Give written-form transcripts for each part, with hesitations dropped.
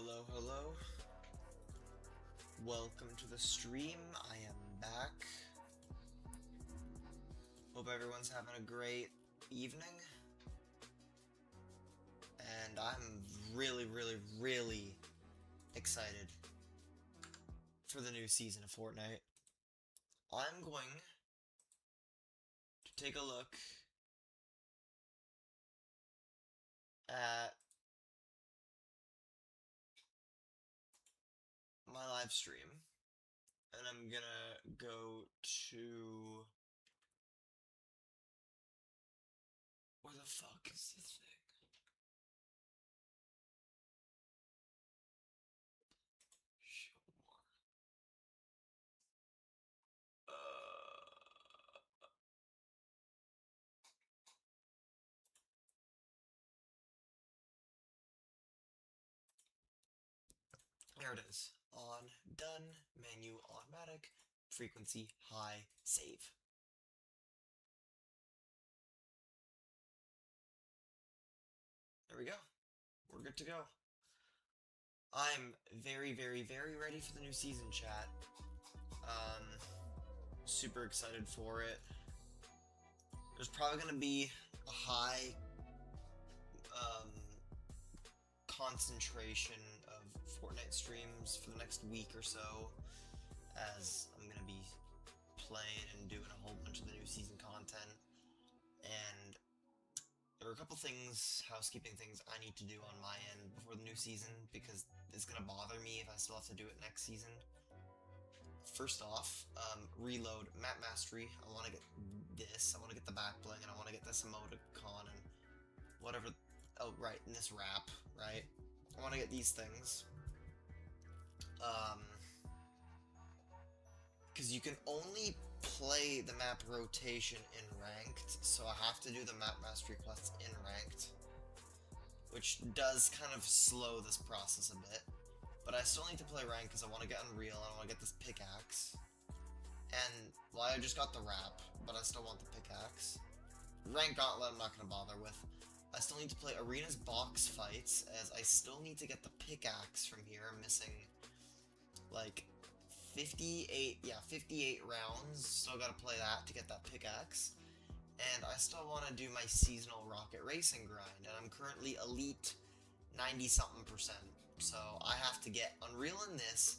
Hello, hello. Welcome to the stream. I am back. Hope everyone's having a great evening. And I'm really excited for the new season of Fortnite. I'm going to take a look at my live stream, and I'm gonna go to... Where the fuck is this thing? Show more. There it is. On, done, menu, automatic, frequency, high, save. There we go. We're good to go. I'm very ready for the new season, chat. Super excited for it. There's probably gonna be a high concentration of Fortnite streams for the next week or so, as I'm gonna be playing and doing a whole bunch of the new season content. And there are a couple things, housekeeping things I need to do on my end before the new season, because it's gonna bother me if I still have to do it next season. First off, reload, map mastery. I want to get this, I want to get the back bling, and I want to get this emoticon and whatever. Oh, right, and this wrap, right? I want to get these things. Because you can only play the map rotation in ranked, so I have to do the map mastery quests in ranked, which does kind of slow this process a bit. But I still need to play rank because I want to get Unreal and I want to get this pickaxe. And, well, I just got the wrap, but I still want the pickaxe. Rank Gauntlet I'm not going to bother with. I still need to play Arena's box fights, as I still need to get the pickaxe from here. I'm missing, like, 58 rounds. Still got to play that to get that pickaxe. And I still want to do my seasonal rocket racing grind, and I'm currently elite 90-something%. So I have to get Unreal in this,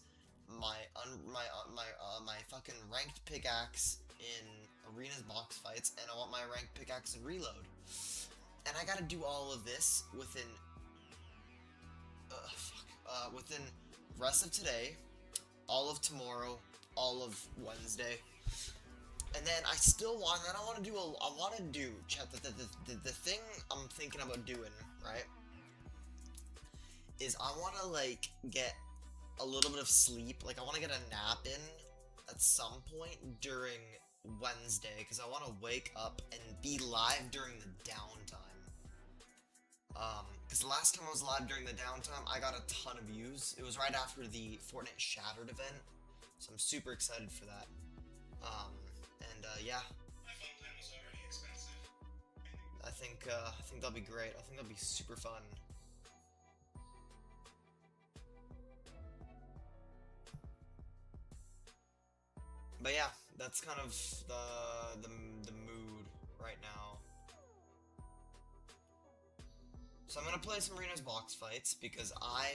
my fucking ranked pickaxe in Arena's box fights, and I want my ranked pickaxe in Reload. And I gotta do all of this within within rest of today, all of tomorrow, all of Wednesday. And then I still want, and I want to do, chat, the thing I'm thinking about doing, right, is I want to, like, get a little bit of sleep. Like, I want to get a nap in at some point during Wednesday, because I want to wake up and be live during the downtime. Because the last time I was live during the downtime, I got a ton of views. It was right after the Fortnite Shattered event, so I'm super excited for that. Yeah. My phone plan was already expensive. I think that'll be great. I think that'll be super fun. But yeah, that's kind of the mood right now. So I'm gonna play some Arena's box fights, because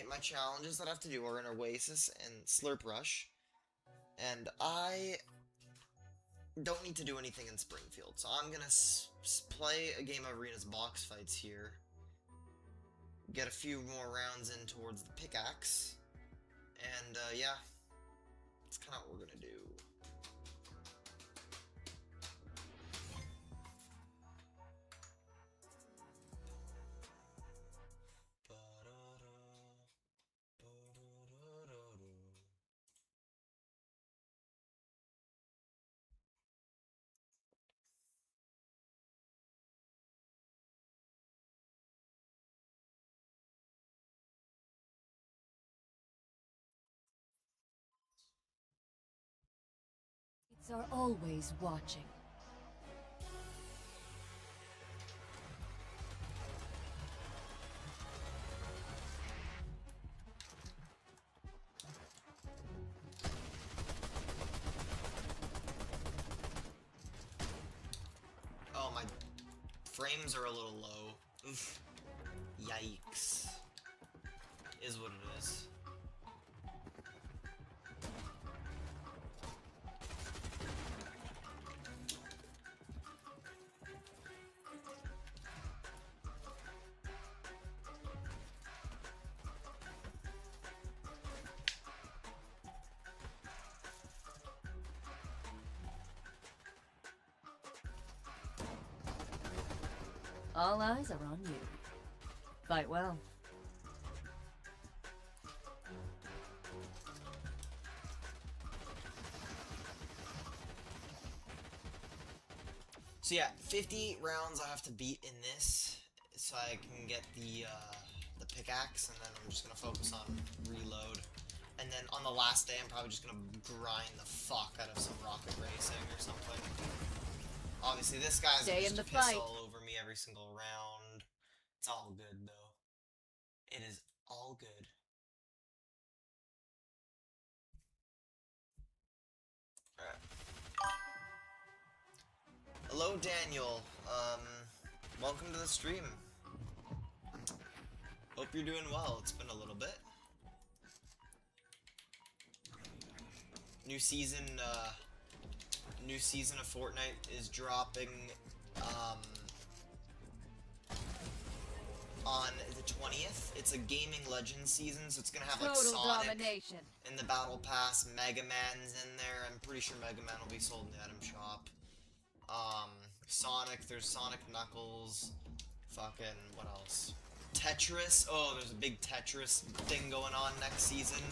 my challenges that I have to do are in Oasis and Slurp Rush, and I don't need to do anything in Springfield. So I'm gonna play a game of Arena's box fights here, get a few more rounds in towards the pickaxe, and yeah, that's kind of what we're gonna do. Are always watching. frames are a little low. Oof. Yikes. Is what it is. All eyes are on you. Fight well. So yeah, 58 rounds I have to beat in this, so I can get the pickaxe, and then I'm just gonna focus on reload. And then on the last day, I'm probably just gonna grind the fuck out of some rocket racing or something. Obviously, this guy's Stay just in the piss fight. all over me every single round. It's all good though. It is all good. Alright. Hello, Daniel. Welcome to the stream. Hope you're doing well. It's been a little bit. New season of Fortnite is dropping, on the 20th. It's a Gaming Legends season, so it's gonna have like Total Sonic domination. in the Battle Pass, Mega Man's in there. I'm pretty sure Mega Man will be sold in the item shop. Sonic, there's Sonic Knuckles, fucking, what else? Tetris, oh, there's a big Tetris thing going on next season.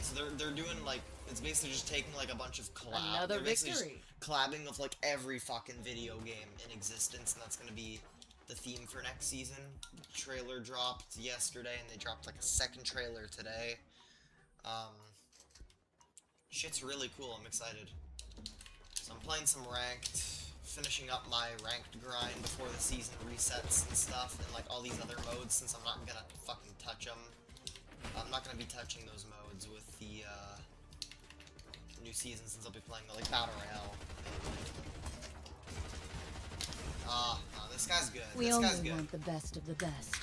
So they're doing like, it's basically just taking like a bunch of collabs. Another They're basically victory. just collabing with like every fucking video game in existence, and that's gonna be the theme for next season. The trailer dropped yesterday, and they dropped like a second trailer today. Shit's really cool, I'm excited. So I'm playing some ranked, finishing up my ranked grind before the season resets and stuff, and like all these other modes, since I'm not gonna fucking touch them. I'm not gonna be touching those modes with the new season, since I'll be playing the like Battle Royale. No, this guy's good. We This only guy's good. want the best of the best.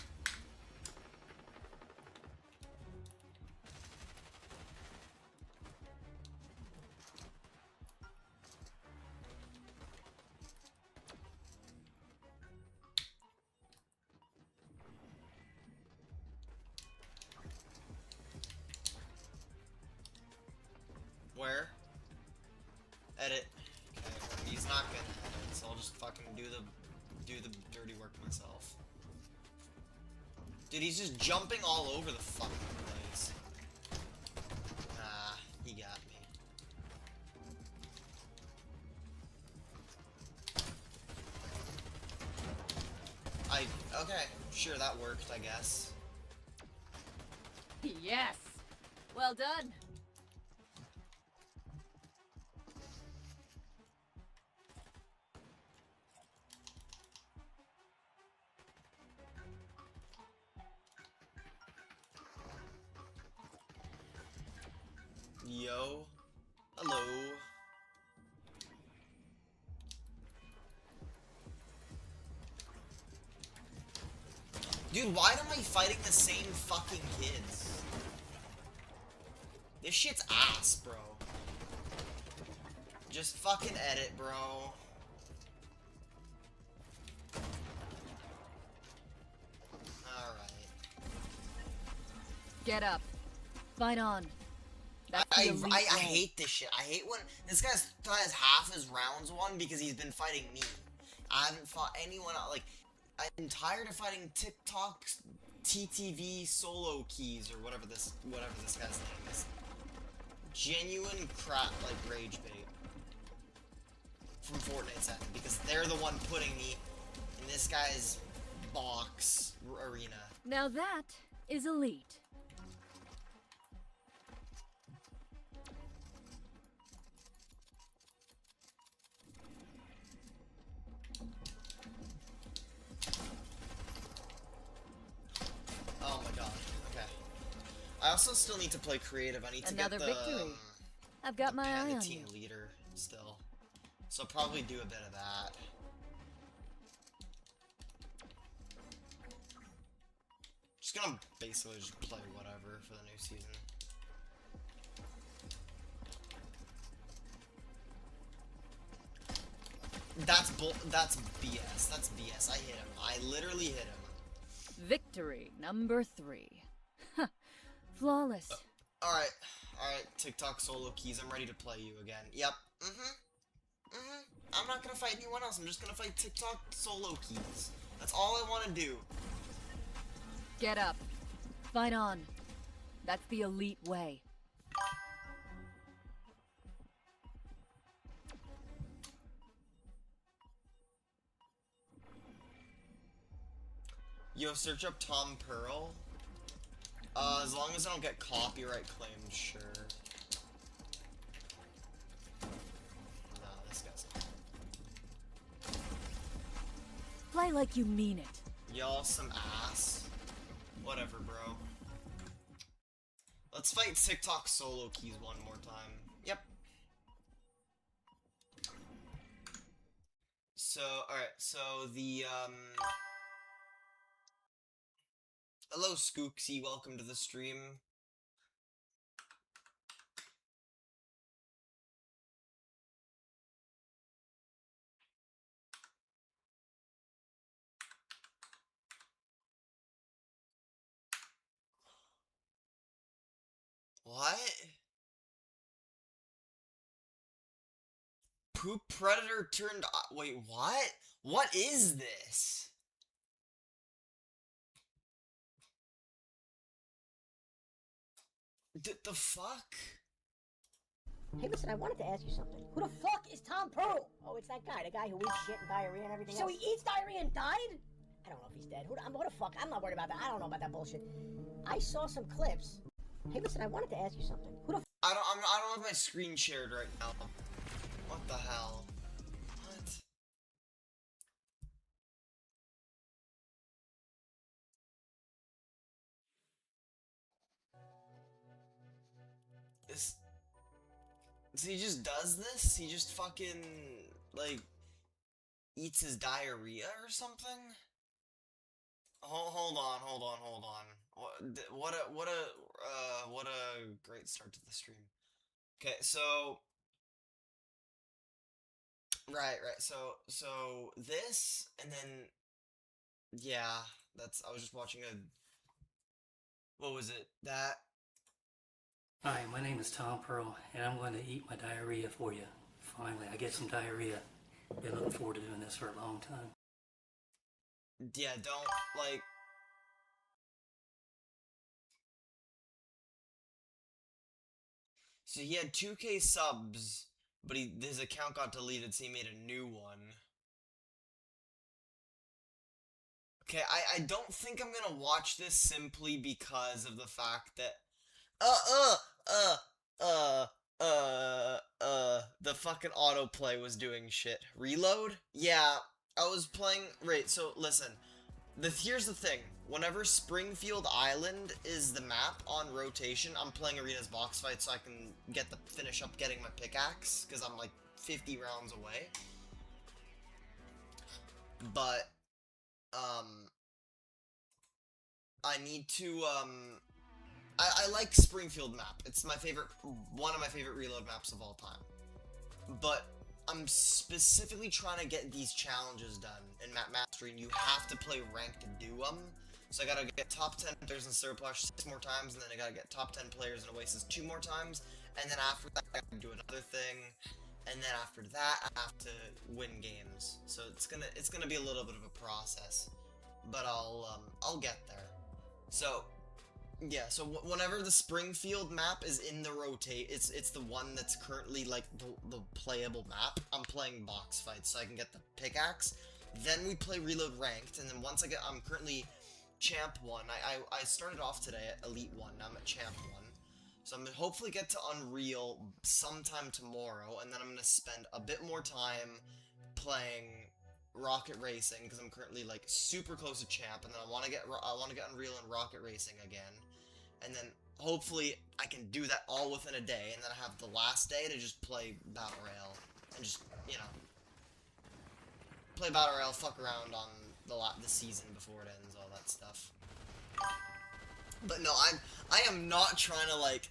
Where? Edit. Okay, well, he's not gonna edit, so I'll just fucking do the dirty work myself. Dude, he's just jumping all over the fucking place. Nah, he got me. Okay, sure, that worked, I guess. Yes. Well done. Yo. Hello. Dude, why am I fighting the same fucking kids? This shit's ass, bro. Just fucking edit, bro. Alright. Get up. Fight on. That's the elite I way. hate this shit. I hate when this guy has half his rounds won because he's been fighting me. I haven't fought anyone else. Like, I'm tired of fighting TikTok, TTV solo keys, or whatever this guy's name is. Genuine crap, like rage bait from Fortnite's end, because they're the one putting me in this guy's box arena. Now that is elite. Oh my god. Okay. I also still need to play creative. I need to Another get the victory. I've got my eye the on team you. leader still. So I'll probably do a bit of that. Just gonna basically just play whatever for the new season. That's BS. That's BS. I hit him. I literally hit him. Victory number 3. Flawless. Alright. Alright, TikTok solo keys. I'm ready to play you again. Yep. I'm not gonna fight anyone else. I'm just gonna fight TikTok solo keys. That's all I want to do. Get up. Fight on. That's the elite way. Yo, search up Tom Pearl. As long as I don't get copyright claimed, sure. Nah, this guy's not. Play like you mean it. Y'all some ass. Whatever, bro. Let's fight TikTok solo keys one more time. Yep. So, alright, so the, hello, Skooksy, welcome to the stream. What? Poop Predator turned... Wait, what? What is this? The fuck? Hey, listen, I wanted to ask you something. Who the fuck is Tom Pearl? Oh, it's that guy, the guy who eats shit and diarrhea and everything else. So he eats diarrhea and died? I don't know if he's dead. Who the fuck? I'm not worried about that. I don't know about that bullshit. I saw some clips. Hey, listen, I wanted to ask you something. Who the I don't have my screen shared right now. What the hell? What? This... So he just does this? He just fucking, like, eats his diarrhea or something? Hold on. What a great start to the stream. Okay, so... Right, so this, and then... Yeah, I was just watching a... What was it? That... Hi, my name is Tom Pearl, and I'm going to eat my diarrhea for you. Finally, I get some diarrhea. Been looking forward to doing this for a long time. Yeah, don't, like... So he had 2K subs, but his account got deleted, so he made a new one. Okay, I don't think I'm gonna watch this simply because of the fact that... the fucking autoplay was doing shit. Reload? Yeah, I was playing... Right, so listen. Here's the thing. Whenever Springfield Island is the map on rotation, I'm playing Arena's box fight so I can finish up getting my pickaxe, because I'm like 50 rounds away. But, I need to, I like Springfield map. It's one of my favorite reload maps of all time. But I'm specifically trying to get these challenges done in map mastery, and you have to play ranked to do them. So I gotta get top 10 players in Surplus 6 more times, and then I gotta get top 10 players in Oasis 2 more times, and then after that I gotta do another thing, and then after that I have to win games. So it's gonna be a little bit of a process, but I'll get there. So yeah, so whenever the Springfield map is in the rotate, it's the one that's currently like the playable map. I'm playing box fights so I can get the pickaxe. Then we play reload ranked, and then once I'm currently Champ 1. I started off today at Elite 1, now I'm at Champ 1. So I'm gonna hopefully get to Unreal sometime tomorrow, and then I'm gonna spend a bit more time playing Rocket Racing, because I'm currently like super close to Champ, and then I wanna get Unreal and Rocket Racing again. And then hopefully I can do that all within a day, and then I have the last day to just play Battle Royale, and just, you know, play Battle Royale, fuck around on the season before it ends, all that stuff. But no, I am not trying to like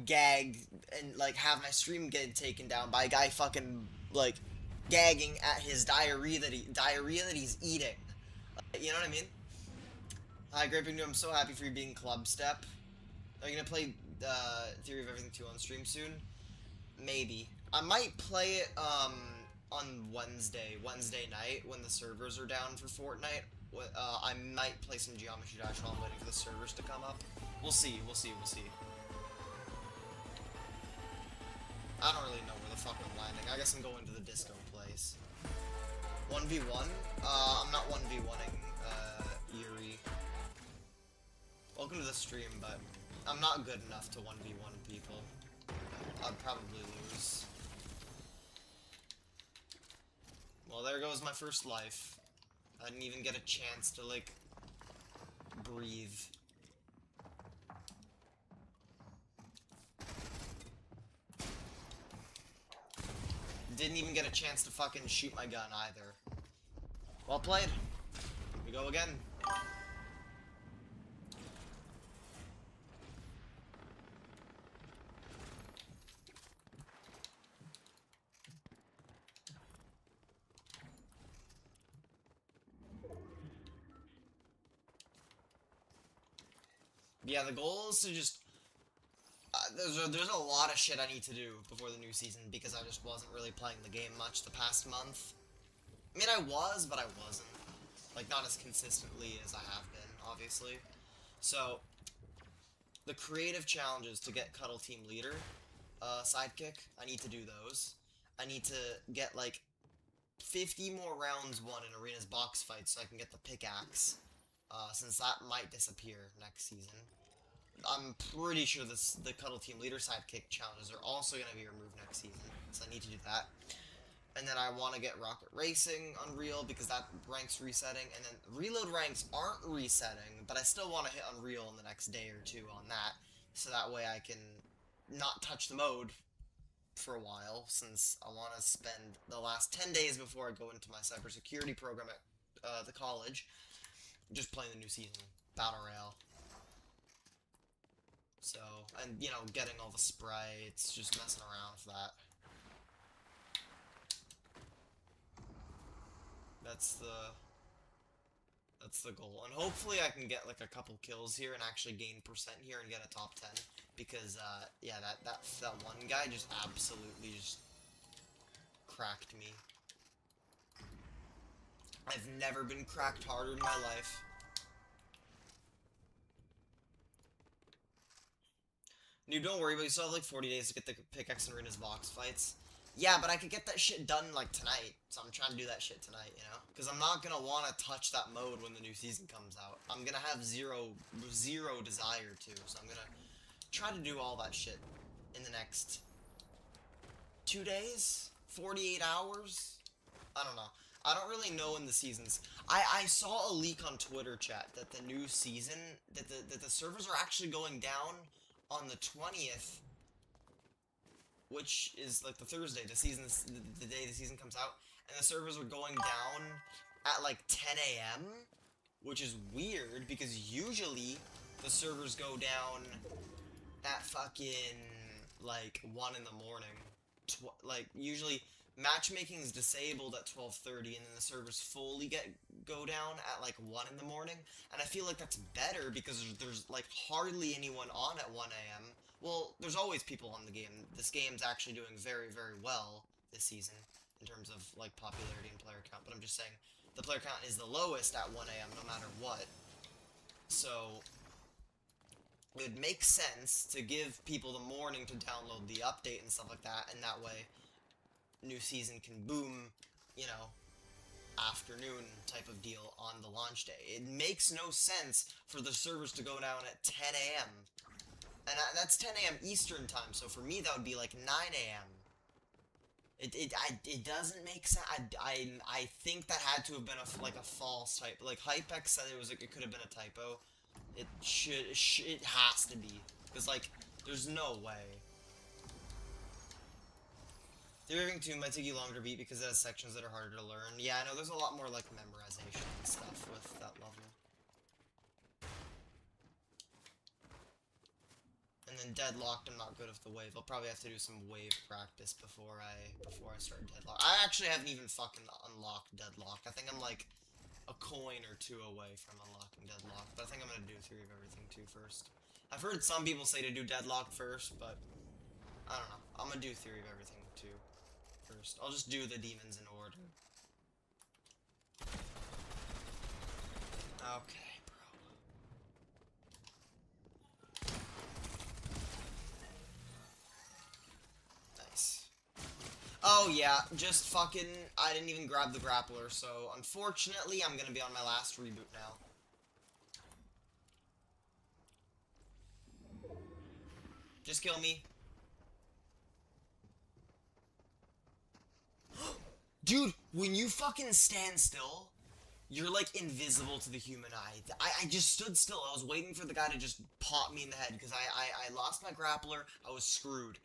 gag and like have my stream get taken down by a guy fucking like gagging at his diarrhea that he's eating. You know what I mean? Hi, Great Big New. I'm so happy for you being Club Step. Are you gonna play Theory of Everything 2 on stream soon? Maybe. I might play it on Wednesday night when the servers are down for Fortnite. I might play some Geometry Dash while I'm waiting for the servers to come up. We'll see. I don't really know where the fuck I'm landing. I guess I'm going to the disco place. 1v1? I'm not 1v1ing Eerie. Welcome to the stream, but I'm not good enough to 1v1 people. I'd probably lose. Well, there goes my first life. I didn't even get a chance to, like, breathe. Didn't even get a chance to fucking shoot my gun either. Well played. We go again. Yeah, the goal is to just... there's a lot of shit I need to do before the new season because I just wasn't really playing the game much the past month. I mean, I was, but I wasn't. Like, not as consistently as I have been, obviously. So, the creative challenges to get Cuddle Team Leader sidekick, I need to do those. I need to get, like, 50 more rounds won in Arena's box fight so I can get the pickaxe. Since that might disappear next season. I'm pretty sure the Cuddle Team Leader sidekick challenges are also going to be removed next season, so I need to do that. And then I want to get Rocket Racing Unreal because that rank's resetting, and then Reload ranks aren't resetting, but I still want to hit Unreal in the next day or two on that, so that way I can not touch the mode for a while, since I want to spend the last 10 days before I go into my cybersecurity program at the college just playing the new season, Battle Royale. So, and, you know, getting all the sprites, just messing around with that. That's the goal. And hopefully I can get, like, a couple kills here and actually gain percent here and get a top 10. Because, yeah, that one guy just absolutely just cracked me. I've never been cracked harder in my life. Dude, don't worry, but you still have like 40 days to get the pickaxe and Arena's box fights. Yeah, but I could get that shit done like tonight, so I'm trying to do that shit tonight, you know? Because I'm not gonna want to touch that mode when the new season comes out. I'm gonna have zero desire to, so I'm gonna try to do all that shit in the next 2 days? 48 hours? I don't know. I don't really know when the season's... I saw a leak on Twitter chat that the new season, that the servers are actually going down on the 20th, which is like the Thursday, the day the season comes out, and the servers are going down at like 10 a.m., which is weird, because usually the servers go down at fucking like 1 in the morning. Like, usually matchmaking is disabled at 12:30, and then the servers fully go down at like 1 in the morning, and I feel like that's better because there's like hardly anyone on at 1 a.m. Well, there's always people on the game. This game's actually doing very, very well this season in terms of like popularity and player count, but I'm just saying the player count is the lowest at 1 a.m. no matter what. So it would make sense to give people the morning to download the update and stuff like that, and that way new season can boom, you know, afternoon type of deal on the launch day. It makes no sense for the servers to go down at 10 a.m. And that's 10 a.m. Eastern time, so for me that would be like 9 a.m. It doesn't make sense. I think that had to have been a false type. Like Hypex said it could have been a typo. It has to be, because like there's no way. The Irving 2 might take you longer to beat because it has sections that are harder to learn. Yeah, I know there's a lot more like memorization and stuff with that level. And then deadlocked, I'm not good with the wave. I'll probably have to do some wave practice before I start deadlock. I actually haven't even fucking unlocked deadlock. I think I'm like a coin or two away from unlocking deadlock, but I think I'm gonna do 3 of everything 2 first. I've heard some people say to do deadlock first, but I don't know. I'm gonna do 3 of everything 2 first. I'll just do the demons in order. Okay, bro. Nice. Oh yeah, just fucking, I didn't even grab the grappler, so unfortunately I'm gonna be on my last reboot now. Just kill me. Dude, when you fucking stand still, you're like invisible to the human eye. I just stood still. I was waiting for the guy to just pop me in the head because I lost my grappler. I was screwed.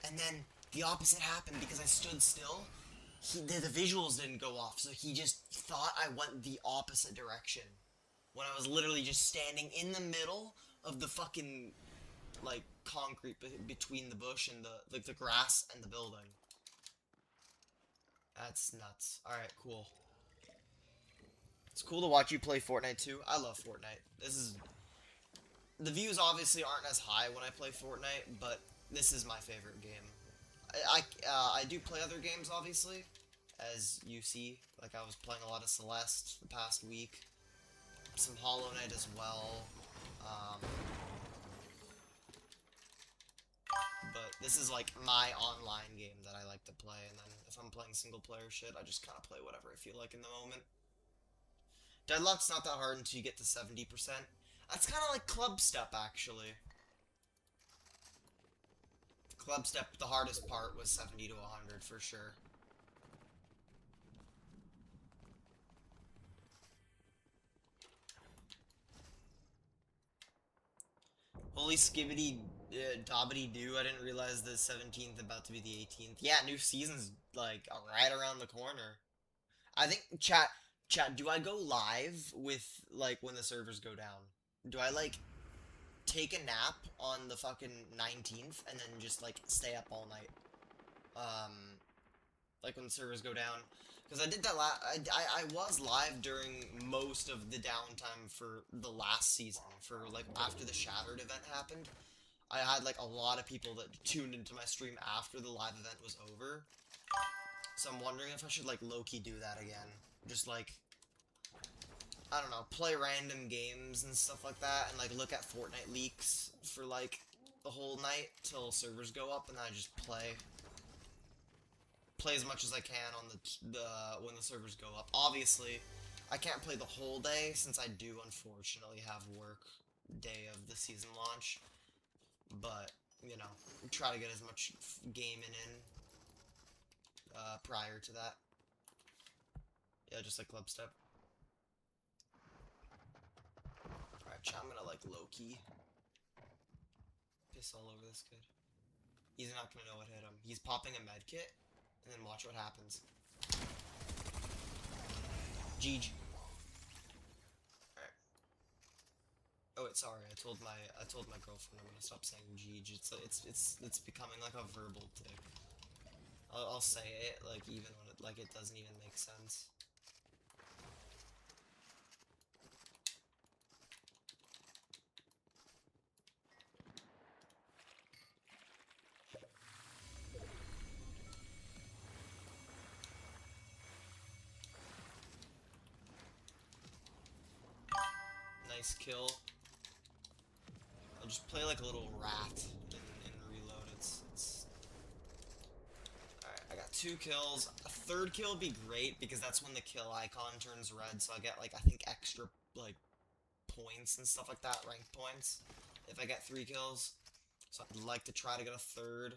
And then the opposite happened because I stood still. The visuals didn't go off, so he just thought I went the opposite direction. When I was literally just standing in the middle of the fucking, like, concrete between the bush and the grass and the building. That's nuts. Alright, cool. It's cool to watch you play Fortnite too. I love Fortnite. This is... The views obviously aren't as high when I play Fortnite, but this is my favorite game. I do play other games, obviously, as you see. Like, I was playing a lot of Celeste the past week. Some Hollow Knight as well. But this is, like, my online game that I like to play, and then if I'm playing single-player shit, I just kind of play whatever I feel like in the moment. Deadlock's not that hard until you get to 70%. That's kind of like Club Step, actually. Club Step, the hardest part was 70 to 100, for sure. Holy skibbity dobbity doo, I didn't realize the 17th about to be the 18th. Yeah, new season's, like, right around the corner. I think, chat, do I go live with, like, when the servers go down? Do I, like, take a nap on the fucking 19th and then just, like, stay up all night? Like, when the servers go down. Because I did that I was live during most of the downtime for the last season. For, like, after the Shattered event happened. I had, like, a lot of people that tuned into my stream after the live event was over. So I'm wondering if I should, like, low-key do that again. Just, like, I don't know, play random games and stuff like that, and, like, look at Fortnite leaks for, like, the whole night till servers go up, and then I just play as much as I can on when the servers go up. Obviously, I can't play the whole day, since I do, unfortunately, have work day of the season launch. But, you know, try to get as much gaming in prior to that. Yeah, just like Club Step. Alright, chat, I'm gonna, like, low-key piss all over this kid. He's not gonna know what hit him. He's popping a med kit, and then watch what happens. Jeej. Alright. Oh wait, sorry. I told my girlfriend I'm gonna stop saying Jeej. It's becoming like a verbal tick. I'll say it like even when it doesn't even make sense. Nice kill. I'll just play like a little rat in reload. It's alright, I got 2 kills. A 3rd kill would be great because that's when the kill icon turns red, so I get like I think extra like points and stuff like that, ranked points, if I get 3 kills. So I'd like to try to get a 3rd.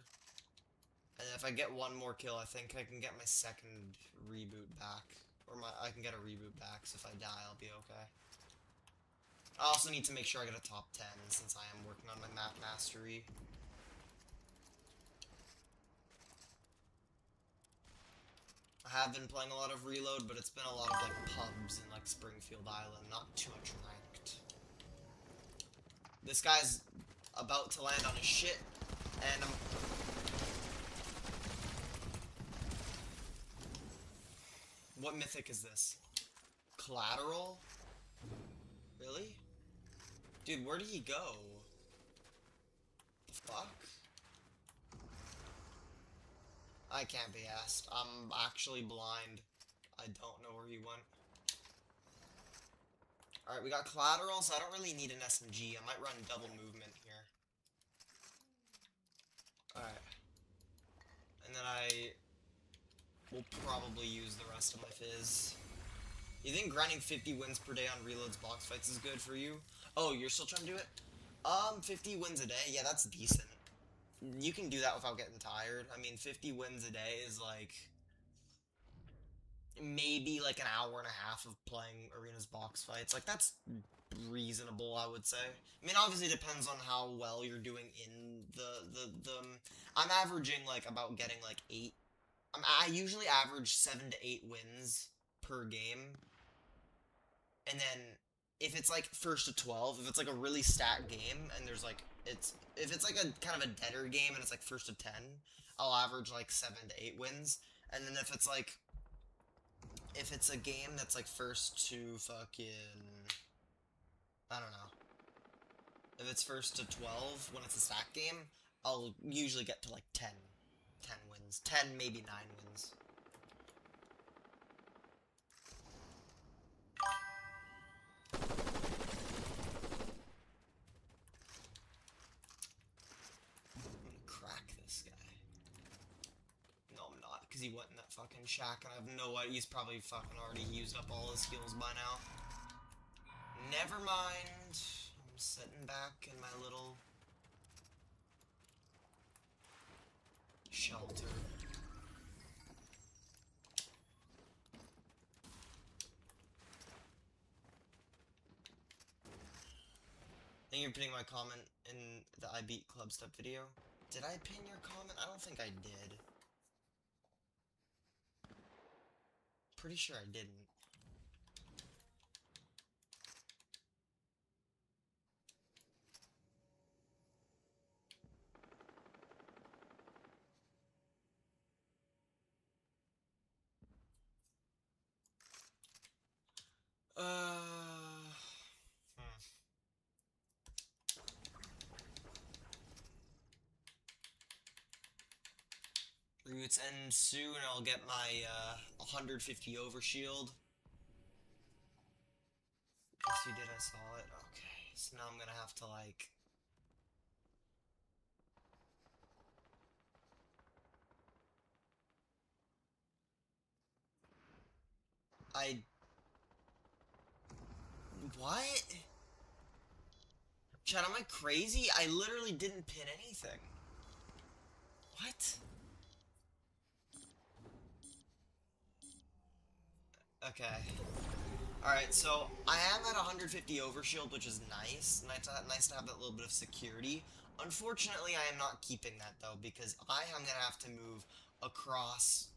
And if I get 1 more kill, I think I can get my 2nd reboot back. Or I can get a reboot back, so if I die, I'll be okay. I also need to make sure I get a top 10, since I am working on my map mastery. I have been playing a lot of Reload, but it's been a lot of, like, pubs in, like, Springfield Island, not too much ranked. This guy's about to land on his shit, and what mythic is this? Collateral? Really? Dude, where did he go? The fuck? I can't be asked. I'm actually blind. I don't know where he went. Alright, we got collateral, so I don't really need an SMG. I might run double movement here. Alright. And then I will probably use the rest of my fizz. You think grinding 50 wins per day on reloads box fights is good for you? Oh, you're still trying to do it? 50 wins a day? Yeah, that's decent. You can do that without getting tired. I mean, 50 wins a day is like maybe like an hour and a half of playing arenas box fights. Like, that's reasonable, I would say. I mean, obviously it depends on how well you're doing in the I'm averaging like about getting like 8. I usually average 7 to 8 wins per game. And then if it's like first to 12, if it's like a really stacked game and there's like if it's like a kind of a deader game and it's like first to 10, I'll average like 7 to 8 wins. And then if it's a game that's like first to fucking, I don't know. If it's first to 12 when it's a stack game, I'll usually get to like 10 wins. 10, maybe 9 wins. He went in that fucking shack, and I have no idea. He's probably fucking already used up all his skills by now. Never mind. I'm sitting back in my little shelter. Thank you for pinning my comment in the I Beat Club Step video. Did I pin your comment? I don't think I did. Pretty sure I didn't. Roots end soon. I'll get my 150 overshield. Yes, you did. I saw it. Okay, so now I'm gonna have to like. What? Chad, am I crazy? I literally didn't pin anything. What? Okay. Alright, so I am at 150 overshield, which is nice. Nice to have that little bit of security. Unfortunately, I am not keeping that, though, because I am gonna have to move across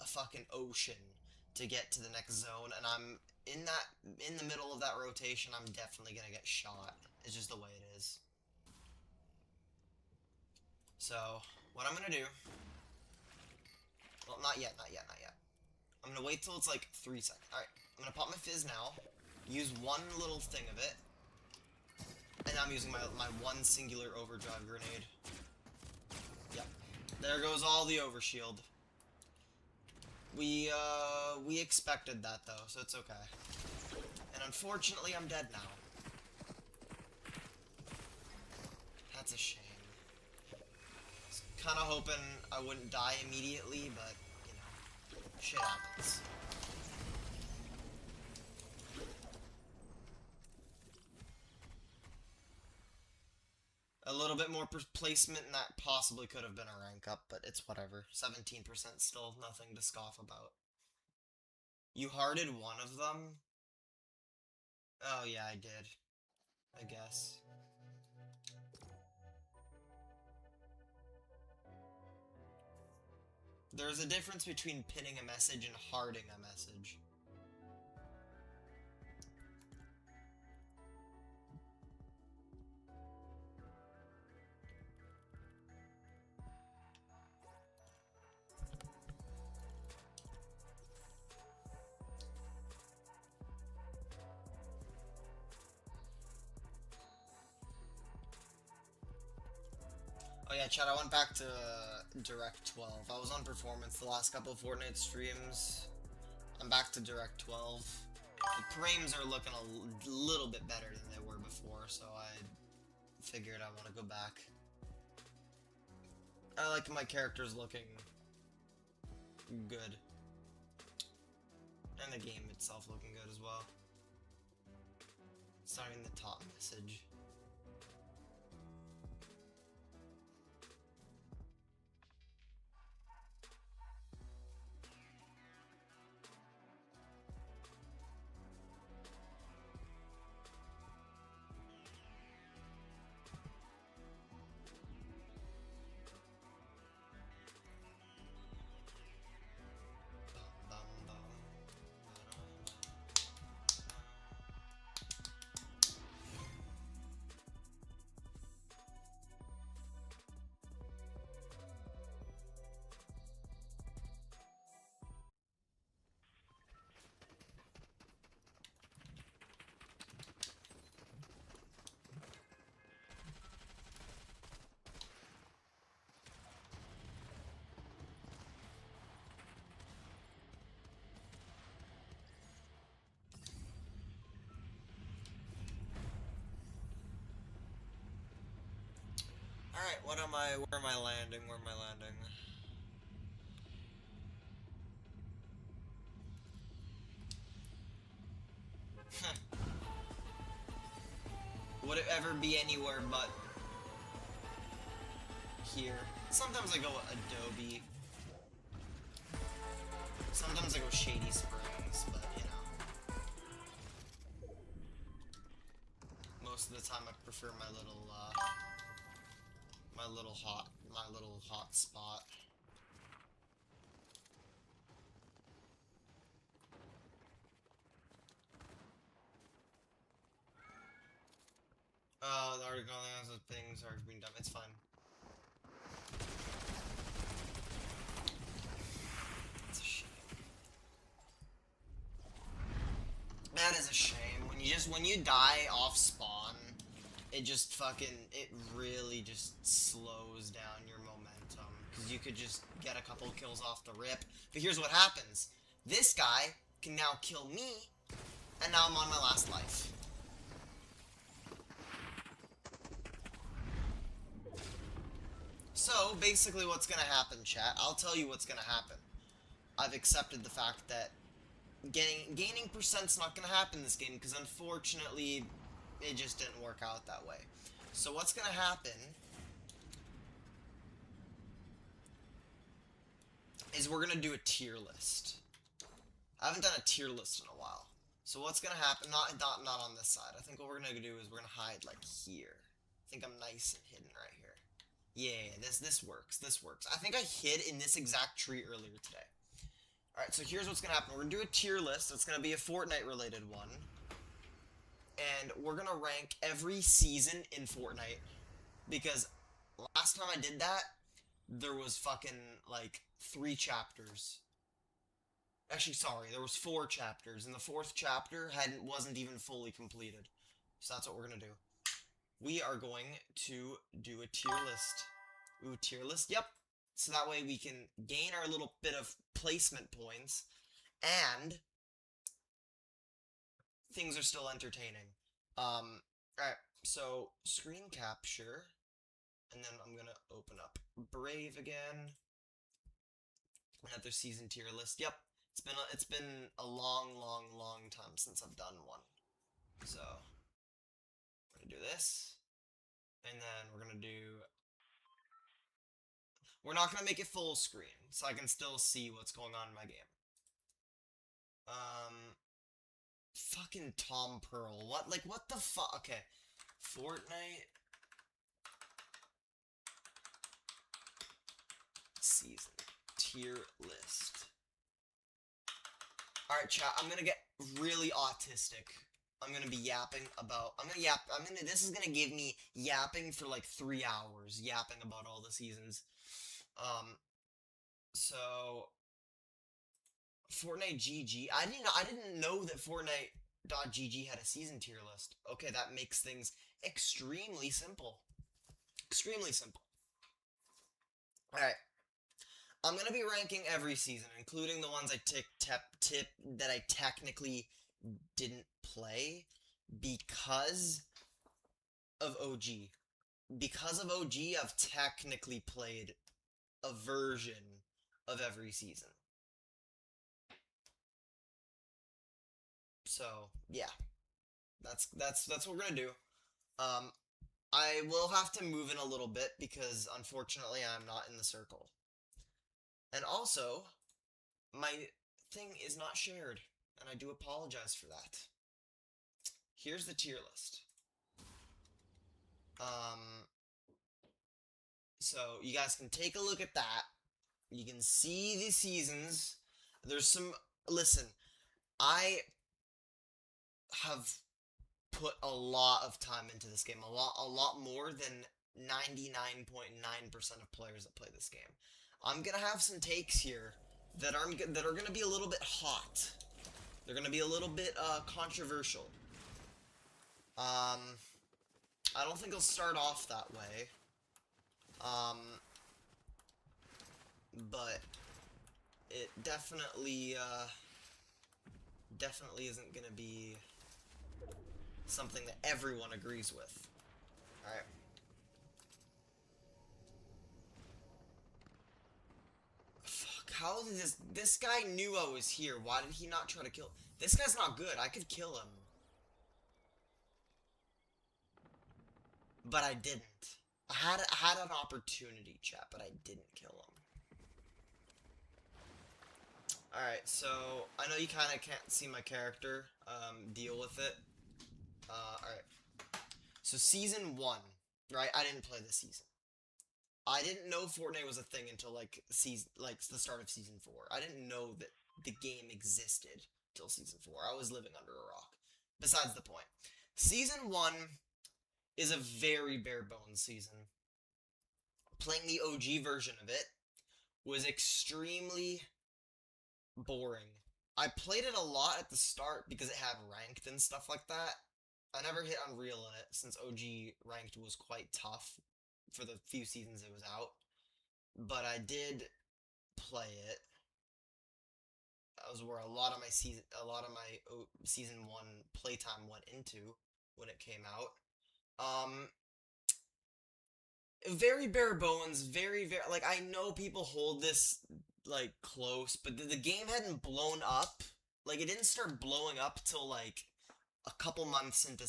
a fucking ocean to get to the next zone, and I'm in the middle of that rotation. I'm definitely gonna get shot. It's just the way it is. So, what I'm gonna do... Well, not yet. I'm gonna wait till it's like 3 seconds. Alright, I'm gonna pop my fizz now, use one little thing of it, and I'm using my one singular overdrive grenade. Yep. There goes all the overshield. We expected that though, so it's okay. And unfortunately, I'm dead now. That's a shame. Kinda hoping I wouldn't die immediately, but, you know, shit happens. A little bit more placement and that possibly could have been a rank up, but it's whatever. 17% still nothing to scoff about. You hearted one of them? Oh yeah, I did. I guess. There's a difference between pinning a message and hearting a message. Oh yeah, Chad, I went back to Direct 12. I was on Performance the last couple of Fortnite streams. I'm back to Direct 12. The frames are looking a little bit better than they were before, so I figured I want to go back. I like my characters looking good. And the game itself looking good as well. Starting the top message. Alright, where am I landing? Where am I landing? Would it ever be anywhere but here? Sometimes I go Adobe. Sometimes I go Shady Springs, but you know. Most of the time I prefer my little hot spot. The article has things are being done. It's fine. It's a shame. That is a shame. When you die off spawn, it just it really just slows down your momentum. Because you could just get a couple kills off the rip. But here's what happens. This guy can now kill me, and now I'm on my last life. So, basically what's gonna happen, chat, I'll tell you what's gonna happen. I've accepted the fact that gaining percent's not gonna happen in this game, because unfortunately, it just didn't work out that way. So what's gonna happen is we're gonna do a tier list. I haven't done a tier list in a while. So what's gonna happen, not on this side. I think what we're gonna do is we're gonna hide like here. I think I'm nice and hidden right here. Yeah, this works. This works. I think I hid in this exact tree earlier today. Alright, so here's what's gonna happen. We're gonna do a tier list. It's gonna be a Fortnite related one. And we're gonna rank every season in Fortnite. Because last time I did that, there was fucking like 3 chapters. Actually, sorry, there was 4 chapters, and the 4th chapter wasn't even fully completed. So that's what we're gonna do. We are going to do a tier list. Ooh, tier list? Yep. So that way we can gain our little bit of placement points, and things are still entertaining. Alright, so screen capture, and then I'm gonna open up Brave again. Another season tier list. Yep. It's been a long time since I've done one. So we're gonna do this, and then we're gonna do. We're not gonna make it full screen, so I can still see what's going on in my game. Fucking Tom Pearl. What the fuck? Okay. Fortnite season tier list. Alright, chat, I'm gonna get really autistic. I'm gonna be yapping about. This is gonna give me yapping for like 3 hours, yapping about all the seasons. So Fortnite GG. I didn't know that Fortnite.gg had a season tier list. Okay, that makes things extremely simple. Extremely simple. Alright. I'm gonna be ranking every season, including the ones I tip that I technically didn't play because of OG. Because of OG, I've technically played a version of every season. So yeah, that's what we're gonna do. Um, I will have to move in a little bit because unfortunately I'm not in the circle. And also, my thing is not shared, and I do apologize for that. Here's the tier list. Um, so you guys can take a look at that. You can see the seasons. There's some. Listen, I have put a lot of time into this game. A lot more than 99.9% of players that play this game. I'm gonna have some takes here that are gonna be a little bit hot. They're gonna be a little bit controversial. I don't think I'll start off that way. But it definitely isn't gonna be something that everyone agrees with. Alright. Fuck, how did this guy knew I was here. Why did he not try to kill? This guy's not good. I could kill him. But I didn't. I had an opportunity, chat, but I didn't kill him. Alright, so I know you kind of can't see my character. Deal with it. Alright. So season 1, right? I didn't play this season. I didn't know Fortnite was a thing until like the start of season 4. I didn't know that the game existed till season 4. I was living under a rock. Besides the point. Season 1 is a very bare bones season. Playing the OG version of it was extremely boring. I played it a lot at the start because it had ranked and stuff like that. I never hit Unreal in it since OG ranked was quite tough for the few seasons it was out. But I did play it. That was where a lot of my season 1 playtime went into when it came out. Very bare bones, very like I know people hold this like close, but the game hadn't blown up. Like it didn't start blowing up till like a couple months into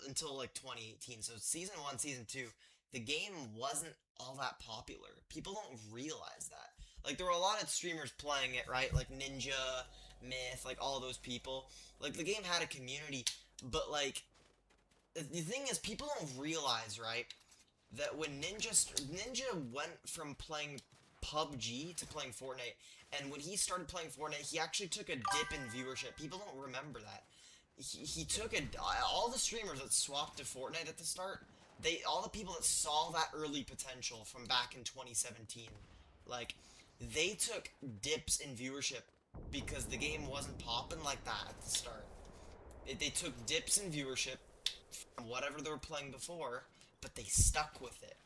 until like 2018. So season 1, season 2, the game wasn't all that popular. People don't realize that. Like there were a lot of streamers playing it, right? Like Ninja, Myth, like all those people. Like the game had a community, but like the thing is people don't realize, right? That when Ninja went from playing PUBG to playing Fortnite, and when he started playing Fortnite, he actually took a dip in viewership. People don't remember that. He took all the streamers that swapped to Fortnite at the start, all the people that saw that early potential from back in 2017, like, they took dips in viewership because the game wasn't popping like that at the start. They took dips in viewership from whatever they were playing before, but they stuck with it.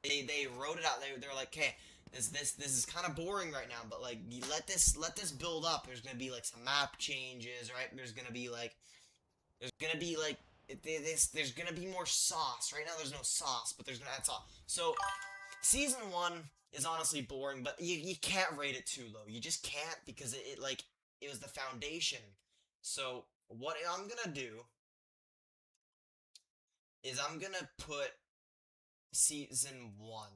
They wrote it out. They're like, okay, this is kind of boring right now, but like let this build up. There's gonna be like some map changes, right? There's gonna be like there's gonna be more sauce. Right now there's no sauce, but there's gonna add sauce. So season 1 is honestly boring, but you can't rate it too low. You just can't because it was the foundation. So what I'm gonna do is I'm gonna put season 1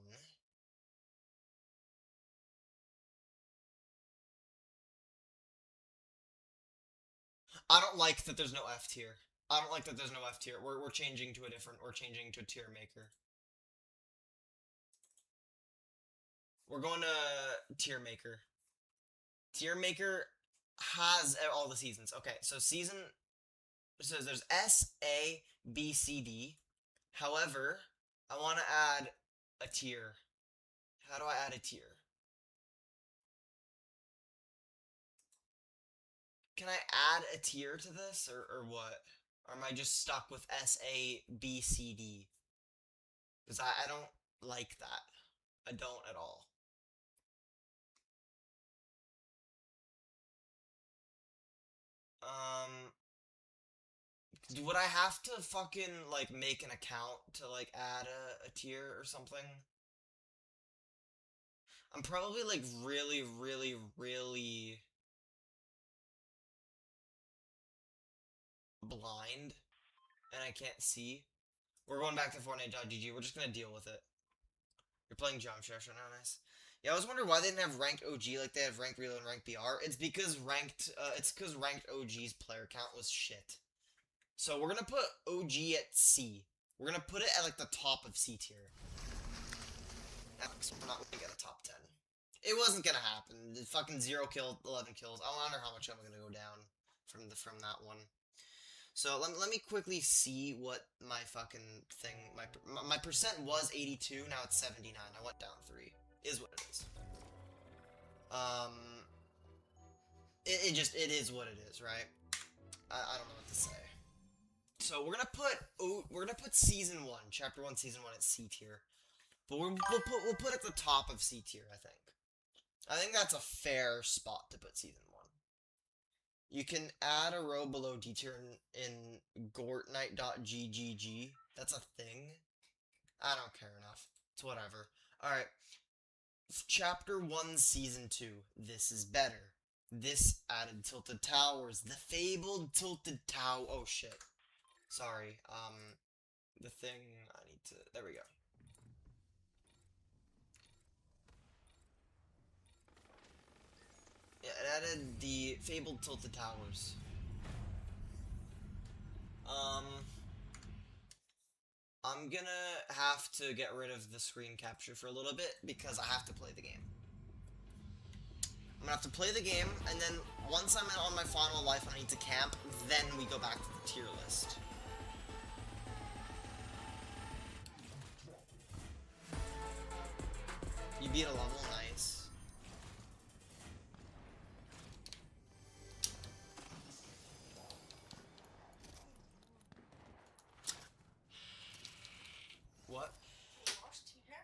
I don't like that there's no F tier. I don't like that there's no F tier. We're changing to we're changing to a tier maker. We're going to tier maker. Tier maker has all the seasons. Okay, so there's S, A, B, C, D. However, I want to add a tier. How do I add a tier? Can I add a tier to this, or what? Or am I just stuck with S, A, B, C, D? Because I don't like that. I don't at all. Would I have to fucking, like, make an account to, like, add a tier or something? I'm probably, like, really, really, really blind, and I can't see. We're going back to Fortnite.gg. We're just gonna deal with it. You're playing Jump Shares right now, nice. Yeah, I was wondering why they didn't have ranked OG like they have ranked Real and ranked BR. It's because ranked OG's player count was shit. So we're gonna put OG at C. We're gonna put it at like the top of C tier. Alex, we're not gonna get a top 10. It wasn't gonna happen. The fucking 0 kill, 11 kills. I wonder how much I'm gonna go down from that one. So let me quickly see what my fucking thing, my percent was 82, now it's 79. I went down 3. Is what it is. It is what it is, right? I don't know what to say. So we're gonna put season 1, chapter 1, season 1 at C tier. But we'll put at the top of C tier, I think. I think that's a fair spot to put season 1. You can add a row below D tier in Fortnite.ggg. That's a thing. I don't care enough. It's whatever. Alright. Chapter 1, Season 2. This is better. This added Tilted Towers. The fabled Tilted Tower. Oh shit. Sorry. The thing I need to... There we go. Yeah, it added the fabled Tilted Towers. I'm gonna have to get rid of the screen capture for a little bit because I have to play the game. I'm gonna have to play the game, and then once I'm on my final life and I need to camp, then we go back to the tier list. You beat a level, nice. What? You washed your hair?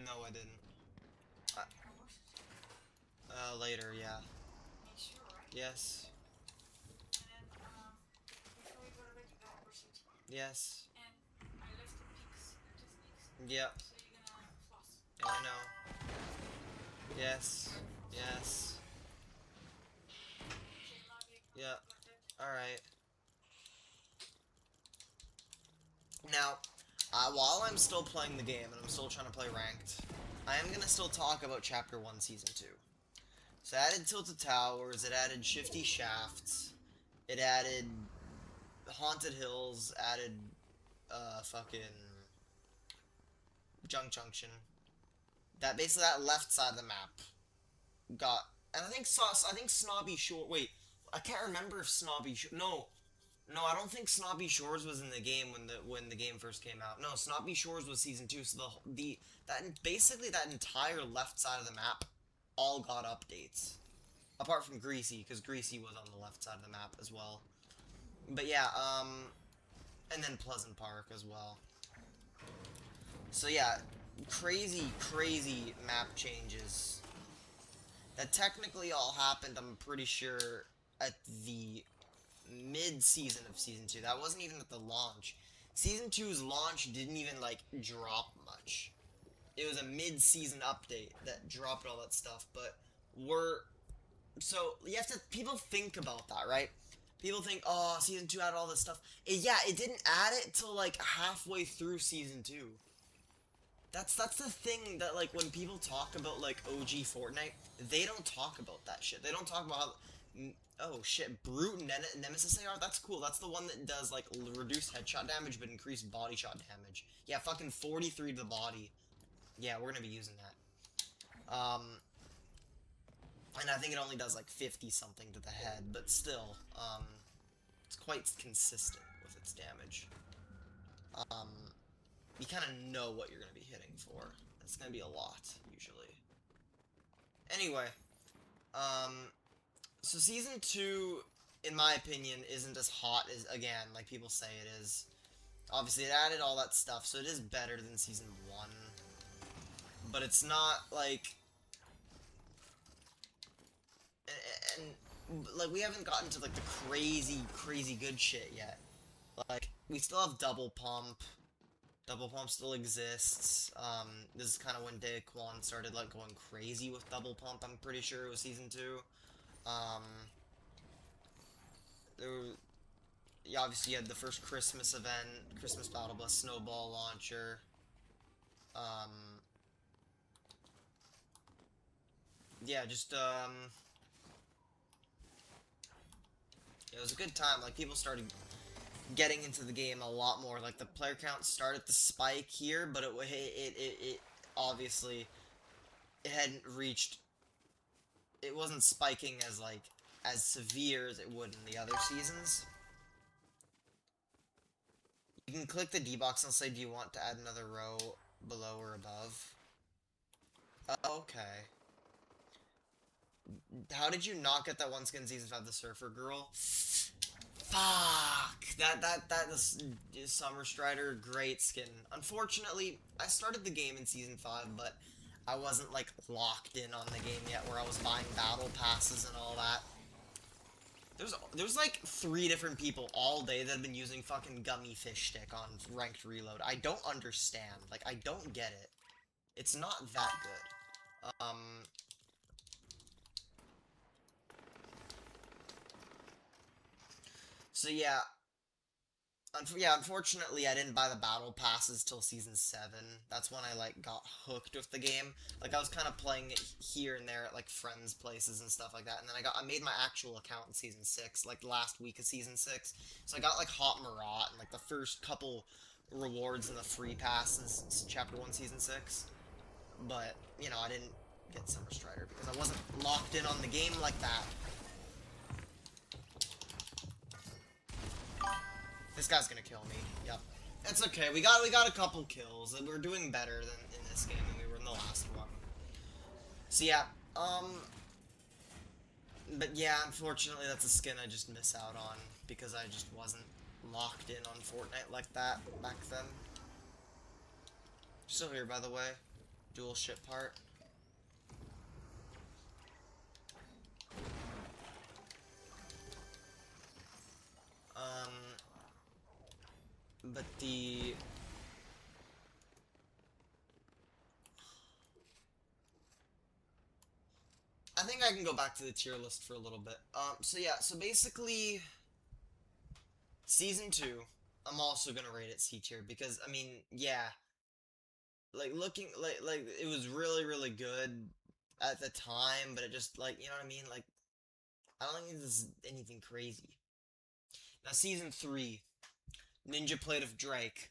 No, I didn't. I washed it. Later, yeah. Make sure, right? Yes. And then, before we go to bed, you gotta brush your teeth. Yes. And I left the peaks, the toothpicks. Yep. So you're gonna floss. Yeah, I know. Yes. Yes. Okay, love you. Yeah. Got that? Alright. Now, while I'm still playing the game and I'm still trying to play ranked, I am gonna still talk about Chapter 1, Season 2. So it added Tilted Towers, it added Shifty Shafts, it added Haunted Hills, added, fucking Junk Junction. That basically that left side of the map got, and I think Snobby Shore. Wait, I can't remember if Snobby Shore. No, I don't think Snobby Shores was in the game when the game first came out. No, Snobby Shores was season 2. So basically that entire left side of the map all got updates, apart from Greasy, because Greasy was on the left side of the map as well. But yeah, and then Pleasant Park as well. So yeah, crazy map changes that technically all happened, I'm pretty sure, at the mid-season of Season 2. That wasn't even at the launch. Season 2's launch didn't even, like, drop much. It was a mid-season update that dropped all that stuff, but so, you have to, people think about that, right? People think, oh, Season 2 had all this stuff. Yeah, it didn't add it till, like, halfway through Season 2. That's the thing that, like, when people talk about, like, OG Fortnite, they don't talk about that shit. They don't talk about how... Oh, shit. Brute Nemesis AR? That's cool. That's the one that does, like, reduced headshot damage, but increased body shot damage. Yeah, fucking 43 to the body. Yeah, we're gonna be using that. And I think it only does, like, 50-something to the head, but still, it's quite consistent with its damage. You kind of know what you're going to be hitting for. It's going to be a lot, usually. Anyway, so Season 2, in my opinion, isn't as hot as, again, like people say it is. Obviously, it added all that stuff, so it is better than Season 1. but it's not like, and like we haven't gotten to like the crazy good shit yet. Like we still have double pump. Double pump still exists. This is kind of when Daquan started like going crazy with double pump. I'm pretty sure it was season 2. There were, yeah, obviously you had the first Christmas event, Christmas Battle Bus, Snowball Launcher. Yeah, just it was a good time. Like people started getting into the game a lot more. Like the player count started to spike here, but it obviously it hadn't reached. It wasn't spiking as like as severe as it would in the other seasons. You can click the D box and say, do you want to add another row below or above? Okay. How did you not get that one skin in season 5, the Surfer Girl? Fuck! That is Summer Strider, great skin. Unfortunately, I started the game in season 5, but I wasn't like locked in on the game yet where I was buying battle passes and all that. There's like 3 different people all day that have been using fucking gummy fish stick on ranked reload. I don't understand. Like I don't get it. It's not that good. So yeah, unfortunately I didn't buy the battle passes till season 7. That's when I like got hooked with the game. Like I was kind of playing it here and there at like friends' places and stuff like that. And then I made my actual account in season 6, like the last week of season 6. So I got like Hot Marat and like the first couple rewards in the free passes in chapter 1 season 6. But, you know, I didn't get Summer Strider because I wasn't locked in on the game like that. This guy's gonna kill me. Yep. It's okay. We got a couple kills, and we're doing better than in this game than we were in the last one. So yeah, but yeah, unfortunately that's a skin I just miss out on because I just wasn't locked in on Fortnite like that back then. Still here, by the way. Dual ship part. But the... I think I can go back to the tier list for a little bit. So yeah, so basically... Season 2, I'm also gonna rate it C tier, because, I mean, yeah... Like, looking, like, it was really good at the time, but it just, like, you know what I mean? Like, I don't think this is anything crazy. Now, Season 3, Ninja Plate of Drake,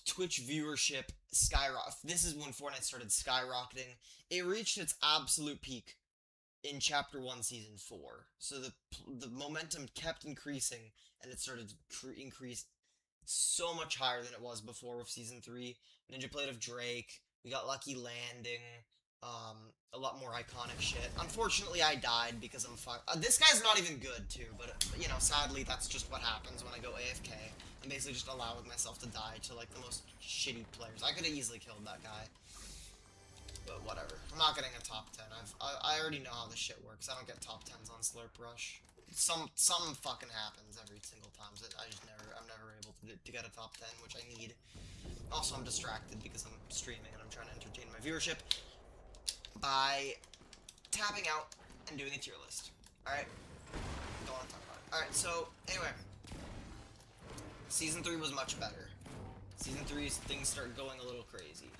Twitch viewership skyrocket. This is when Fortnite started skyrocketing. It reached its absolute peak in Chapter 1, Season 4. So the momentum kept increasing, and it started to increase so much higher than it was before with Season 3. Ninja Plate of Drake, we got Lucky Landing, a lot more iconic shit. Unfortunately, I died because I'm this guy's not even good, too, but, you know, sadly, that's just what happens when I go AFK. I'm basically just allowing myself to die to, like, the most shitty players. I could have easily killed that guy. But whatever. I'm not getting a top 10. I already know how this shit works. I don't get top 10s on Slurp Rush. Some fucking happens every single time. So I'm never able to get a top 10, which I need. Also, I'm distracted because I'm streaming and I'm trying to entertain my viewership by tapping out and doing a tier list. Alright? Don't want to talk about it. Alright, so, anyway. Season 3 was much better. Season 3, things start going a little crazy.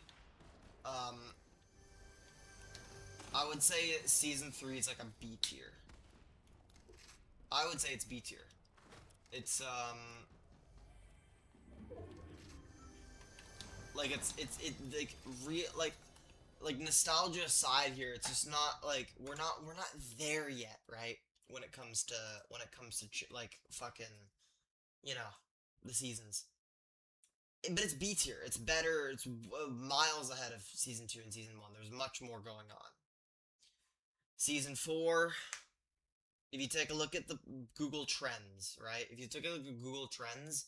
I would say Season 3 is like a B tier. I would say it's B tier. It's, like, like, nostalgia aside here, it's just not, like, we're not there yet, right? When it comes to, like, fucking, you know, the seasons. But it's B tier. It's better. It's miles ahead of Season 2 and Season 1. There's much more going on. Season 4, if you take a look at the Google Trends, right? If you take a look at Google Trends,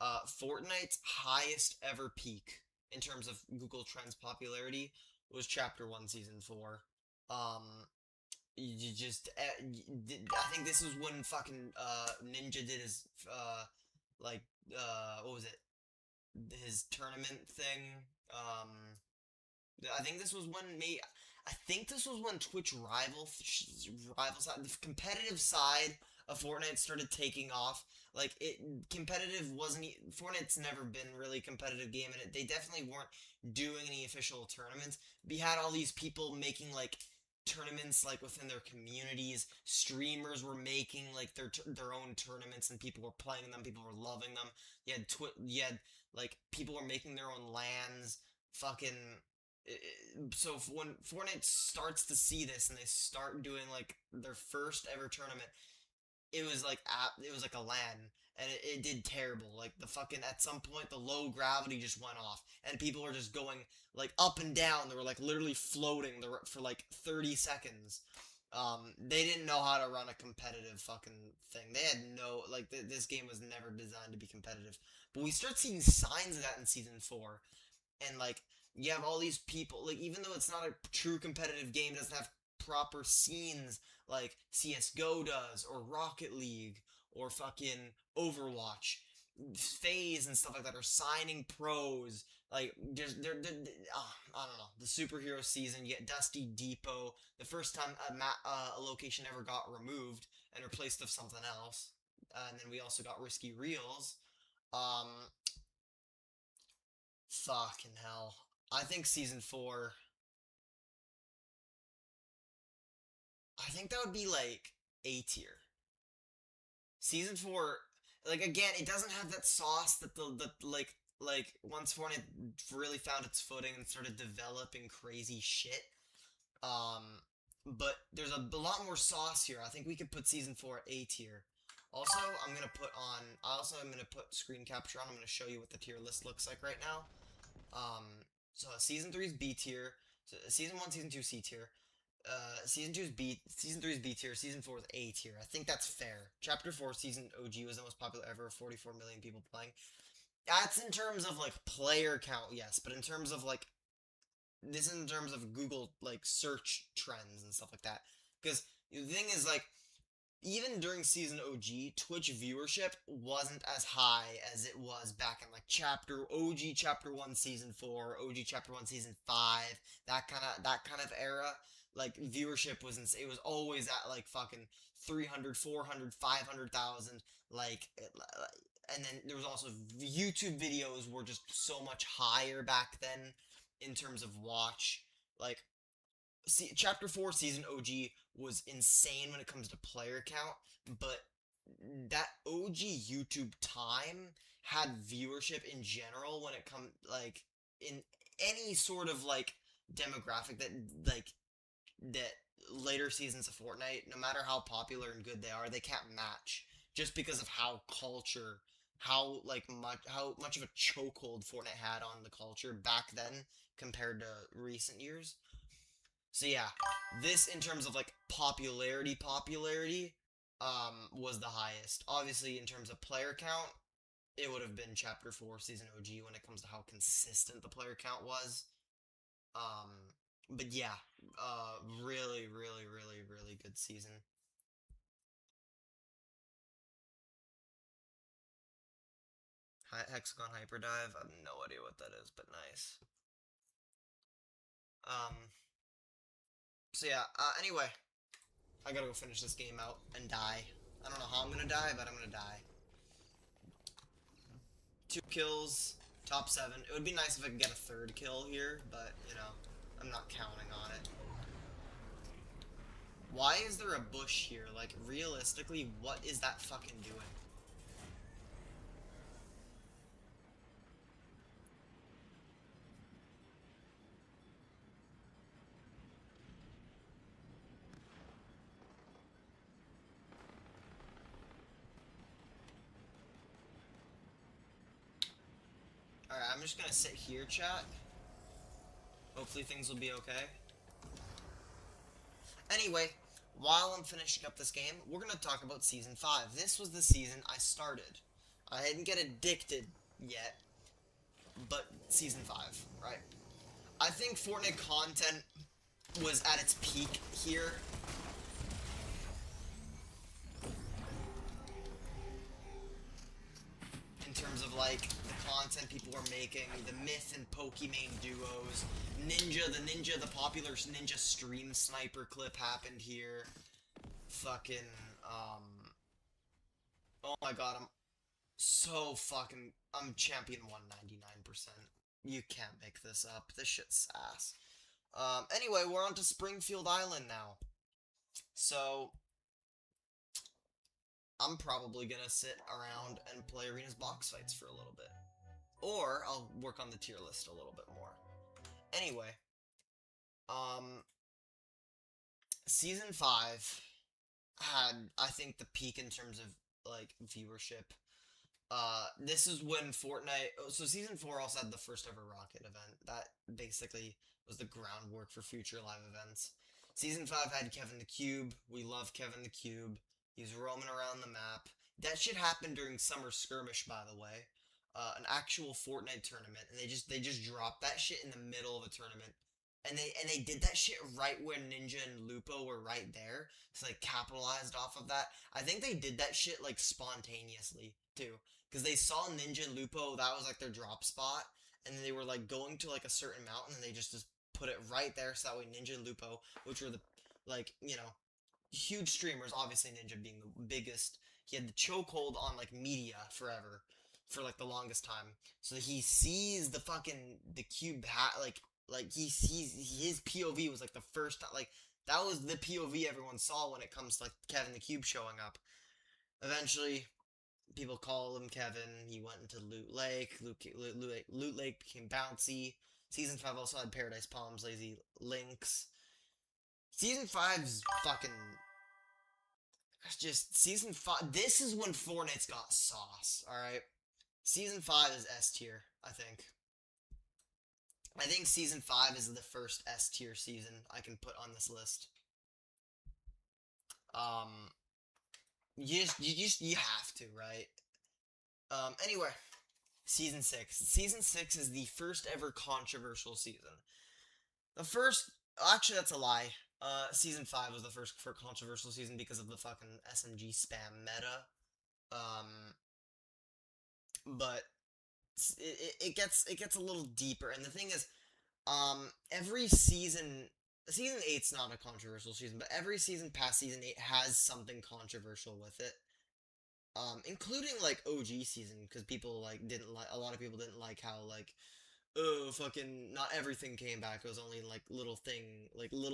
Fortnite's highest ever peak in terms of Google Trends popularity was Chapter 1 Season 4. Um, you just I think this was when fucking Ninja did his like what was it? His tournament thing. I think this was when I think this was when Twitch rival side, the competitive side of Fortnite started taking off. Like competitive wasn't. Fortnite's never been really a competitive game, and they definitely weren't doing any official tournaments. We had all these people making like tournaments like within their communities. Streamers were making like their own tournaments, and people were playing them. People were loving them. You had like people were making their own LANs. Fucking so when Fortnite starts to see this and they start doing like their first ever tournament, it was like a LAN, and it did terrible. Like the fucking at some point the low gravity just went off, and people were just going like up and down. They were like literally floating for like 30 seconds. They didn't know how to run a competitive fucking thing. They had no like this game was never designed to be competitive. But we start seeing signs of that in season 4, and like you have all these people, like even though it's not a true competitive game, it doesn't have proper scenes like CSGO does, or Rocket League, or fucking Overwatch. FaZe and stuff like that are signing pros. Like they're I don't know, the superhero season. You get Dusty Depot, the first time a location ever got removed and replaced with something else. And then we also got Risky Reels. Um, Fucking hell. I think season 4. I think that would be like A tier. Season 4, like again, it doesn't have that sauce that the like once Fortnite really found its footing and started developing crazy shit. But there's a lot more sauce here. I think we could put season 4 at A tier. Also, I'm gonna put screen capture on. I'm gonna show you what the tier list looks like right now. So season 3 is B tier. So season 1, season 2 C tier. Season 2 is B. Season 3 is B tier. Season 4 is A tier. I think that's fair. Chapter 4 season OG was the most popular ever. 44 million people playing. That's in terms of like player count, yes, but in terms of like this is in terms of Google like search trends and stuff like that. Because the thing is like even during season OG, Twitch viewership wasn't as high as it was back in like chapter 1 season 4, OG chapter 1 season 5, that kind of era. Like viewership was it was always at like fucking 300, 400, 500,000 like and then there was also YouTube videos were just so much higher back then in terms of watch. Like chapter 4 season OG was insane when it comes to player count, but that OG YouTube time had viewership in general when it come like in any sort of like demographic that later seasons of Fortnite, no matter how popular and good they are, they can't match just because of how much of a chokehold Fortnite had on the culture back then compared to recent years. So yeah, this in terms of like popularity, was the highest. Obviously, in terms of player count, it would have been Chapter 4 Season OG when it comes to how consistent the player count was. But yeah, really, really, really, really good season. Hexagon Hyperdive, I have no idea what that is, but nice. So yeah, anyway, I gotta go finish this game out and die. I don't know how I'm gonna die, but I'm gonna die. 2 kills, top 7. It would be nice if I could get a 3rd kill here, but, you know, I'm not counting on it. Why is there a bush here? Like, realistically, what is that fucking doing? Alright, I'm just gonna sit here, chat. Hopefully things will be okay. Anyway, while I'm finishing up this game, we're gonna talk about Season 5. This was the season I started. I didn't get addicted yet. but season 5, right? I think Fortnite content was at its peak here. In terms of like the content people were making, the Myth and Pokimane duos, the popular Ninja stream sniper clip happened here. Fucking, oh my god, I'm champion 199%. You can't make this up. This shit's ass. Anyway, we're on to Springfield Island now. So, I'm probably gonna sit around and play Arena's box fights for a little bit. Or, I'll work on the tier list a little bit more. Anyway, um, Season 5 had, I think, the peak in terms of, like, viewership. This is when Fortnite. So season 4 also had the first ever Rocket event. That basically was the groundwork for future live events. Season 5 had Kevin the Cube. We love Kevin the Cube. He's roaming around the map. That shit happened during Summer Skirmish, by the way. An actual Fortnite tournament, and they just dropped that shit in the middle of a tournament. And they did that shit right when Ninja and Lupo were right there. So they capitalized off of that. I think they did that shit like spontaneously too. Because they saw Ninja and Lupo, that was like their drop spot, and then they were like going to like a certain mountain, and they just put it right there, so that way Ninja and Lupo, which were the, like, you know, huge streamers, obviously Ninja being the biggest, he had the chokehold on like media forever, for like the longest time, so he sees the fucking, the cube hat, like he sees, his POV was like the first, like, that was the POV everyone saw when it comes to like Kevin the Cube showing up. Eventually, people call him Kevin. He went into Loot Lake. Loot Lake became Bouncy. Season 5 also had Paradise Palms, Lazy Links. Season 5's fucking... Just, Season 5... This is when Fortnite's got sauce, alright? Season 5 is S tier, I think. I think Season 5 is the first S tier season I can put on this list. You have to, right? Anyway, Season 6. Season 6 is the first ever controversial season. The first, actually that's a lie. Season 5 was the first for controversial season because of the fucking SMG spam meta. But it gets a little deeper, and the thing is, every season, season 8's not a controversial season, but every season past season 8 has something controversial with it. Including like OG season, because people like didn't like, a lot of people didn't like how like, oh fucking, not everything came back. It was only like little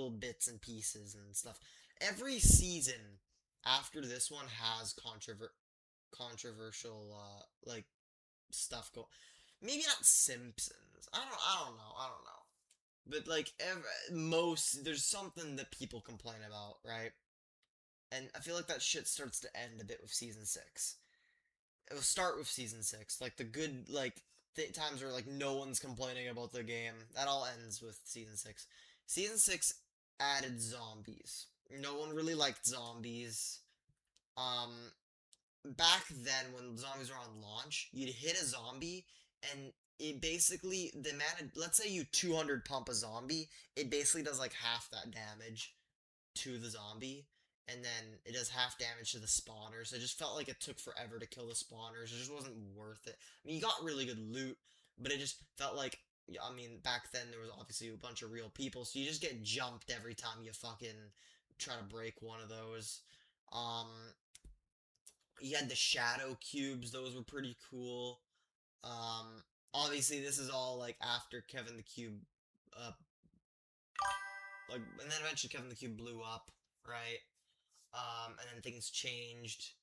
bits and pieces and stuff. Every season after this one has controversial like stuff go. Maybe not Simpsons. I don't know. But like most, there's something that people complain about, right? And I feel like that shit starts to end a bit with season 6. It'll start with season 6. Like the good, like, times where like no one's complaining about the game. That all ends with season 6. Season 6 added zombies. No one really liked zombies. Back then when zombies were on launch, you'd hit a zombie and it basically, the amount of, let's say you 200 pump a zombie, it basically does like half that damage to the zombie, and then it does half damage to the spawners. It just felt like it took forever to kill the spawners. It just wasn't worth it. I mean, you got really good loot, but it just felt like, I mean, back then there was obviously a bunch of real people, so you just get jumped every time you fucking try to break one of those. You had the shadow cubes, those were pretty cool. Obviously this is all like after Kevin the Cube, like, and then eventually Kevin the Cube blew up, right? And then things changed.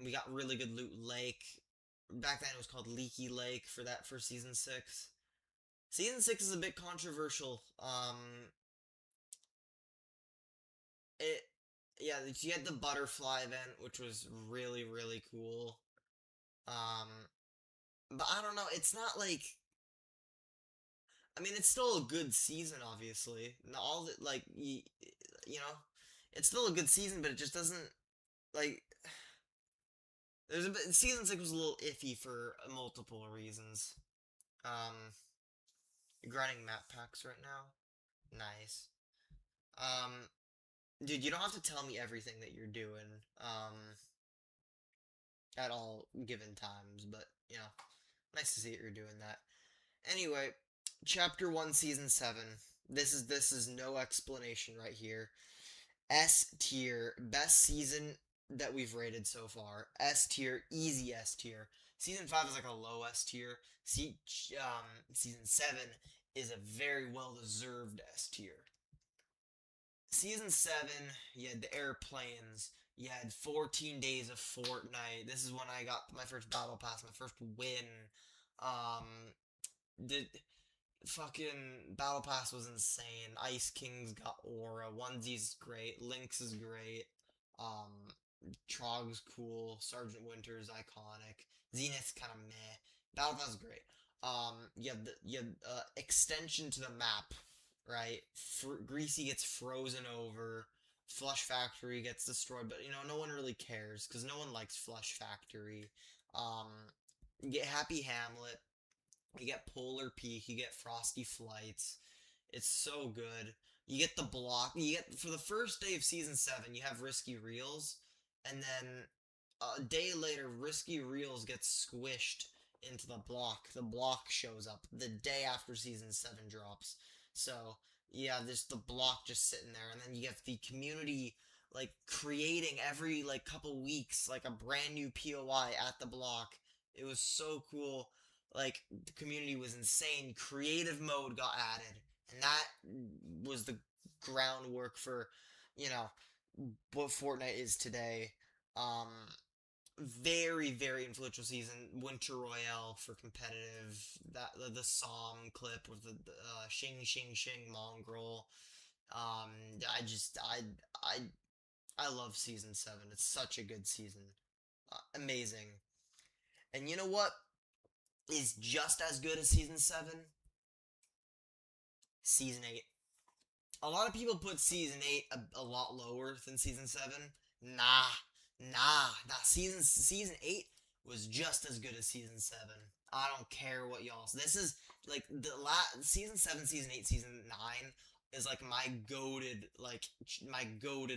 We got really good Loot Lake. Back then it was called Leaky Lake for season 6. Season 6 is a bit controversial. Yeah, you had the butterfly event, which was really, really cool. But I don't know, it's not like, I mean, it's still a good season, obviously. All the, like, you know, it's still a good season, but it just doesn't, like, Season 6 was a little iffy for multiple reasons. You're grinding map packs right now? Nice. Um, dude, you don't have to tell me everything that you're doing, at all given times, but, nice to see that you're doing that. Anyway, Chapter 1, Season 7. This is no explanation right here. S tier, best season that we've rated so far. S tier, easy S tier. Season 5 is like a low S tier. Season 7 is a very well deserved S tier. Season 7, you had the airplanes. You had 14 days of Fortnite. This is when I got my first battle pass, my first win. The fucking battle pass was insane. Ice King's got aura. Onesies great. Lynx is great. Um, Trog's cool. Sergeant Winter's iconic. Zenith's kind of meh. Battle pass is great. You have extension to the map, right? Greasy gets frozen over. Flush Factory gets destroyed, but no one really cares because no one likes Flush Factory. You get Happy Hamlet. You get Polar Peak, you get Frosty Flights. It's so good. You get the block. You get for the first day of season 7, you have Risky Reels, and then a day later, Risky Reels gets squished into the block. The block shows up the day after season 7 drops. So yeah, there's the block just sitting there, and then you have the community like creating every like couple weeks like a brand new POI at the block. It was so cool. Like the community was insane. Creative mode got added, and that was the groundwork for, what Fortnite is today. Um, very influential season. Winter Royale for competitive. That the Psalm clip with the Shing Shing Shing Mongrel. I love season 7. It's such a good season. Amazing. And you know what is just as good as season 7? Season 8. A lot of people put season 8 a lot lower than season 7. Nah. Season 8 was just as good as season 7. I don't care what y'all. This is like season 7, season 8, season 9 is like my goated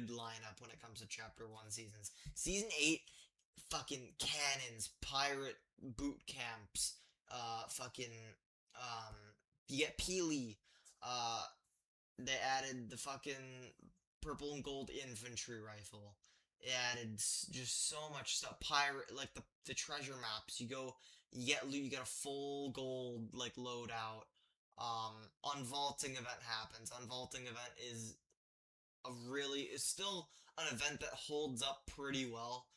lineup when it comes to chapter 1 seasons. Season 8, fucking cannons, pirate boot camps, you get Peely, they added the fucking purple and gold infantry rifle. It added just so much stuff. Pirate, like the treasure maps. You get loot. You get a full gold like loadout. Unvaulting event happens. Unvaulting event is still an event that holds up pretty well.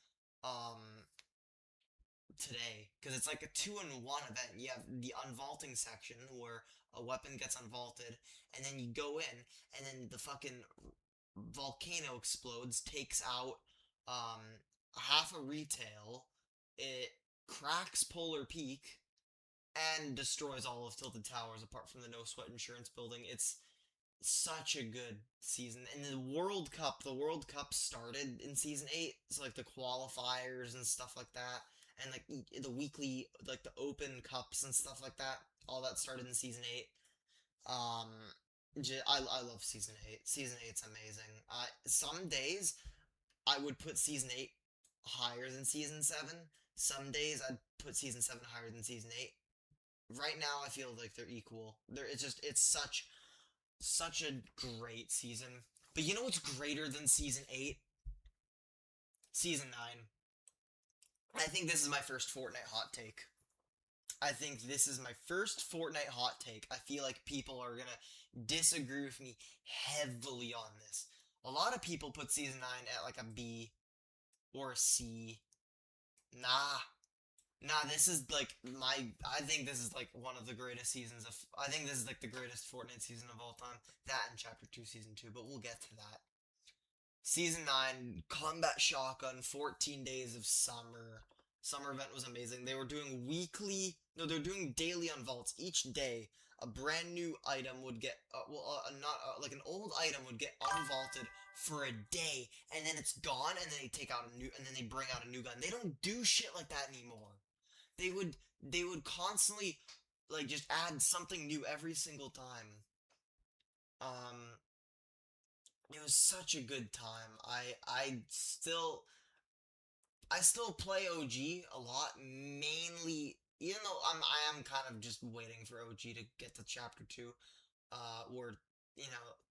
Today, because it's like a 2-in-1 event. You have the unvaulting section where a weapon gets unvaulted, and then you go in, and then the fucking volcano explodes, takes out half a retail, it cracks Polar Peak, and destroys all of Tilted Towers apart from the No Sweat Insurance building. It's such a good season. And the World Cup started in season 8, so like the qualifiers and stuff like that, and like the weekly, like the open cups and stuff like that, all that started in season 8. I love season 8. Season 8's amazing. Some days I would put season 8 higher than season 7. Some days I'd put season 7 higher than season 8. Right now I feel like they're equal. It's such a great season. But you know what's greater than season 8? Season 9. I think this is my first Fortnite hot take. I think this is my first Fortnite hot take. I feel like people are gonna disagree with me heavily on this. A lot of people put season 9 at like a B or a C. Nah, this is like I think this is like one of the greatest seasons of, I think this is like the greatest Fortnite season of all time. That and Chapter 2 Season 2, but we'll get to that. Season 9, Combat Shotgun, 14 Days of Summer. Summer event was amazing. They were doing daily unvaults. Each day, a brand new item would get, not like an old item would get unvaulted for a day, and then it's gone, and then they take out a new, and then they bring out a new gun. They don't do shit like that anymore. They would constantly like just add something new every single time. Um, it was such a good time. I still play OG a lot, mainly even though I am kind of just waiting for OG to get to chapter 2, where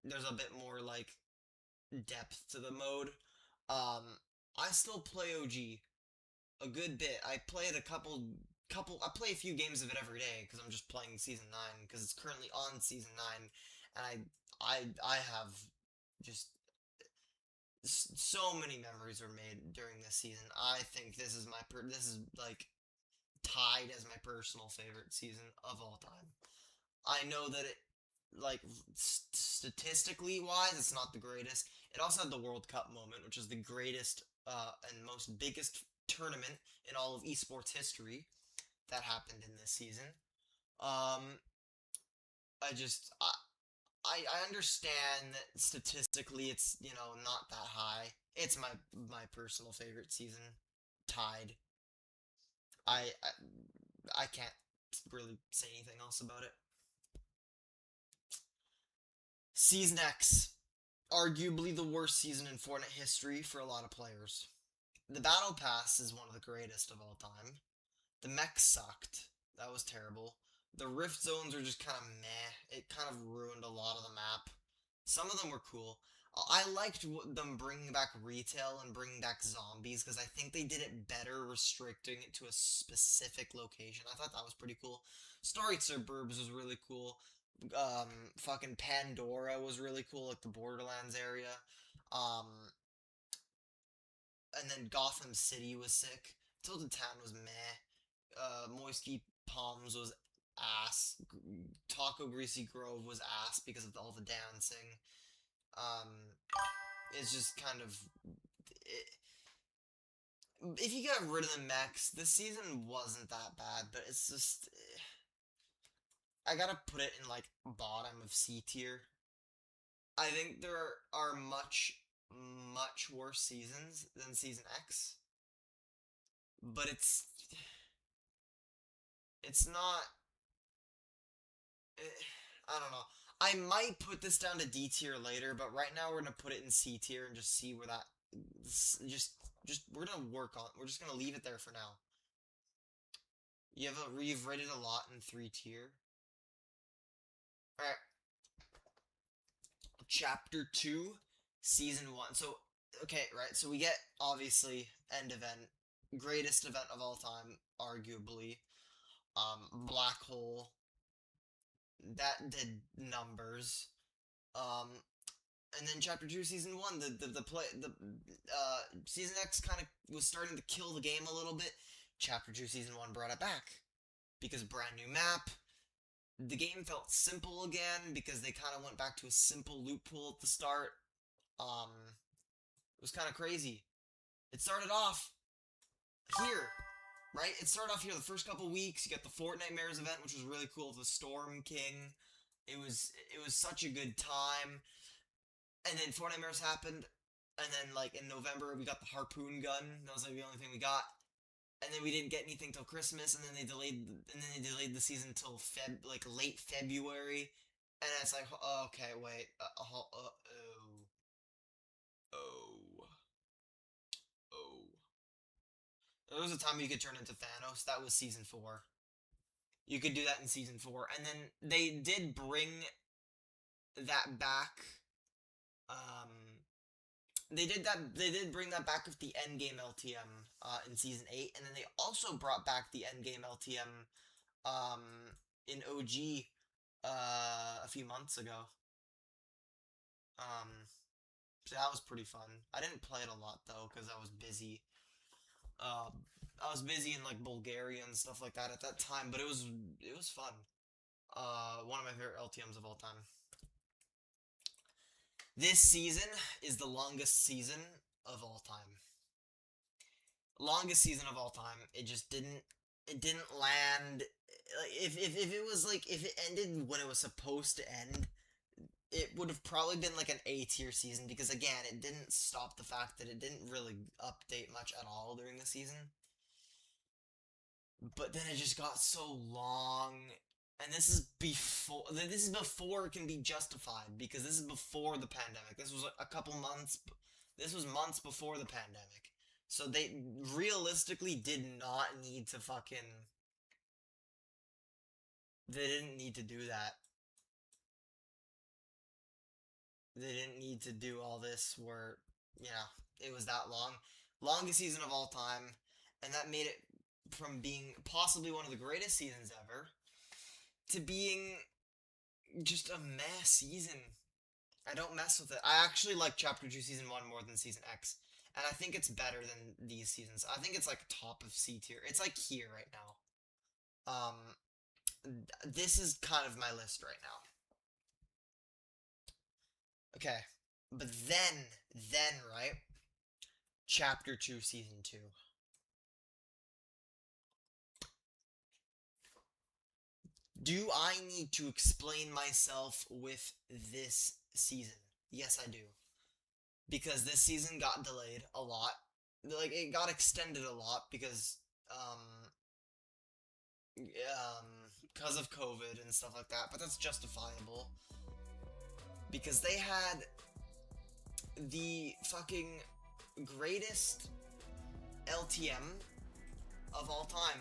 there's a bit more like depth to the mode. Um, I still play OG a good bit. I play it I play a few games of it every day because I'm just playing season 9 because it's currently on season 9, and I have just so many memories were made during this season. I think this is this is like tied as my personal favorite season of all time. I know that it, like, statistically wise, it's not the greatest. It also had the World Cup moment, which is the greatest and most biggest tournament in all of esports history that happened in this season. Um, I just I understand that statistically it's not that high. It's my personal favorite season, tied. I can't really say anything else about it. Season X, arguably the worst season in Fortnite history for a lot of players. The Battle Pass is one of the greatest of all time. The mechs sucked. That was terrible. The rift zones are just kind of meh. It kind of ruined a lot of the map. Some of them were cool. I liked them bringing back retail and bringing back zombies because I think they did it better restricting it to a specific location. I thought that was pretty cool. Story Suburbs was really cool. Fucking Pandora was really cool, like the Borderlands area. Um, and then Gotham City was sick. Tilted Town was meh. Moisty Palms was ass. Taco Greasy Grove was ass because of all the dancing. Um, it's just kind of if you get rid of the mechs, this season wasn't that bad, but it's just I gotta put it in like bottom of C tier. I think there are much worse seasons than season X, but it's not. I don't know. I might put this down to D tier later, but right now we're gonna put it in C tier and just see where that. Just we're gonna work on. We're just gonna leave it there for now. You've rated a lot in 3 tier. All right. Chapter 2, Season 1. So, okay, right, so we get, obviously, end event. Greatest event of all time, arguably. Black Hole. That did numbers. And then Chapter 2, Season 1, Season X kind of was starting to kill the game a little bit. Chapter 2, Season 1 brought it back. Because brand new map, the game felt simple again because they kind of went back to a simple loot pool at the start. It was kind of crazy. It started off here, right? It started off here the first couple weeks. You got the Fortnite Mares event, which was really cool. The Storm King. It was such a good time. And then Fortnite Mares happened, and then like in November we got the Harpoon gun. That was like the only thing we got. And then we didn't get anything till Christmas, and then they delayed the season till late February, and it's like, oh, okay, wait, there was a time you could turn into Thanos. That was season 4. You could do that in season 4, and then they did bring that back. They did bring that back with the endgame LTM in season 8, and then they also brought back the endgame LTM in OG a few months ago. So that was pretty fun. I didn't play it a lot though because I was busy. I was busy in like Bulgaria and stuff like that at that time, but it was fun. One of my favorite LTMs of all time. This season is the longest season of all time. Longest season of all time. It just didn't it didn't land. Like, if it was like, if it ended when it was supposed to end, it would have probably been like an A tier season, because again, it didn't stop the fact that it didn't really update much at all during the season. But then it just got so long, and this is before it can be justified, because this is before the pandemic. This was a couple months. This was months before the pandemic, so they realistically did not need to fucking. They didn't need to do that. They didn't need to do all this where, it was that long. Longest season of all time, and that made it from being possibly one of the greatest seasons ever to being just a mess season. I don't mess with it. I actually like Chapter 2 Season 1 more than Season X, and I think it's better than these seasons. I think it's like top of C tier. It's like here right now. This is kind of my list right now. Okay, but then, right? Chapter 2 Season 2. Do I need to explain myself with this season? Yes, I do. Because this season got delayed a lot. Like, it got extended a lot because, because of COVID and stuff like that, but that's justifiable. Because they had the fucking greatest LTM of all time.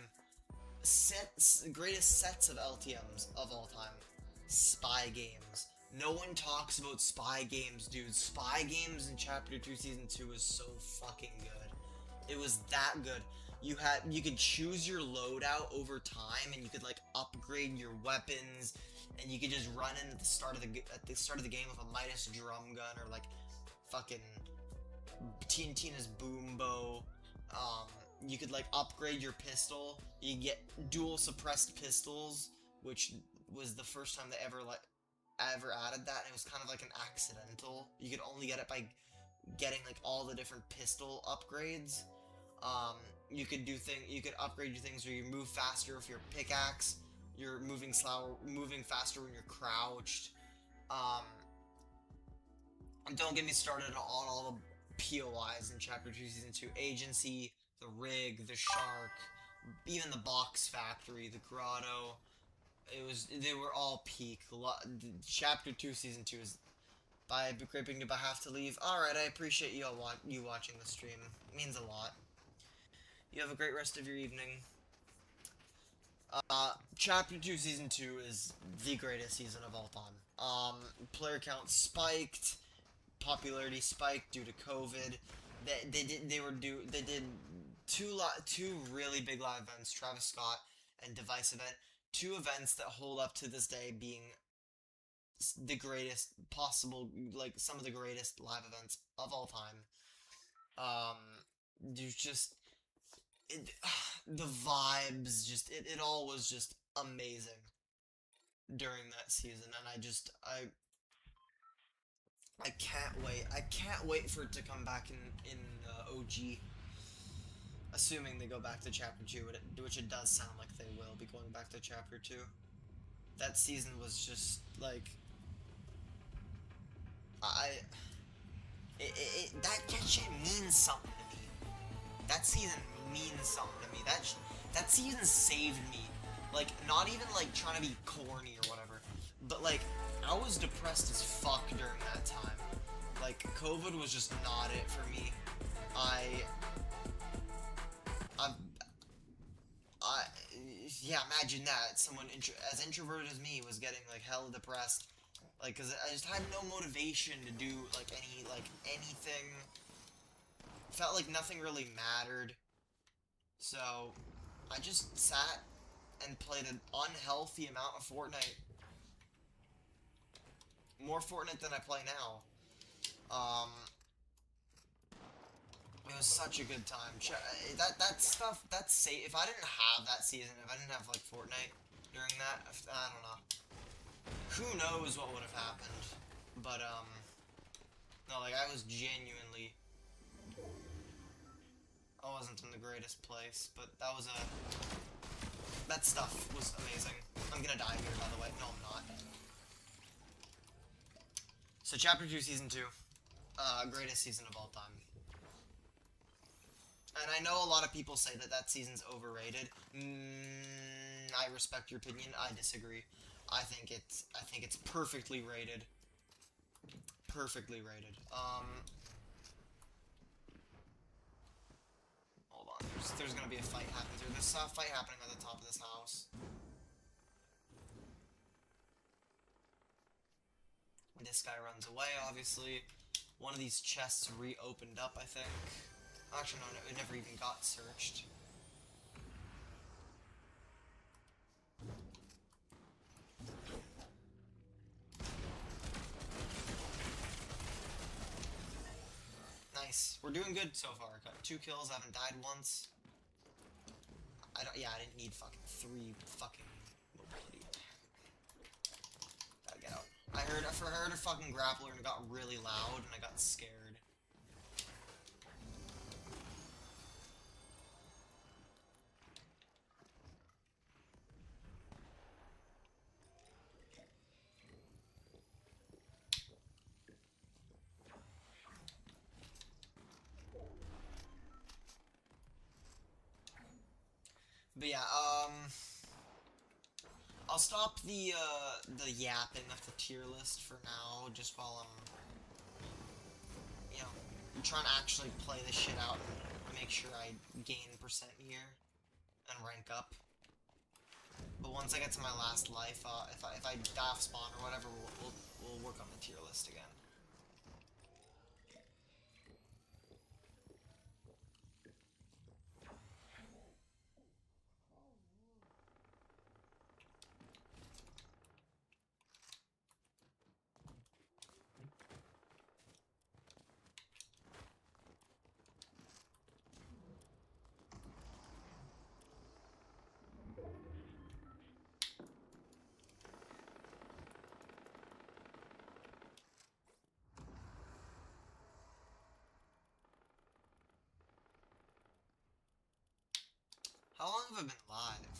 Greatest sets of LTMs of all time. Spy games. No one talks about spy games, dude. Spy games in Chapter 2 Season 2 was so fucking good. It was that good. You could choose your loadout over time, and you could like upgrade your weapons, and you could just run in at the start of the game with a Midas drum gun, or like fucking Tina's boom bow. You could like upgrade your pistol. You get dual suppressed pistols, which was the first time they ever added that, and it was kind of like an accidental. You could only get it by getting like all the different pistol upgrades. You could upgrade your things where you move faster with your pickaxe. You're moving faster when you're crouched. And don't get me started on all the POIs in Chapter 2 Season 2. Agency, the rig, the shark, even the box factory, the grotto. They were all peak. Chapter 2 Season 2 is by Gripping to have to leave. Alright, I appreciate you watching the stream. It means a lot. You have a great rest of your evening. Chapter 2 Season 2 is the greatest season of all time. Player count spiked, popularity spiked due to COVID. They did two really big live events, Travis Scott and Device event. Two events that hold up to this day being the greatest possible, like some of the greatest live events of all time. There's just the vibes, it all was just amazing during that season, and I can't wait. I can't wait for it to come back in OG. Assuming they go back to Chapter 2, which it does sound like they will be going back to Chapter 2. That season was just, like... That shit means something to me. That season means something to me. That season saved me. Like, not even, like, trying to be corny or whatever, but, like, I was depressed as fuck during that time. Like, COVID was just not it for me. Yeah, imagine that. Someone as introverted as me was getting, like, hella depressed. Like, cause I just had no motivation to do, like, anything. Felt like nothing really mattered. So, I just sat and played an unhealthy amount of Fortnite. More Fortnite than I play now. It was such a good time. That stuff, that's safe. If I didn't have that season, if I didn't have, like, Fortnite during that, I don't know. Who knows what would have happened. But, no, like, I was genuinely... I wasn't in the greatest place, but that was a That stuff was amazing. I'm gonna die here, by the way. No, I'm not. So, Chapter 2, Season 2. Greatest season of all time. And I know a lot of people say that that season's overrated. I respect your opinion. I disagree. I think it's perfectly rated. Perfectly rated. Hold on. There's gonna be a fight happening here. There's a fight happening at the top of this house. This guy runs away, obviously. One of these chests reopened up, I think. Actually, no, it never even got searched. Nice. We're doing good so far. Got 2 kills, haven't died once. Yeah, I didn't need fucking 3 fucking mobility. Gotta get out. I heard a fucking grappler and it got really loud and I got scared. But yeah, I'll stop the yapping of the tier list for now, just while I'm, I'm trying to actually play this shit out and make sure I gain percent here and rank up. But once I get to my last life, if I die off spawn or whatever, we'll work on the tier list again. How long have I been live?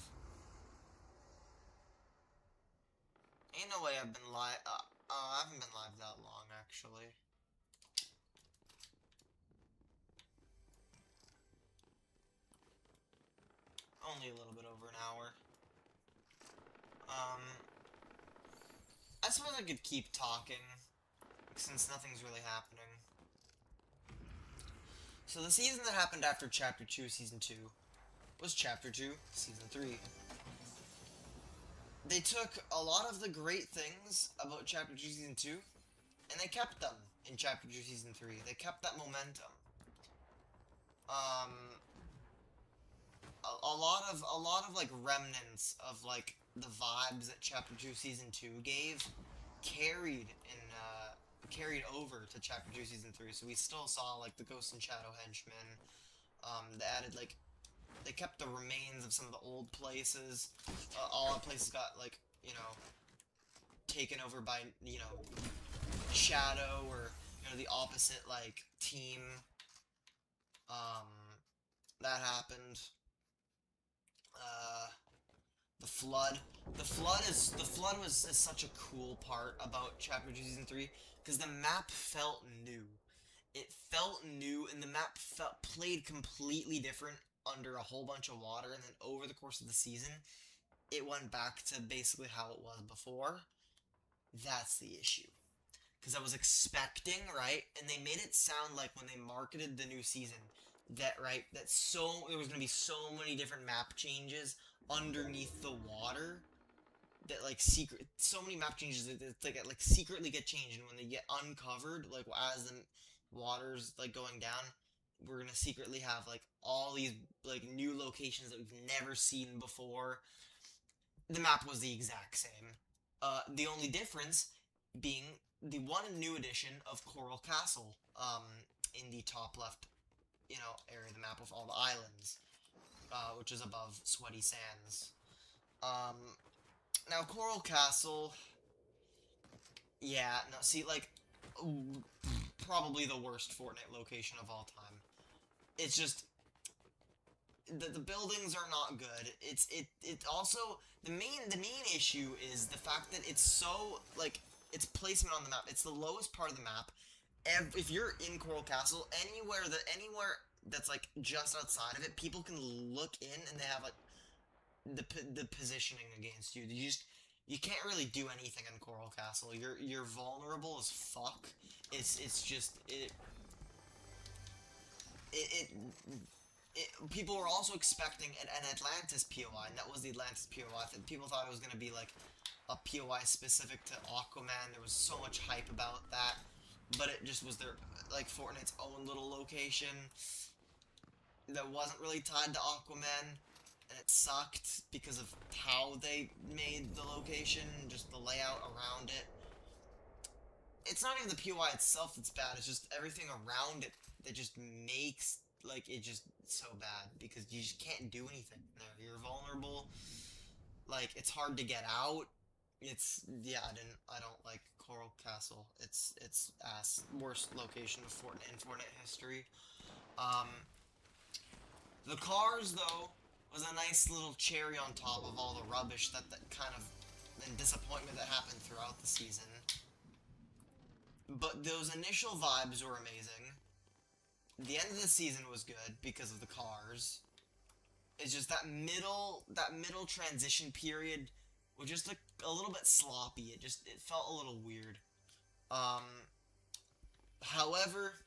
Ain't no way I've been live. I haven't been live that long, actually. Only a little bit over an hour. I suppose I could keep talking, since nothing's really happening. So the season that happened after Chapter 2, Season 2, was Chapter 2, Season 3. They took a lot of the great things about Chapter 2, Season 2, and they kept them in Chapter 2, Season 3. They kept that momentum. A lot of like remnants of like the vibes that Chapter 2 Season 2 gave carried over to Chapter 2 Season 3. So we still saw like the Ghost and Shadow henchmen. They added like, they kept the remains of some of the old places. All the places got like, taken over by, Shadow or, the opposite like team. That happened. The flood. The flood was such a cool part about Chapter 2 Season 3 because the map felt new. It felt new, and the map played completely different under a whole bunch of water, and then over the course of the season, it went back to basically how it was before. That's the issue. Because I was expecting, right, and they made it sound like when they marketed the new season, that, right, there was going to be so many different map changes underneath the water, that, like, so many map changes that, like, secretly get changed, and when they get uncovered, like, as the water's, like, going down, we're gonna secretly have, like, all these, like, new locations that we've never seen before. The map was the exact same. The only difference being the one new addition of Coral Castle, in the top left, area of the map with all the islands, which is above Sweaty Sands. Now Coral Castle, yeah, no, see, like, probably the worst Fortnite location of all time. It's just, the buildings are not good. It also the main issue is the fact that it's so like its placement on the map. It's the lowest part of the map. If you're in Coral Castle, anywhere that's like just outside of it, people can look in and they have like the positioning against you. You can't really do anything in Coral Castle. You're vulnerable as fuck. It's just it people were also expecting an Atlantis POI, and that was the Atlantis POI. People thought it was gonna be like a POI specific to Aquaman. There was so much hype about that, but it just was their like Fortnite's own little location that wasn't really tied to Aquaman, and it sucked because of how they made the location, just the layout around it. It's not even the POI itself that's bad, it's just everything around it that just makes like it just so bad because you just can't do anything there. You're vulnerable. Like it's hard to get out. It's yeah, I don't like Coral Castle. It's ass. Worst location of Fortnite in Fortnite history. The cars though was a nice little cherry on top of all the rubbish that kind of and disappointment that happened throughout the season. But those initial vibes were amazing. The end of the season was good because of the cars. It's just that middle transition period was just like a little bit sloppy. It felt a little weird. However,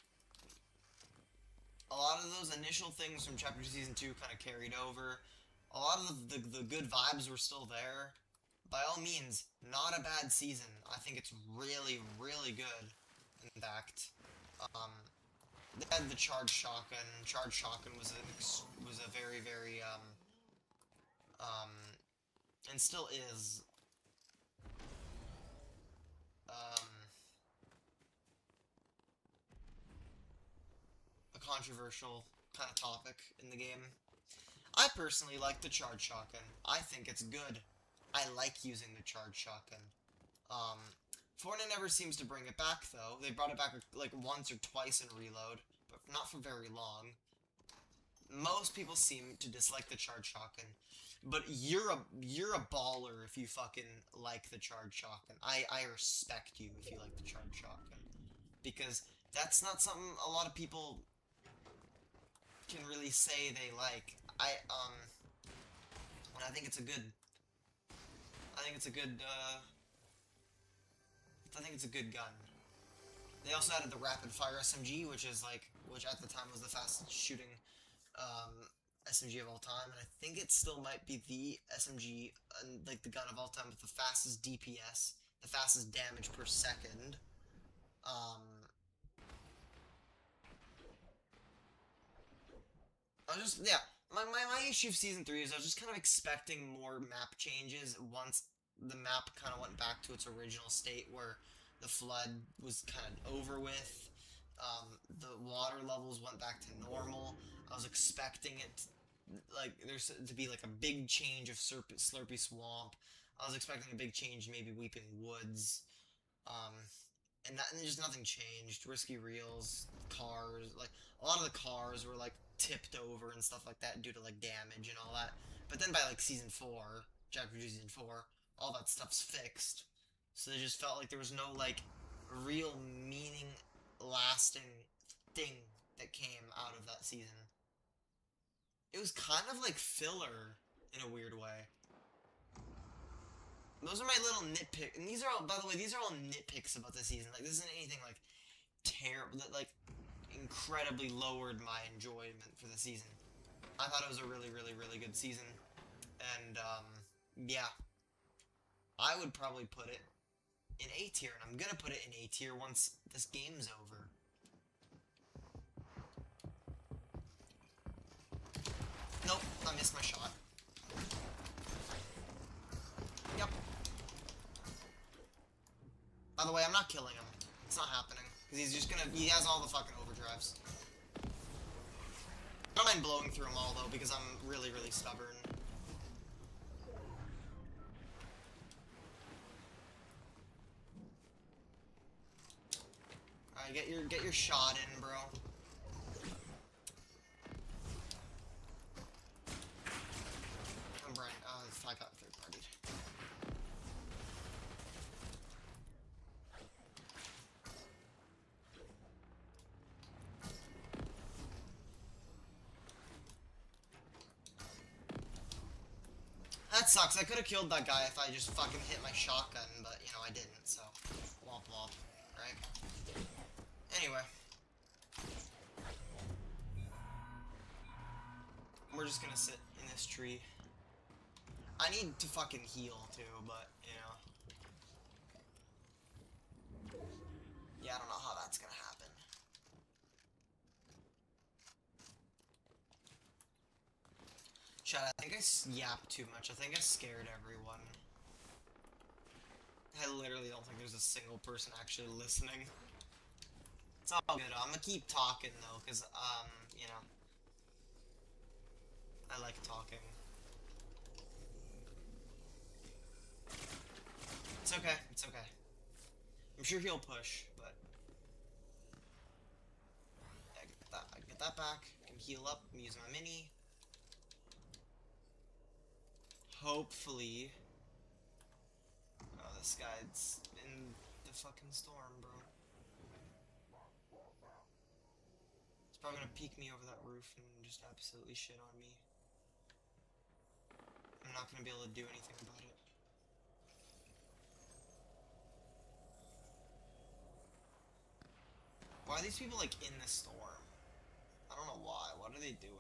a lot of those initial things from Chapter 2 Season 2 kind of carried over. A lot of the good vibes were still there. By all means, not a bad season. I think it's really, really good. In fact, they had the charged shotgun. Charged shotgun was a very, very and still is a controversial kind of topic in the game. I personally like the charged shotgun. I think it's good. I like using the charged shotgun. Fortnite never seems to bring it back though. They brought it back like once or twice in Reload, but not for very long. Most people seem to dislike the charged shotgun, but you're a baller if you fucking like the charged shotgun. I respect you if you like the charged shotgun, because that's not something a lot of people can really say they like. And I think it's a good. I think it's a good. I think it's a good gun. They also added the rapid fire SMG, which at the time was the fastest shooting SMG of all time, and I think it still might be the SMG, like the gun of all time with the fastest DPS, the fastest damage per second. My issue of Season 3 is I was just kind of expecting more map changes once the map kind of went back to its original state where the flood was kind of over with. The water levels went back to normal. I was expecting it, like, there's to be like a big change of Slurpy Swamp. I was expecting a big change, maybe Weeping Woods. And just nothing changed. Risky Reels, cars, like, a lot of the cars were, like, tipped over and stuff like that due to, like, damage and all that. But then by, like, Season 4, Chapter 2 Season 4, all that stuff's fixed. So they just felt like there was no, like, real meaning lasting thing that came out of that season. It was kind of like filler in a weird way. Those are my little nitpicks, and these are all, by the way, these are all nitpicks about the season. Like, this isn't anything like terrible that like incredibly lowered my enjoyment for the season. I thought it was a really, really, really good season, and yeah, I would probably put it in A tier, and I'm gonna put it in A tier once this game's over. Nope, I missed my shot. Yep. By the way, I'm not killing him. It's not happening. Because he's just gonna, he has all the fucking overdrives. I don't mind blowing through them all, though, because I'm really, really stubborn. Alright, get your shot in, bro. I got third partied. That sucks. I could have killed that guy if I just fucking hit my shotgun, but, you know, I didn't, so... Womp womp, right? Anyway. We're just gonna sit in this tree. I need to fucking heal, too, but, you know... Yeah, I don't know how that's gonna happen. Shut up. I think I yapped too much. I think I scared everyone. I literally don't think there's a single person actually listening. It's all good. I'm gonna keep talking, though, because, you know... I like talking. It's okay. It's okay. I'm sure he'll push, but... Yeah, I get that back. I can heal up. I'm using my mini. Hopefully... Oh, this guy's in the fucking storm, bro. He's probably gonna peek me over that roof and just absolutely shit on me. I'm not gonna be able to do anything about it. Why are these people, like, in the storm? I don't know why. What are they doing?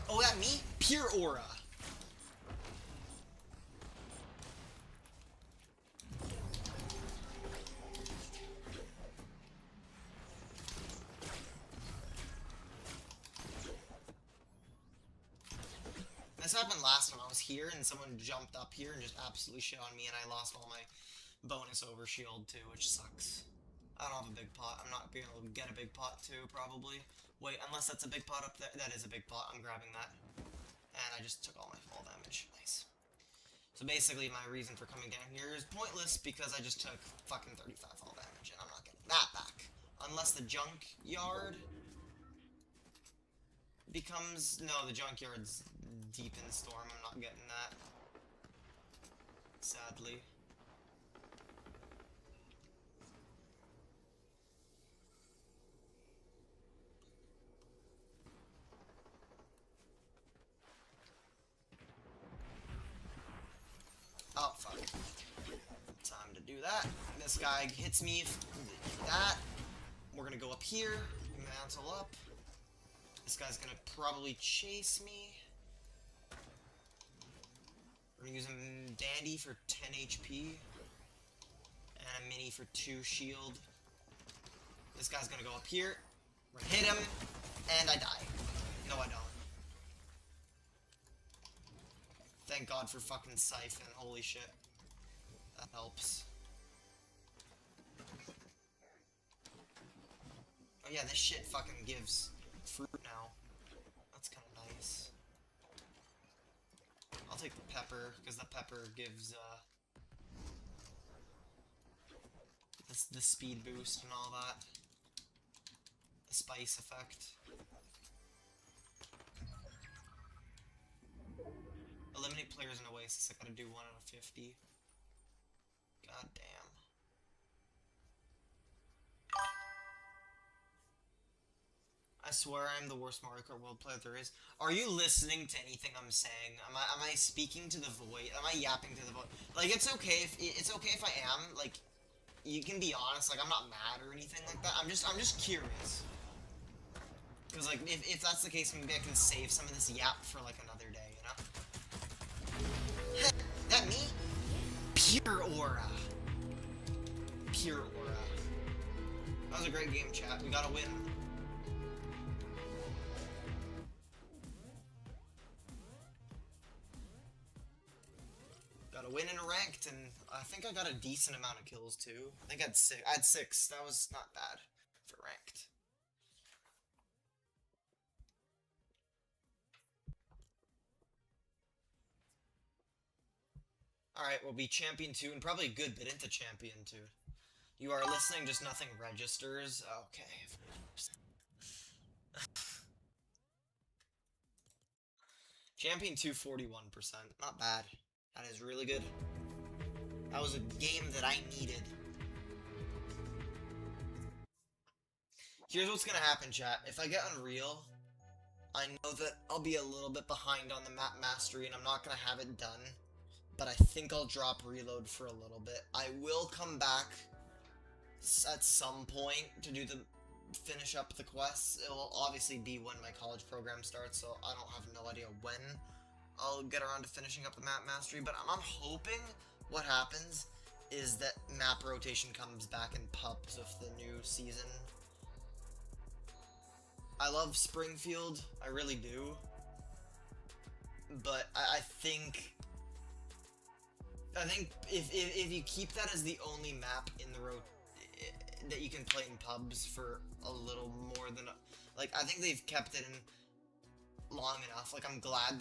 Oh, that me? Pure aura. This happened last time I was here, and someone jumped up here and just absolutely shit on me, and I lost all my bonus over shield too, which sucks. I don't have a big pot. I'm not being able to get a big pot too, probably. Wait, unless that's a big pot up there. That is a big pot. I'm grabbing that. And I just took all my fall damage. Nice. So basically, my reason for coming down here is pointless because I just took fucking 35 fall damage, and I'm not getting that back. Unless the junkyard becomes... No, the junkyard's deep in the storm. I'm not getting that. Sadly. Oh, fuck. Time to do that. This guy hits me. That. We're gonna go up here. Mantle up. This guy's gonna probably chase me. We're gonna use a dandy for 10 HP. And a mini for 2 shield. This guy's gonna go up here. We're gonna hit him. And I die. No, I don't. Thank God for fucking Siphon. Holy shit. That helps. Oh yeah, this shit fucking gives fruit now. That's kind of nice. I'll take the pepper, because the pepper gives, the speed boost and all that. The spice effect. Eliminate players in Oasis. I gotta do 1 out of 50. God damn. I swear I'm the worst Mario Kart World player there is. Are you listening to anything I'm saying? Am I speaking to the void? Am I yapping to the void? Like, it's okay if I am. Like, you can be honest. Like, I'm not mad or anything like that. I'm just curious. Because, like, if that's the case, maybe I can save some of this yap for, like, another day, you know? That me? Pure aura. Pure aura. That was a great game, chat. We gotta win. Gotta win in a ranked, and I think I got a decent amount of kills too. I think I had 6. I had 6. That was not bad for ranked. Alright, we'll be Champion 2 and probably a good bit into Champion 2. You are listening, just nothing registers. Okay. Champion 2, 41%. Not bad. That is really good. That was a game that I needed. Here's what's gonna happen, chat. If I get Unreal, I know that I'll be a little bit behind on the map mastery and I'm not gonna have it done. But I think I'll drop Reload for a little bit. I will come back at some point to do the finish up the quests. It will obviously be when my college program starts, so I don't have no idea when I'll get around to finishing up the map mastery, but I'm hoping what happens is that map rotation comes back in pubs with the new season. I love Springfield, I really do, but I think if you keep that as the only map in the that you can play in pubs for a little more than like, I think they've kept it in long enough. Like, I'm glad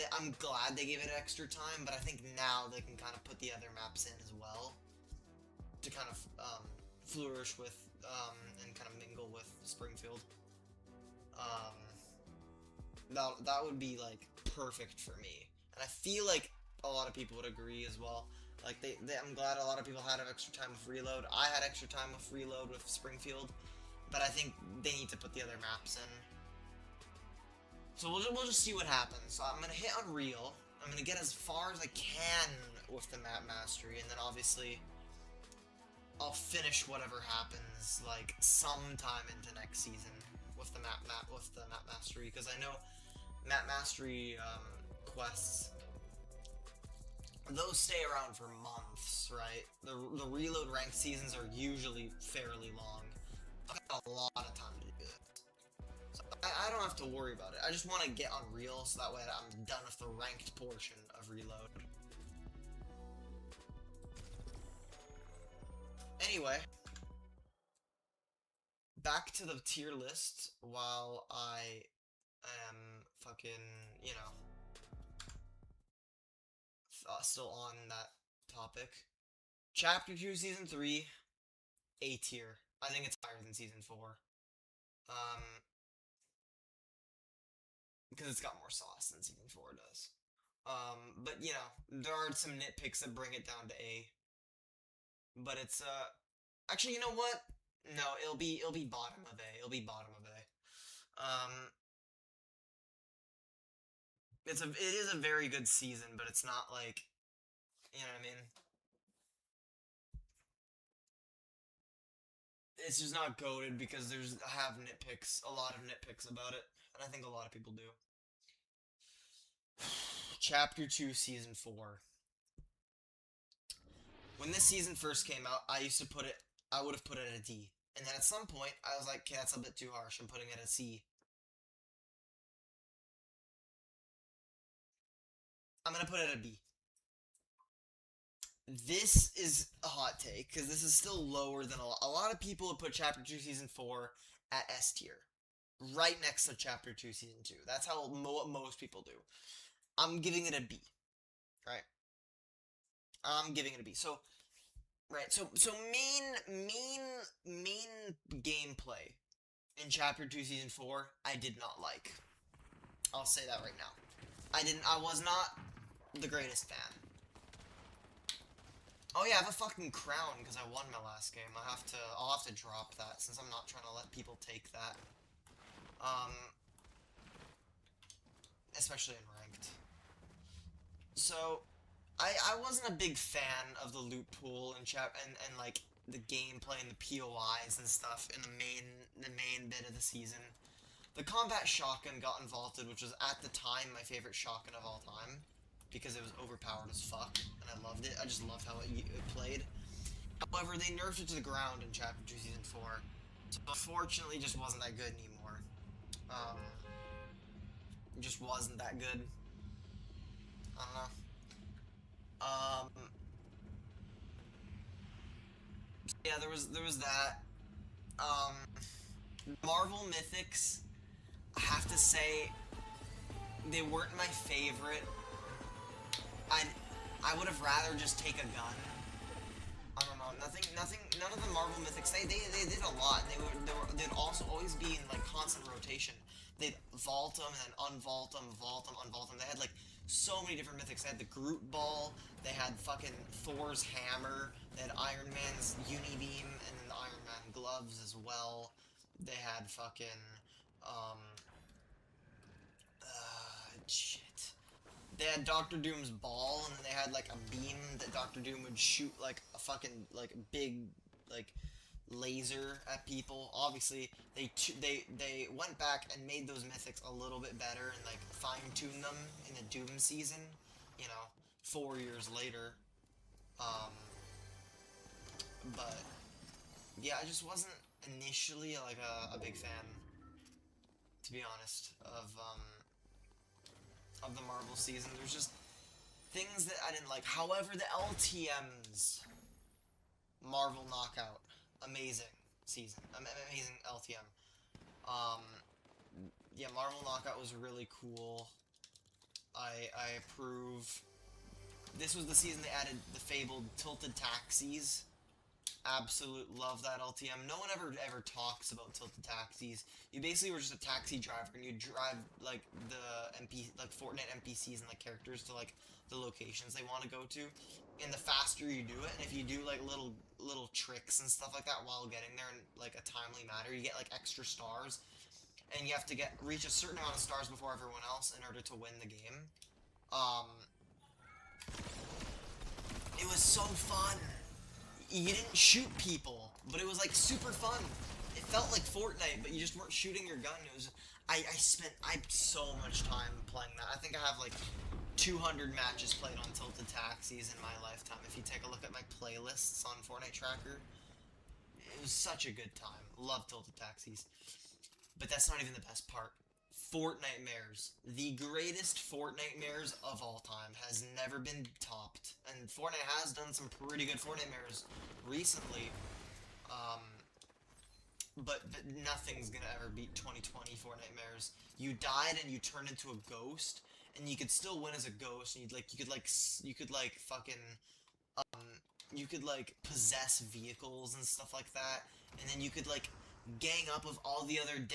they gave it extra time, but I think now they can kind of put the other maps in as well to kind of flourish with and kind of mingle with Springfield. That would be like perfect for me, and I feel like a lot of people would agree as well. Like, I'm glad a lot of people had extra time with Reload. I had extra time with Reload with Springfield, but I think they need to put the other maps in. So we'll just see what happens. So I'm gonna hit Unreal. I'm gonna get as far as I can with the map mastery, and then obviously I'll finish whatever happens like sometime into next season with the map mastery, because I know map mastery quests, those stay around for months, right? The Reload ranked seasons are usually fairly long. I've got a lot of time to do this. So I don't have to worry about it. I just want to get Unreal so that way I'm done with the ranked portion of Reload. Anyway, back to the tier list while I am fucking, you know, still on that topic. Chapter 2, Season 3, A tier. I think it's higher than Season 4. Because it's got more sauce than Season 4 does. But, you know, there are some nitpicks that bring it down to A. But it's, actually, you know what? No, it'll be bottom of A. It'll be bottom of A. It is a very good season, but it's not like, you know what I mean? It's just not goated because I have nitpicks, a lot of nitpicks about it, and I think a lot of people do. Chapter 2, Season 4. When this season first came out, I would have put it at a D. And then at some point, I was like, okay, that's a bit too harsh, I'm putting it at a C. I'm gonna put it at a B. This is a hot take, because this is still lower than a lot of people would put Chapter 2 Season 4 at S tier. Right next to Chapter 2 Season 2. That's what most people do. I'm giving it a B. Right? I'm giving it a B. So, right, so main gameplay in Chapter 2 Season 4, I did not like. I'll say that right now. I was not the greatest fan. Oh yeah, I have a fucking crown because I won my last game. I'll have to drop that since I'm not trying to let people take that. Especially in ranked. So, I wasn't a big fan of the loot pool and like the gameplay and the POIs and stuff in the main bit of the season. The combat shotgun got involved, which was at the time my favorite shotgun of all time, because it was overpowered as fuck, and I loved it. I just loved how it played. However, they nerfed it to the ground in Chapter 2 Season 4, so unfortunately it just wasn't that good anymore. It just wasn't that good. I don't know. Yeah, there was that. Marvel Mythics, I have to say, they weren't my favorite. I would have rather just take a gun. I don't know, none of the Marvel Mythics, they did a lot. They'd also always be in like constant rotation. they'd vault them and then unvault them, vault them, unvault them. They had like so many different mythics. They had the Groot Ball, they had fucking Thor's hammer, they had Iron Man's Unibeam, and then the Iron Man gloves as well. They had fucking, shit. They had Doctor Doom's ball, and then they had like a beam that Doctor Doom would shoot like a fucking like big like laser at people. Obviously, they went back and made those mythics a little bit better and like fine-tuned them in the Doom season. You know, 4 years later. But yeah, I just wasn't initially like a big fan, to be honest, of the Marvel season. There's just things that I didn't like. However, the LTM's Marvel Knockout, amazing season, amazing LTM. Yeah, Marvel Knockout was really cool. I approve. This was the season they added the fabled Tilted Taxis. Absolute love that LTM. No one ever talks about Tilted Taxis. You basically were just a taxi driver, and you drive like the Fortnite NPCs and like characters to like the locations they want to go to. And the faster you do it, and if you do like little tricks and stuff like that while getting there in like a timely manner, you get like extra stars, and you have to reach a certain amount of stars before everyone else in order to win the game. It was so fun. You didn't shoot people, but it was like super fun. It felt like Fortnite, but you just weren't shooting your gun. It was I spent so much time playing that. I think I have like 200 matches played on Tilted Taxis in my lifetime. If you take a look at my playlists on Fortnite Tracker, it was such a good time. Love Tilted Taxis. But that's not even the best part. Fortnitemares. The greatest Fortnitemares of all time has never been topped. And Fortnite has done some pretty good Fortnitemares recently. But nothing's gonna ever beat 2020 Fortnitemares. You died and you turned into a ghost, and you could still win as a ghost, and you could possess vehicles and stuff like that, and then you could like gang up with all the other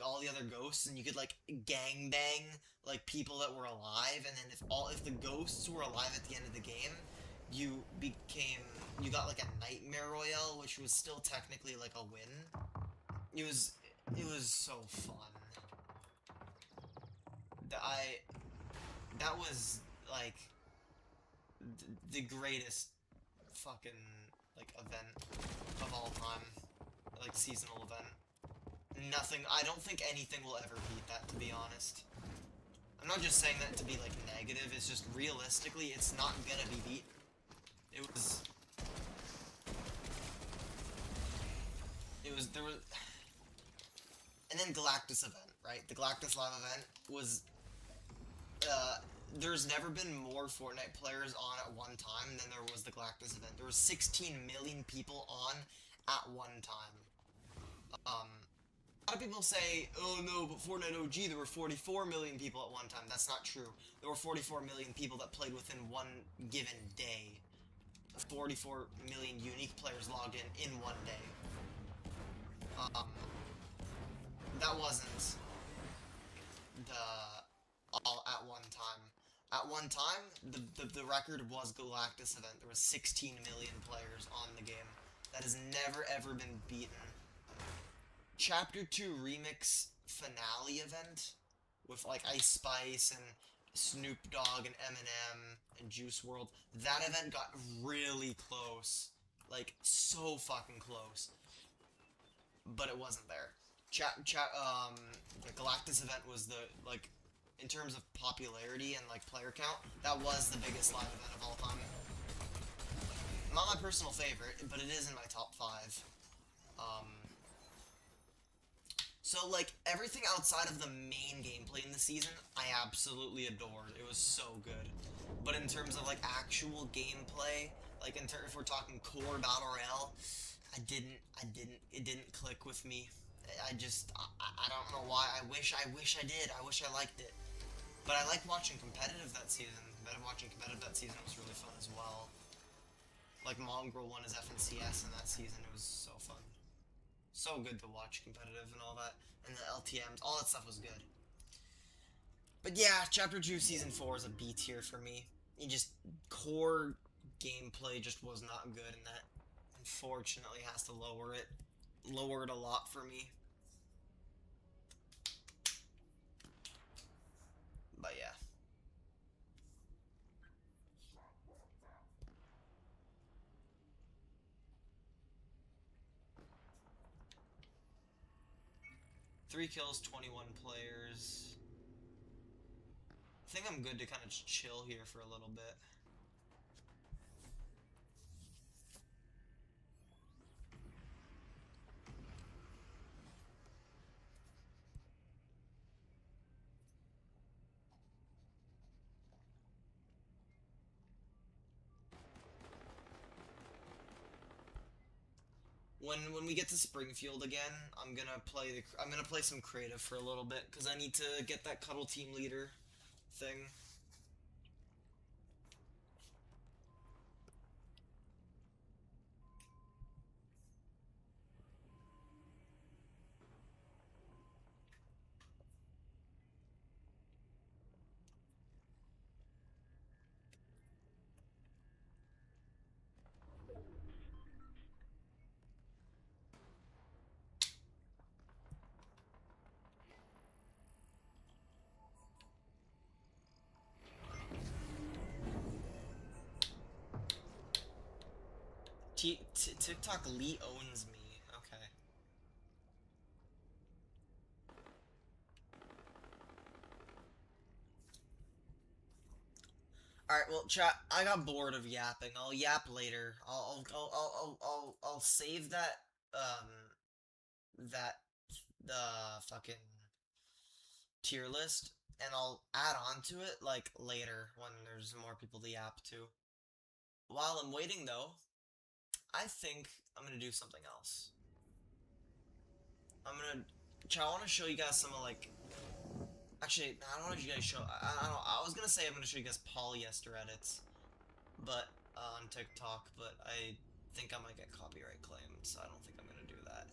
all the other ghosts, and you could like gang bang like people that were alive, and then if the ghosts were alive at the end of the game, you got like a Nightmare Royale, which was still technically like a win. It was so fun. That was like the greatest fucking like event of all time, like seasonal event. I don't think anything will ever beat that, to be honest. I'm not just saying that to be like negative, it's just realistically it's not gonna be beat. And then Galactus event, right? The Galactus Live event was, there's never been more Fortnite players on at one time than there was the Galactus event. There was 16 million people on at one time. A lot of people say, oh no, but Fortnite OG, there were 44 million people at one time. That's not true. There were 44 million people that played within one given day. 44 million unique players logged in one day. That wasn't all at one time. At one time, the record was Galactus event. There was 16 million players on the game. That has never ever been beaten. Chapter 2 Remix Finale event with like Ice Spice and Snoop Dogg and Eminem and Juice WRLD. That event got really close. Like, so fucking close. But it wasn't there. The Galactus event was like, in terms of popularity and like player count, that was the biggest live event of all time. Not my personal favorite, but it is in my top 5. So like everything outside of the main gameplay in the season, I absolutely adored. It was so good. But in terms of like actual gameplay, like if we're talking core battle royale, it didn't click with me. I don't know why. I wish I did. I wish I liked it. But I liked watching competitive that season. Watching competitive that season was really fun as well. Like Mongrel won his FNCS in that season. It was so fun. So good to watch competitive and all that. and the LTMs, all that stuff was good. But yeah, Chapter 2 Season 4 is a B tier for me. Core gameplay just was not good, and that unfortunately has to lower it. Lower it a lot for me. But yeah. Three kills, 21 players. I think I'm good to kind of chill here for a little bit. When we get to Springfield again, I'm gonna play some creative for a little bit because I need to get that cuddle team leader thing. TikTok Lee owns me. Okay. Alright, well, chat, I got bored of yapping. I'll yap later. I'll save that, fucking tier list, and I'll add on to it, like, later, when there's more people to yap to. While I'm waiting, though, I think I'm gonna do something else. I want to show you guys some of, like, actually, I don't know if you guys show, I was gonna say I'm gonna show you guys polyester edits, but, on TikTok, but I think I might get copyright claimed, so I don't think I'm gonna do that.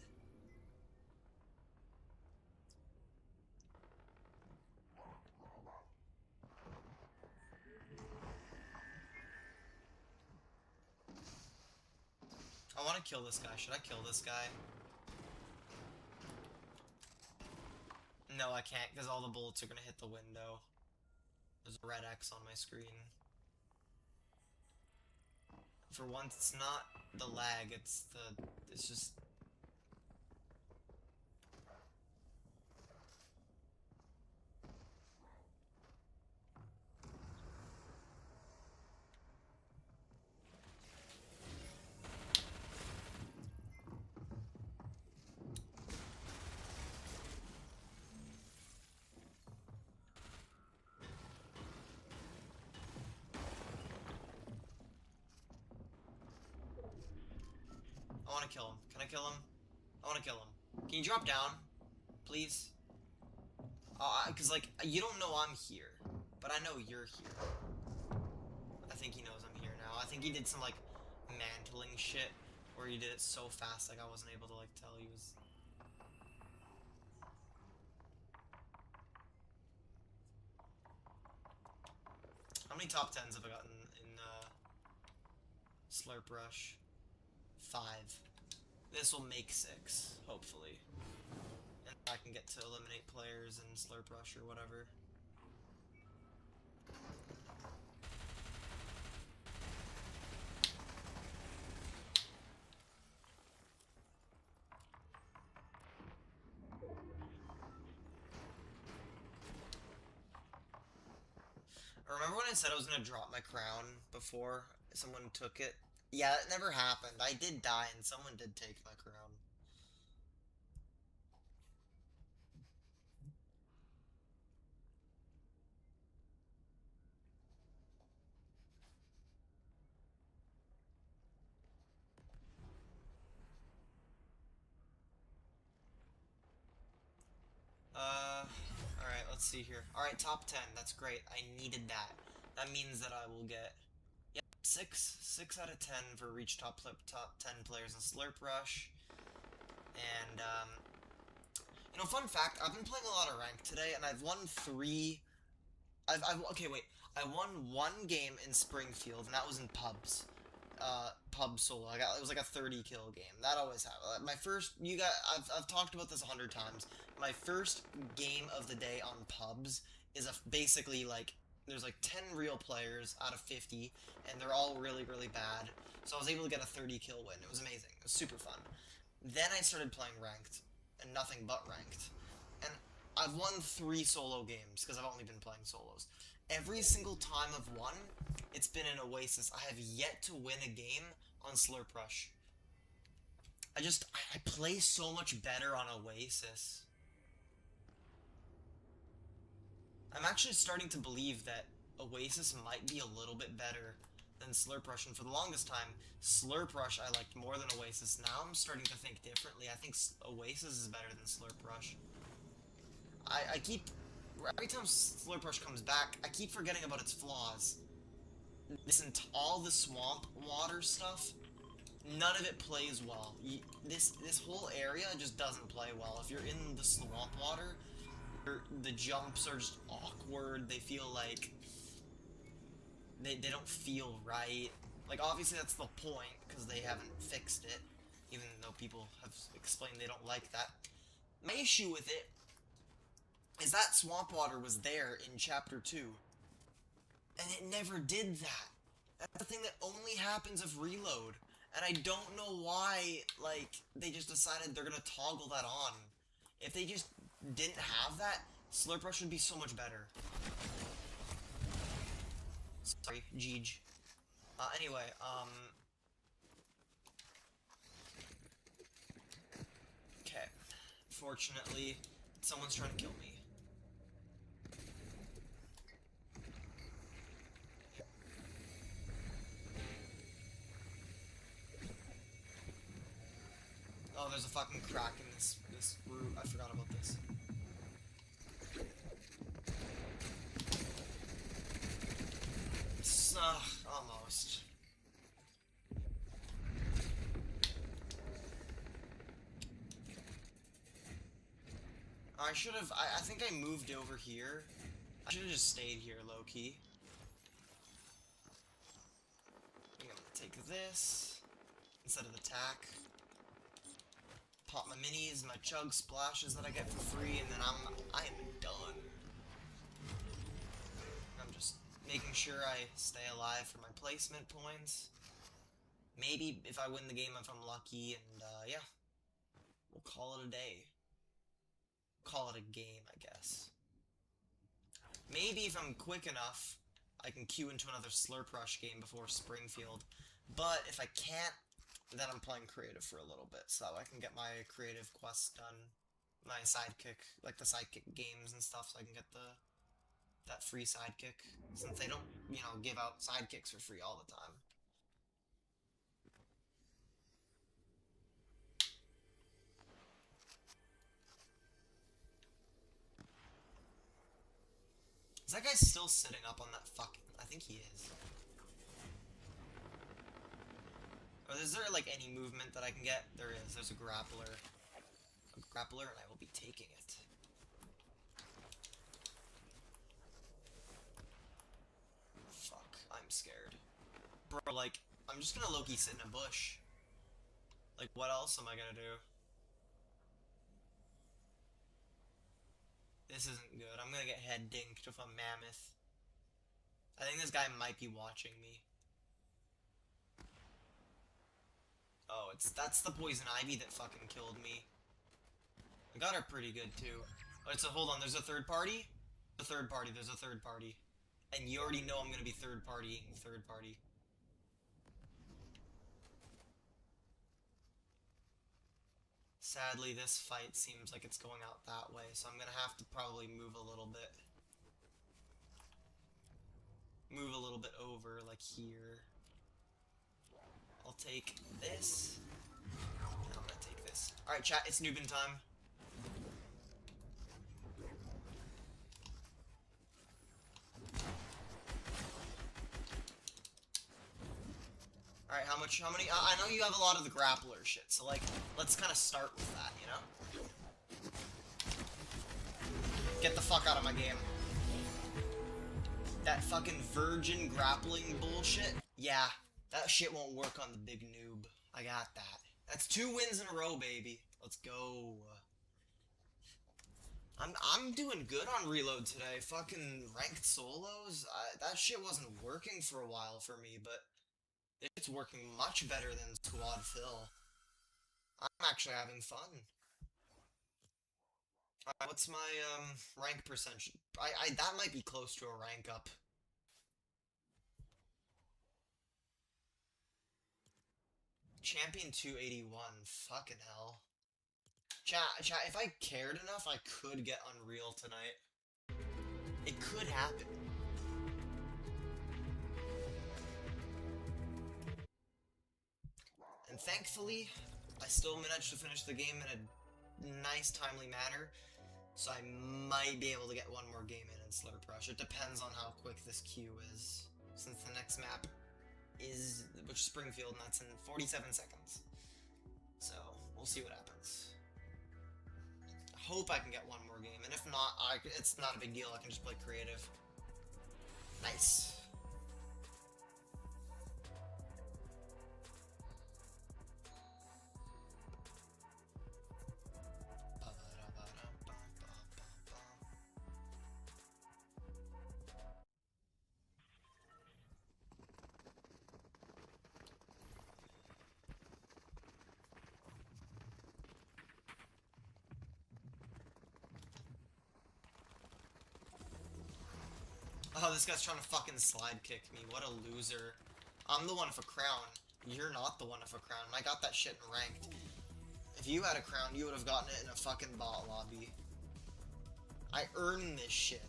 I want to kill this guy. Should I kill this guy? No, I can't, because all the bullets are gonna hit the window. There's a red X on my screen. For once, it's not the lag, it's just... I want to kill him. Can I kill him? I want to kill him. Can you drop down? Please? Because, like, you don't know I'm here, but I know you're here. I think he knows I'm here now. I think he did some, like, mantling shit, where he did it so fast, like, I wasn't able to, like, tell he was... How many top 10s have I gotten in, Slurp Rush? 5. This will make 6, hopefully. And I can get to eliminate players in Slurp Rush or whatever. Remember when I said I was gonna drop my crown before someone took it? Yeah, that never happened. I did die and someone did take my crown. Alright, let's see here. Alright, top 10. That's great. I needed that. That means that I will get... Yep, 6 out of 10 for reach top 10 players in Slurp Rush. And, You know, fun fact, I've been playing a lot of ranked today, and I've won 3... okay, wait. I won 1 game in Springfield, and that was in pubs. Pub solo. It was like a 30 kill game. That always happens. My first, I've talked about this 100 times. My first game of the day on pubs is basically like, there's like 10 real players out of 50, and they're all really, really bad. So I was able to get a 30 kill win. It was amazing. It was super fun. Then I started playing ranked, and nothing but ranked. And I've won 3 solo games, because I've only been playing solos. Every single time I've won, it's been in Oasis. I have yet to win a game on Slurp Rush. I play so much better on Oasis. I'm actually starting to believe that Oasis might be a little bit better than Slurp Rush, and for the longest time, Slurp Rush I liked more than Oasis. Now I'm starting to think differently. I think Oasis is better than Slurp Rush. I keep... Every time Slurp Rush comes back, I keep forgetting about its flaws. All the swamp water stuff, none of it plays well. This whole area just doesn't play well. If you're in the swamp water, the jumps are just awkward. They feel like... They don't feel right. Like, obviously that's the point, because they haven't fixed it, even though people have explained they don't like that. My issue with it is that swamp water was there in Chapter 2, and it never did that. That's the thing that only happens if reload, and I don't know why, like, they just decided they're gonna toggle that on. If they just didn't have that, Slurp Rush would be so much better. Sorry, Jeej. Anyway, okay. Fortunately, someone's trying to kill me. Oh, there's a fucking crack in this route. I forgot about this. Almost. I should have... I think I moved over here. I should have just stayed here, low-key. I'm gonna take this instead of the tack. Pop my minis, my chug splashes that I get for free, and then I am done. I'm just making sure I stay alive for my placement points. Maybe if I win the game if I'm lucky, and yeah. We'll call it a day. Call it a game, I guess. Maybe if I'm quick enough, I can queue into another Slurp Rush game before Springfield. But if I can't, then I'm playing creative for a little bit, so I can get my creative quests done. My sidekick, like the sidekick games and stuff, so I can get that free sidekick. Since they don't, you know, give out sidekicks for free all the time. Is that guy still sitting up on that fucking... I think he is. Or is there, like, any movement that I can get? There is. There's a grappler. A grappler, and I will be taking it. Fuck. I'm scared. Bro, like, I'm just gonna low-key sit in a bush. Like, what else am I gonna do? This isn't good. I'm gonna get head dinked with a mammoth. I think this guy might be watching me. Oh, that's the poison ivy that fucking killed me. I got her pretty good too. Alright, so hold on, there's a third party? There's a third party. And you already know I'm gonna be third partying third party. Sadly, this fight seems like it's going out that way, so I'm gonna have to probably move a little bit. Move a little bit over, like here. I'll take this. And I'm gonna take this. Alright, chat, it's Newbin time. Alright, how many, I know you have a lot of the grappler shit, so like, let's kind of start with that, you know? Get the fuck out of my game. That fucking virgin grappling bullshit? Yeah, that shit won't work on the big noob. I got that. That's 2 wins in a row, baby. Let's go. I'm doing good on reload today. Fucking ranked solos. That shit wasn't working for a while for me, but it's working much better than squad fill. I'm actually having fun. Alright, what's my rank percentage? That might be close to a rank up. Champion 281. Fucking hell. Chat, if I cared enough, I could get Unreal tonight. It could happen. And thankfully, I still managed to finish the game in a nice, timely manner. So I might be able to get one more game in Slurp Rush. It depends on how quick this queue is. Since the next map is, which is Springfield, and that's in 47 seconds. So, we'll see what happens. I hope I can get one more game, and if not, it's not a big deal. I can just play creative. Nice. Oh, this guy's trying to fucking slide kick me. What a loser. I'm the one with a crown. You're not the one with a crown. I got that shit in ranked. If you had a crown, you would have gotten it in a fucking bot lobby. I earned this shit.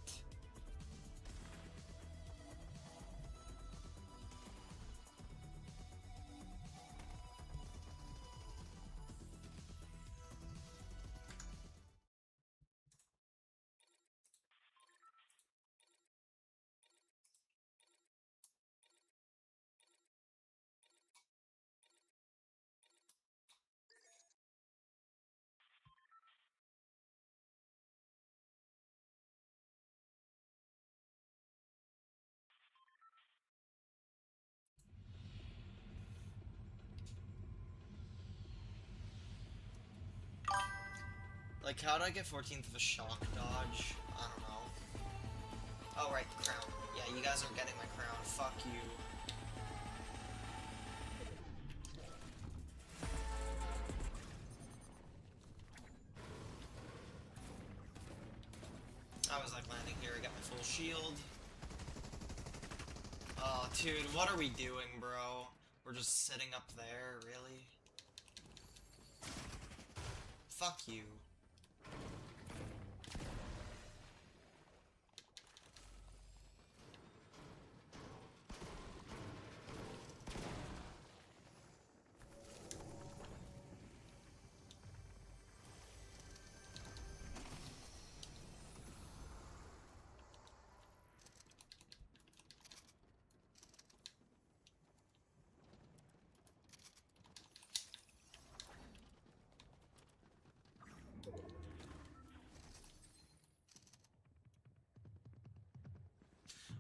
Like, how did I get 14th with a shock dodge? I don't know. Oh, right, the crown. Yeah, you guys aren't getting my crown. Fuck you. I was like landing here, I got my full shield. Oh, dude, what are we doing, bro? We're just sitting up there, really? Fuck you.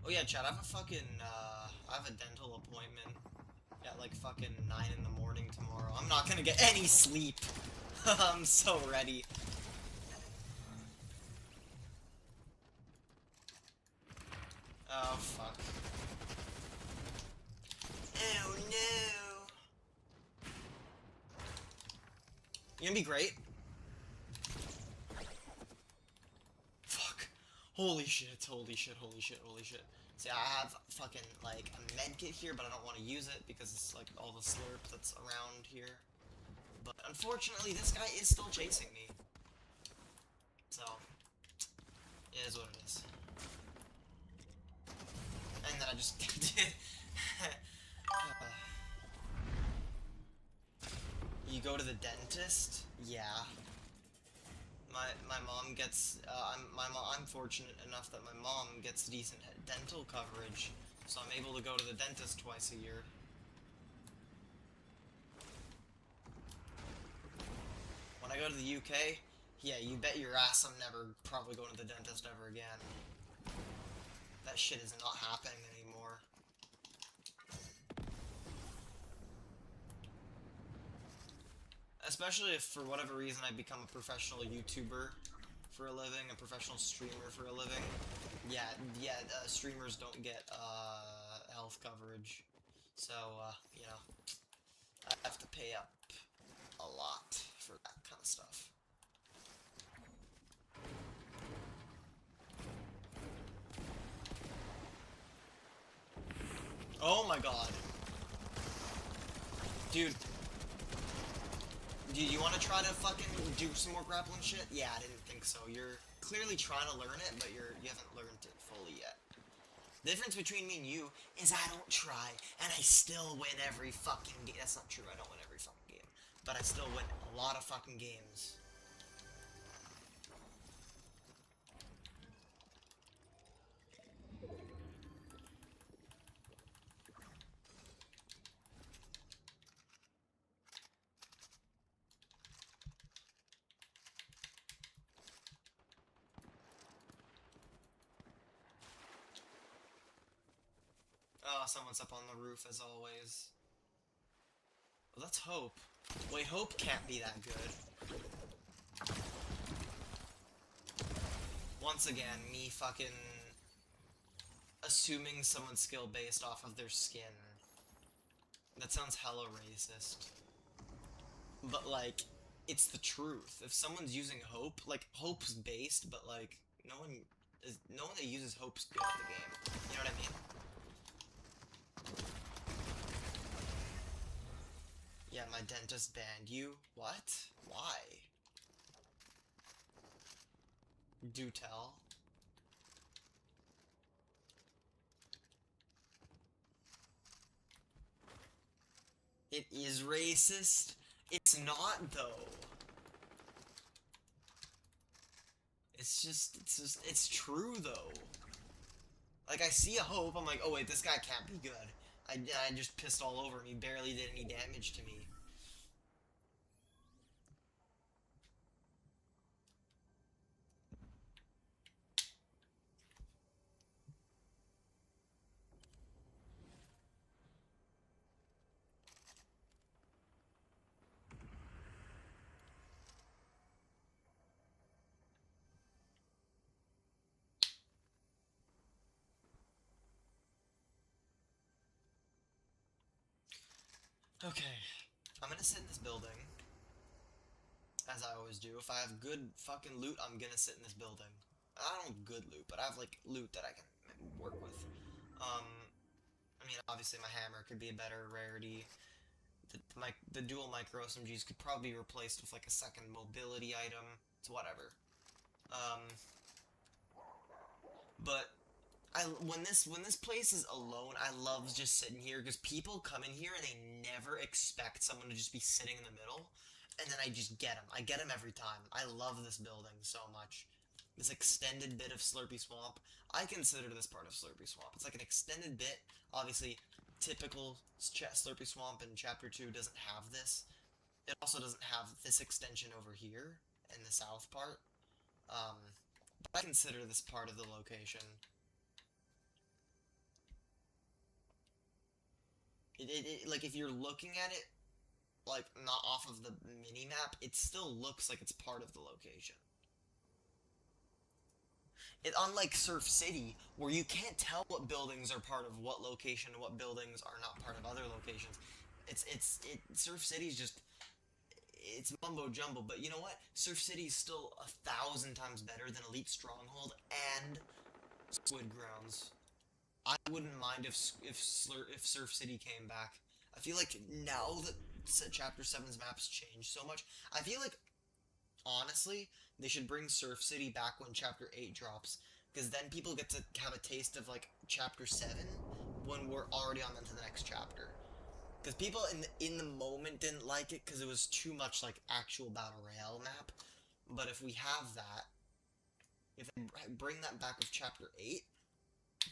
Oh yeah, Chad, I have a fucking, I have a dental appointment at like fucking 9 in the morning tomorrow. I'm not gonna get any sleep. I'm so ready. Oh, fuck. Oh, no. You gonna be great? Fuck. Holy shit, holy shit, holy shit, holy shit. See, I have fucking, like, a med kit here, but I don't want to use it because it's, like, all the slurp that's around here. But, unfortunately, this guy is still chasing me. So, it is what it is. And then I just did... You go to the dentist? Yeah. My mom gets, I'm fortunate enough that my mom gets decent dental coverage, so I'm able to go to the dentist twice a year. When I go to the UK, Yeah, you bet your ass I'm never probably going to the dentist ever again. That shit is not happening anymore. Especially if for whatever reason I become a professional YouTuber for a living, a professional streamer for a living. Yeah, streamers don't get health coverage. So, you know, I have to pay up a lot for that kind of stuff. Oh my god. Dude. Do you want to try to fucking do some more grappling shit? Yeah, I didn't think so. You're clearly trying to learn it, but you haven't learned it fully yet. The difference between me and you is I don't try, and I still win every fucking game. That's not true, I don't win every fucking game. But I still win a lot of fucking games. Oh, someone's up on the roof as always. Well, let's hope. Wait, hope can't be that good. Once again, me fucking assuming someone's skill based off of their skin. That sounds hella racist. But, like, it's the truth. If someone's using hope, like, hope's based, but, like, no one that uses hope's good at the game. You know what I mean? Yeah, my dentist banned you. What? Why? Do tell. It is racist. It's not, though. It's true, though. Like, I see a hope, I'm like, oh wait, this guy can't be good. I just pissed all over him, he barely did any damage to me. Okay, I'm gonna sit in this building, as I always do. If I have good fucking loot, I'm gonna sit in this building. I don't have good loot, but I have, like, loot that I can work with. I mean, obviously my hammer could be a better rarity. The dual micro SMGs could probably be replaced with, like, a second mobility item. It's whatever. But when this place is alone, I love just sitting here because people come in here and they never expect someone to just be sitting in the middle, and then I just get them. I get them every time. I love this building so much. This extended bit of Slurpy Swamp. I consider this part of Slurpy Swamp. It's like an extended bit. Obviously, typical Slurpy Swamp in Chapter 2 doesn't have this. It also doesn't have this extension over here in the south part. But I consider this part of the location. Like, if you're looking at it, like, not off of the mini-map, it still looks like it's part of the location. Unlike Surf City, where you can't tell what buildings are part of what location and what buildings are not part of other locations. Surf City's just, it's mumbo jumbo, but you know what? Surf City's still 1,000 times better than Elite Stronghold and Squid Grounds. I wouldn't mind if Surf City came back. I feel like now that Chapter 7's maps changed so much, I feel like, honestly, they should bring Surf City back when Chapter 8 drops, because then people get to have a taste of, like, Chapter 7 when we're already on to the next chapter. Because people in the moment didn't like it because it was too much like actual Battle Royale map. But if we have that, if they bring that back with Chapter 8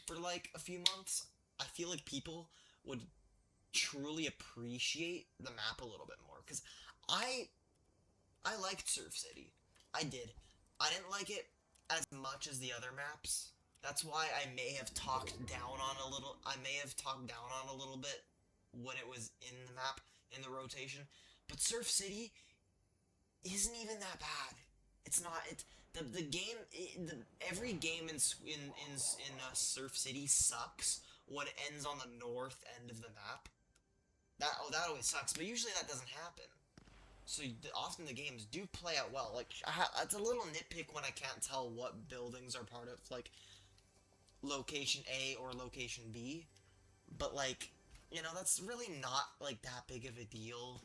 for like a few months, I feel like people would truly appreciate the map a little bit more. Because I liked Surf City. I did. I didn't like it as much as the other maps. That's why I may have talked down on a little. I may have talked down on a little bit when it was in the map in the rotation. But Surf City isn't even that bad. It's not. It's the game. Every game in Surf City sucks when it ends on the north end of the map. That always sucks. But usually that doesn't happen. So often the games do play out well. Like it's a little nitpick when I can't tell what buildings are part of like location A or location B, but like that's really not like that big of a deal.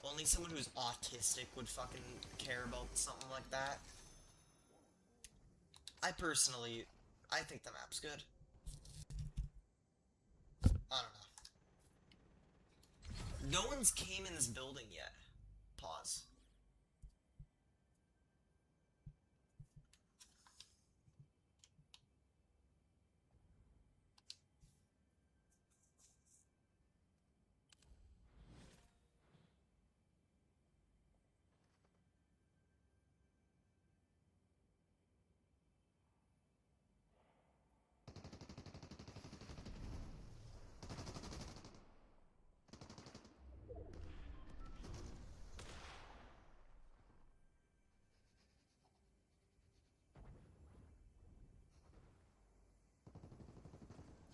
Only someone who's autistic would fucking care about something like that. I think the map's good. I don't know. No one's came in this building yet. Pause.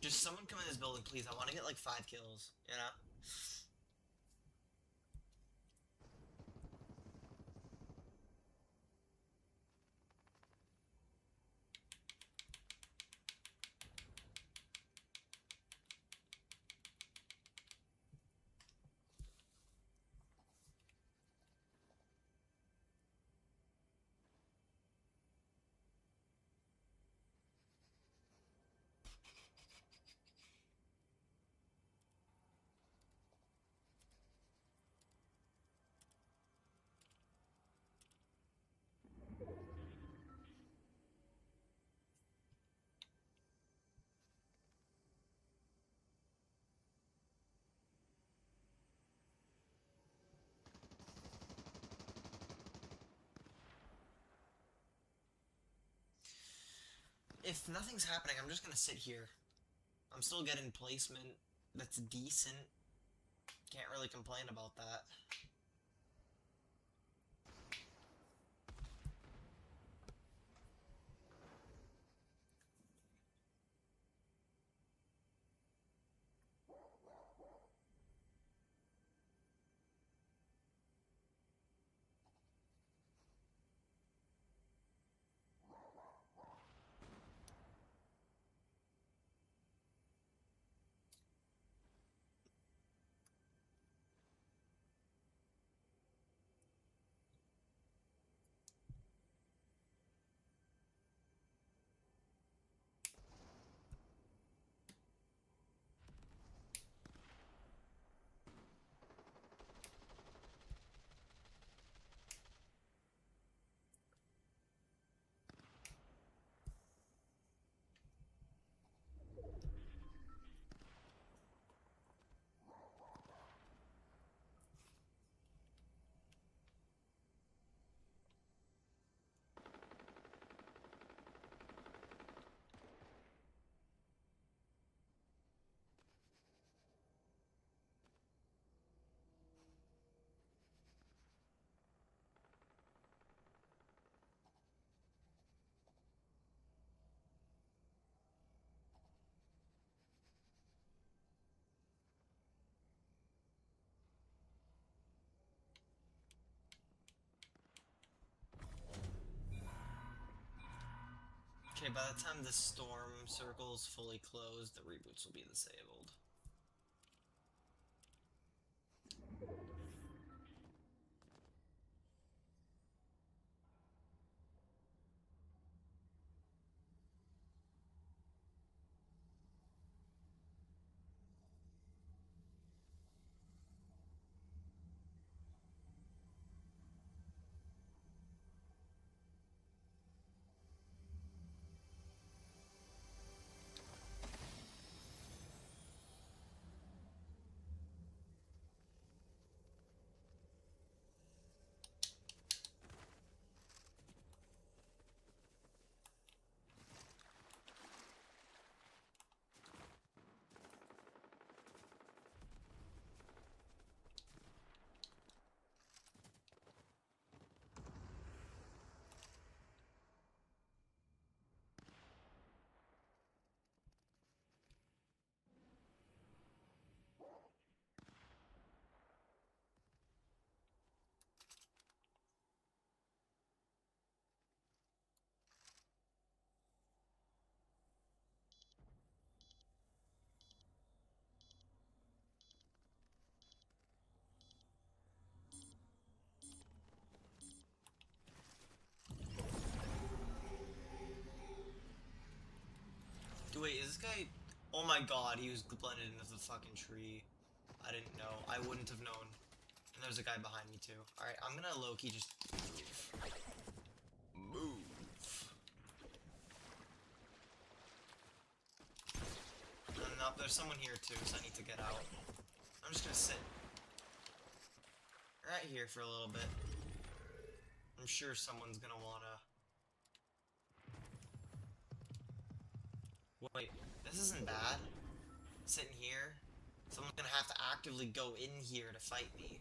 Just someone come in this building, please. I want to get like 5 kills, you know? If nothing's happening, I'm just gonna sit here. I'm still getting placement that's decent. Can't really complain about that. Okay, by the time the storm circle is fully closed, the reboots will be disabled. guy... Oh my god, he was blended into the fucking tree. I didn't know. I wouldn't have known. And there's a guy behind me too. Alright, I'm gonna low-key just move. And up, there's someone here too, so I need to get out. I'm just gonna sit right here for a little bit. I'm sure someone's gonna wanna... Wait, this isn't bad. Sitting here. Someone's gonna have to actively go in here to fight me.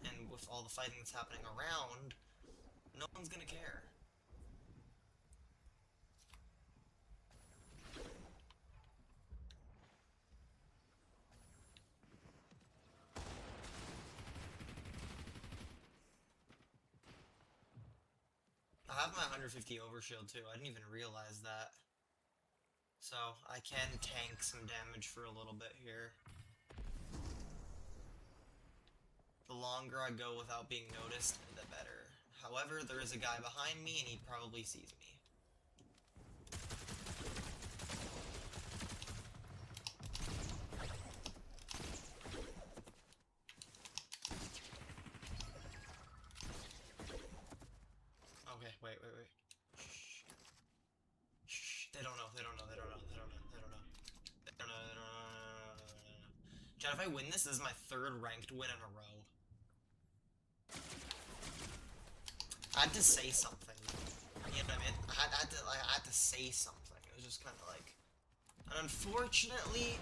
And with all the fighting that's happening around, no one's gonna care. I have my 150 overshield too. I didn't even realize that. So I can tank some damage for a little bit here. The longer I go without being noticed, the better. However, there is a guy behind me and he probably sees me. Okay, wait. Shh. Shh. They don't know. Chad, if I win this is my 3rd ranked win in a row. I had to say something. You know what I mean? I had to say something. It was just kind of like... And unfortunately...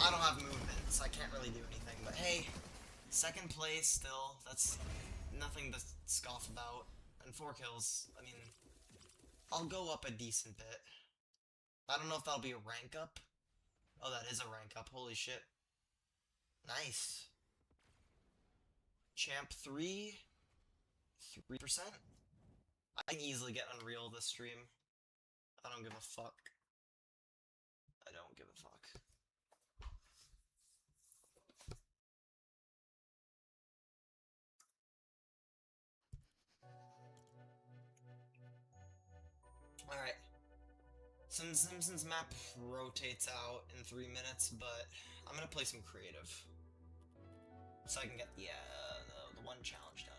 I don't have movement, so I can't really do anything. But hey, 2nd place still. That's nothing to scoff about. And 4 kills. I mean... I'll go up a decent bit. I don't know if that'll be a rank up. Oh, that is a rank up. Holy shit. Nice. Champ 3. 3%? I can easily get Unreal this stream. I don't give a fuck. I don't give a fuck. Alright. Simpsons map rotates out in 3 minutes, but I'm gonna play some creative. So I can get the one challenge done.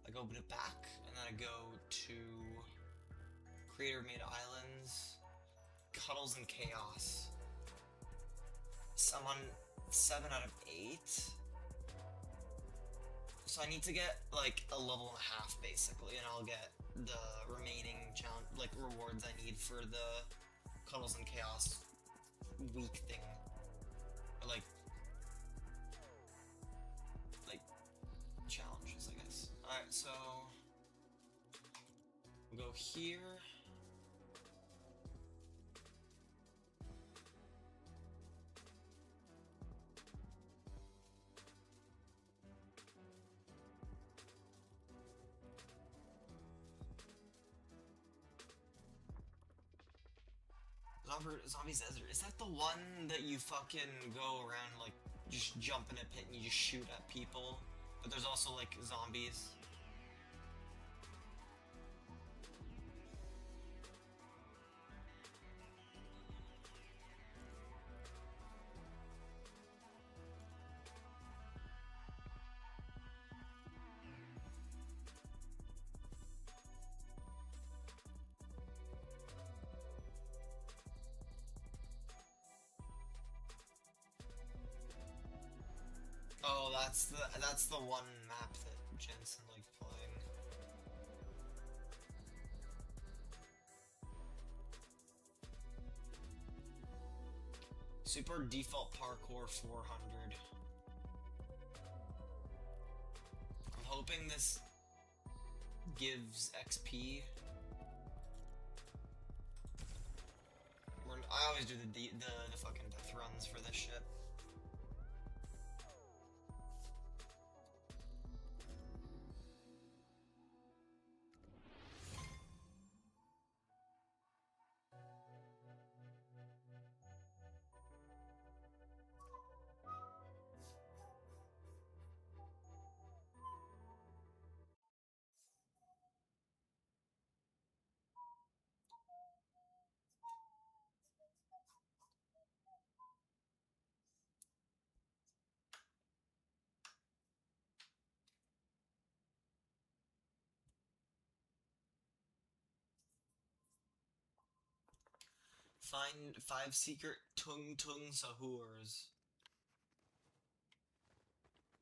I go back, and then I go to Creator Made Islands, Cuddles and Chaos. So I'm on 7 out of 8. So I need to get like a level and a half basically, and I'll get the remaining challenge, like rewards I need for the Cuddles and Chaos week thing. Or like challenges, I guess. Alright, so we'll go here. Zombie Desert. Is that the one that you fucking go around, like, just jump in a pit and you just shoot at people? But there's also, like, zombies. Oh, that's the one map that Jensen liked playing. Super default parkour 400. I'm hoping this gives XP. I always do the fucking death runs for this shit. Find 5 secret Tung Tung Sahurs.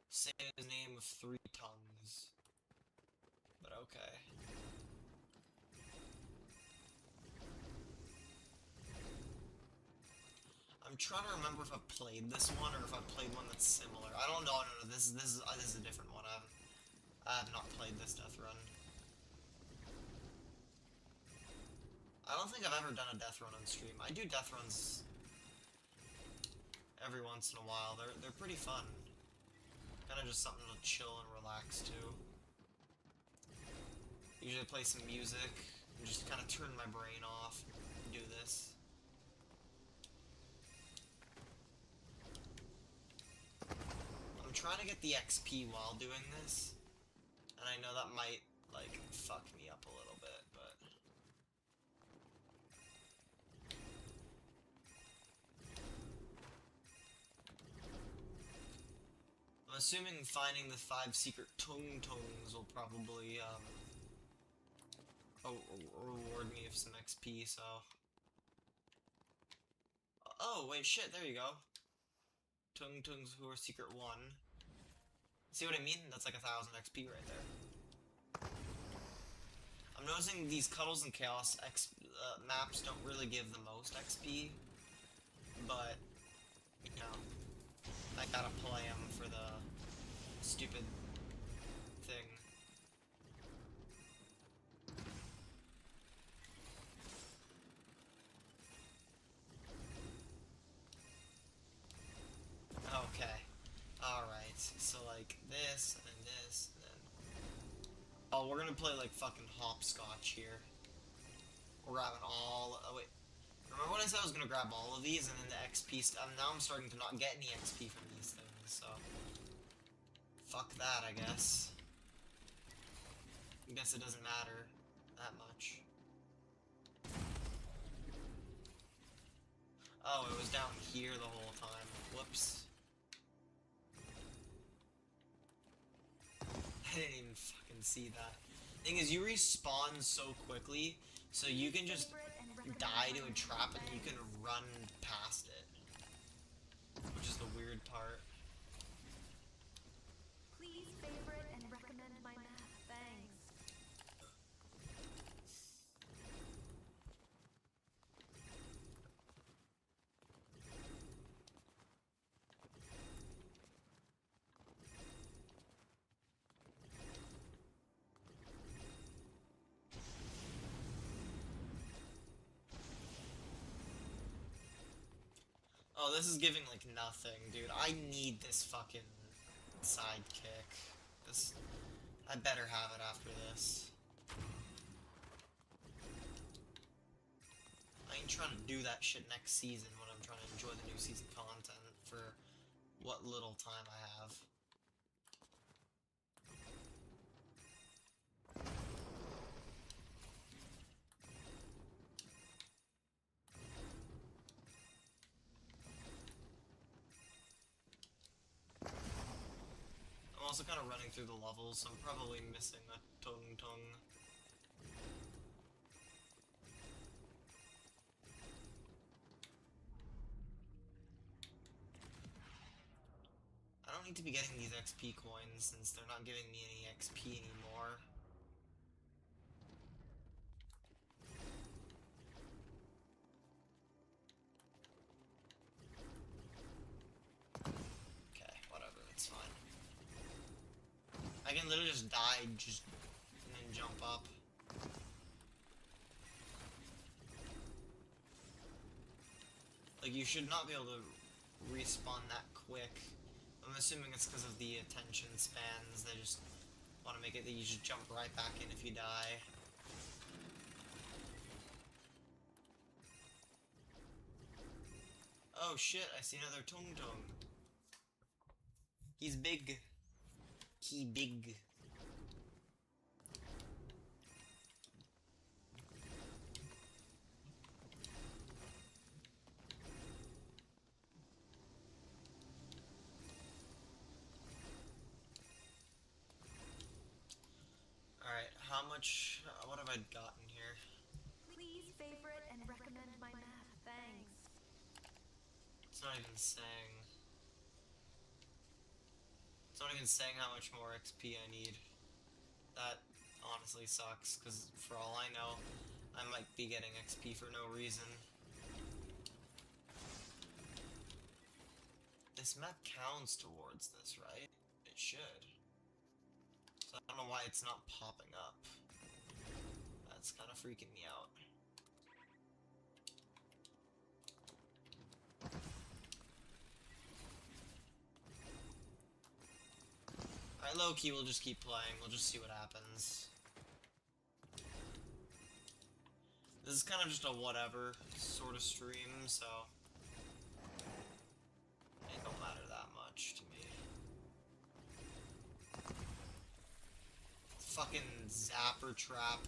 Say the name of 3 tongues. But okay. I'm trying to remember if I've played this one or if I've played one that's similar. I don't know. No, this is a different one. I have not played this death run. I don't think I've ever done a death run on stream. I do death runs every once in a while. They're pretty fun. Kind of just something to chill and relax to. Usually play some music and just kind of turn my brain off and do this. I'm trying to get the XP while doing this, and I know that might, like, fuck me up a little bit, but... I'm assuming finding the 5 secret Tung Tungs will probably, reward me of some XP, so... Oh, wait, shit, there you go. Tung Tungs who are secret 1. See what I mean? That's like 1,000 XP right there. I'm noticing these Cuddles and Chaos maps don't really give the most XP, but, you know, I gotta play them for the stupid thing. Okay. Alright, so like this, and then this, and then... Oh, we're gonna play like fucking hopscotch here. We're grabbing all... Oh wait. Remember when I said I was gonna grab all of these and then the XP stuff? Now I'm starting to not get any XP from these things, so... Fuck that, I guess. I guess it doesn't matter that much. Oh, it was down here the whole time. Whoops. I didn't even fucking see that. Thing is, you respawn so quickly, so you can just die to a trap and you can run past it. Which is the weird part. Please favorite and recommend my map. Thanks. Oh, this is giving like nothing, dude. I need this fucking sidekick. This, I better have it after this. I ain't trying to do that shit next season when I'm trying to enjoy the new season content for what little time I have. I'm also kind of running through the levels, so I'm probably missing a Tung Tung. I don't need to be getting these XP coins since they're not giving me any XP anymore. Okay, whatever, it's fine. I can literally just die and then jump up. Like, you should not be able to respawn that quick. I'm assuming it's because of the attention spans. They just want to make it that you just jump right back in if you die. Oh shit, I see another Tung Tung. He's big. He big. Alright, how much, what have I gotten here? Please favorite and recommend my map. Thanks. even saying. It's not even saying how much more XP I need. That honestly sucks, because for all I know, I might be getting XP for no reason. This map counts towards this, right? It should. So I don't know why it's not popping up. That's kind of freaking me out. Alright, low-key, we'll just keep playing. We'll just see what happens. This is kind of just a whatever sort of stream, so it don't matter that much to me. Fucking zapper trap.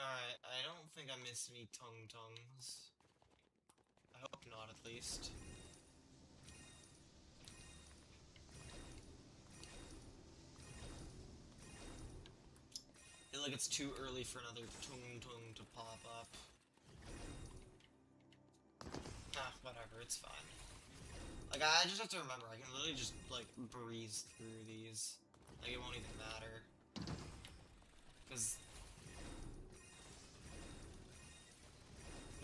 Alright, I don't think I missed any tongues. I hope not, at least. I feel like it's too early for another tung to pop up. Ah, whatever, it's fine. Like, I just have to remember, I can literally just, like, breeze through these. Like, it won't even matter. Because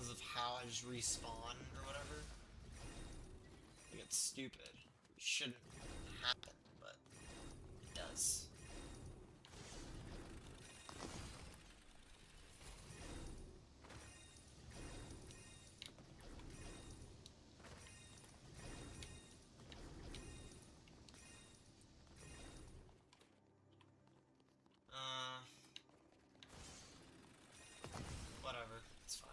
of how I just respawn or whatever. Like, it's stupid. It shouldn't happen, but it does. Whatever. It's fine.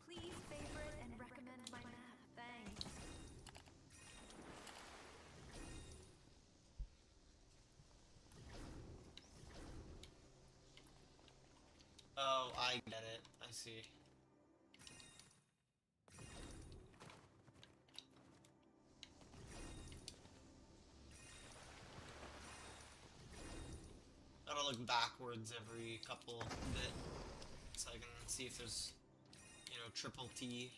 Please favorite and recommend my map. Thanks. Oh, I get it. I see. Gotta look backwards every couple bit so I can see if there's, you know, triple T.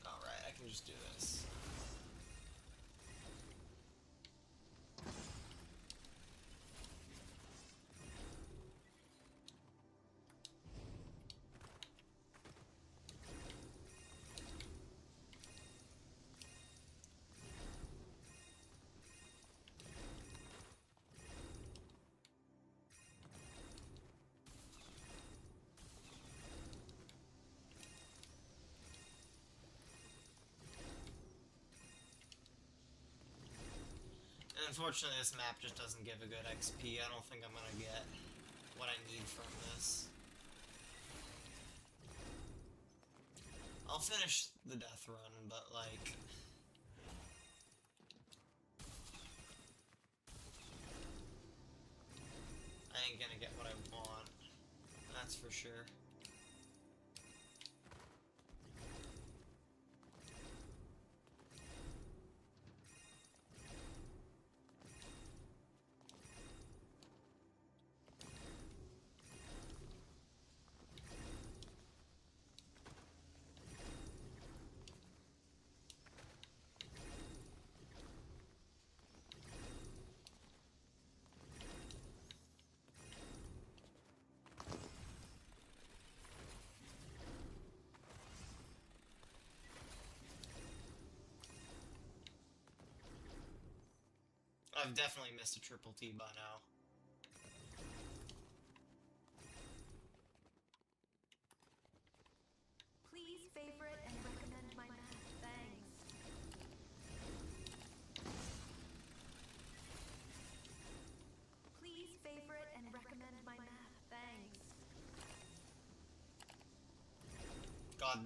Alright, I can just do this. And unfortunately, this map just doesn't give a good XP. I don't think I'm gonna get what I need from this. I'll finish the death run, but like, I ain't gonna get what I want. That's for sure. I've definitely missed a triple T by now. Please favorite and recommend my map. Thanks.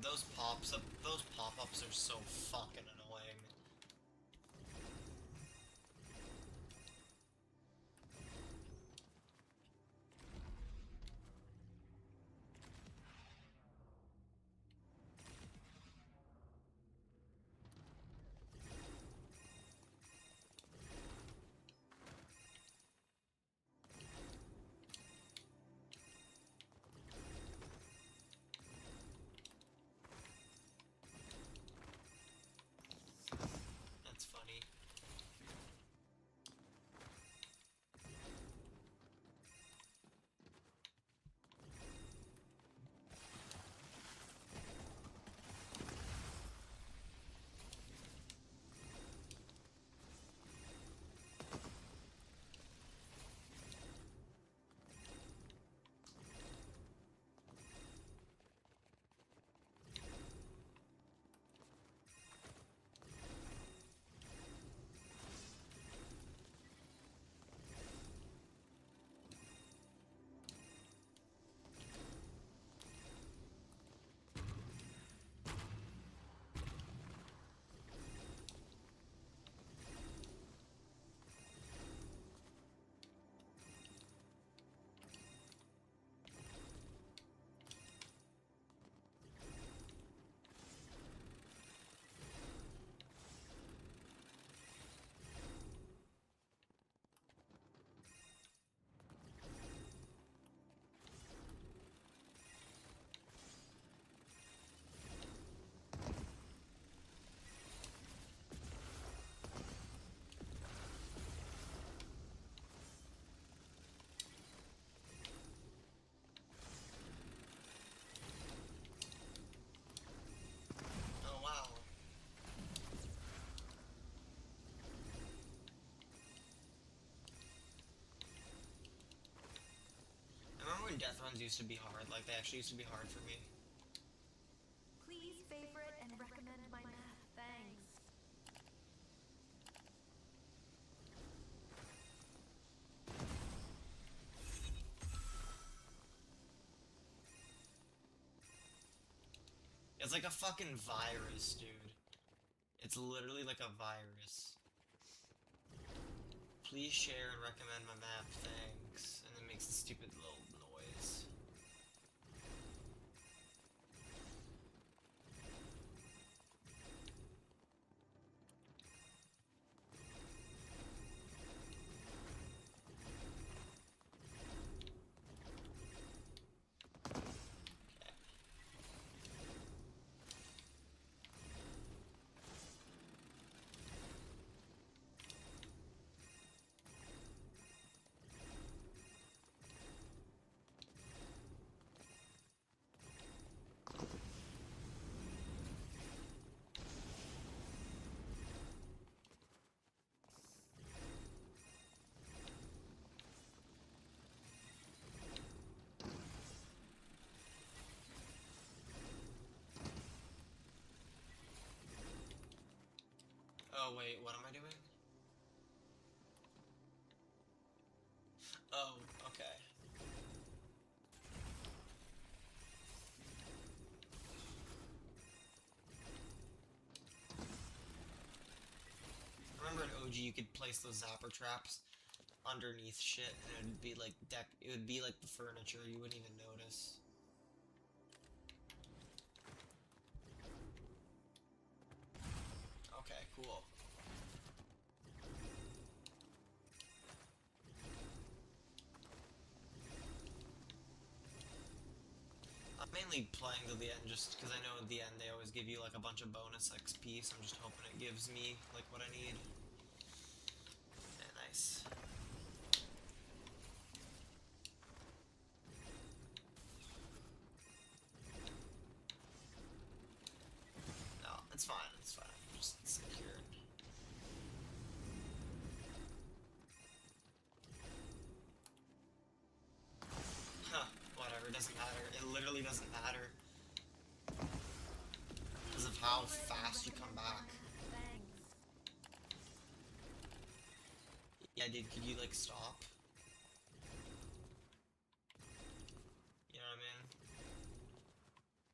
god, those pop-ups are so fucking annoying. That's funny. Oh wow. I remember when death runs used to be hard, like they actually used to be hard for me. Please favorite and recommend my map. Thanks. It's like a fucking virus, dude. It's literally like a virus. Please share and recommend my map, thanks. And it makes the stupid little noise. Oh wait, what am I doing? Oh, okay. Remember in OG you could place those zapper traps underneath shit and it would be like it would be like the furniture, you wouldn't even notice. Okay, cool. I'm mainly playing to the end just because I know at the end they always give you like a bunch of bonus XP, so I'm just hoping it gives me like what I need. Yeah, nice. No, it's fine, it's fine. Just sit here and... Huh, whatever, it doesn't matter. It literally doesn't matter. Because of how fast you come back. Thanks. Yeah, dude, could you like stop? You know what I mean?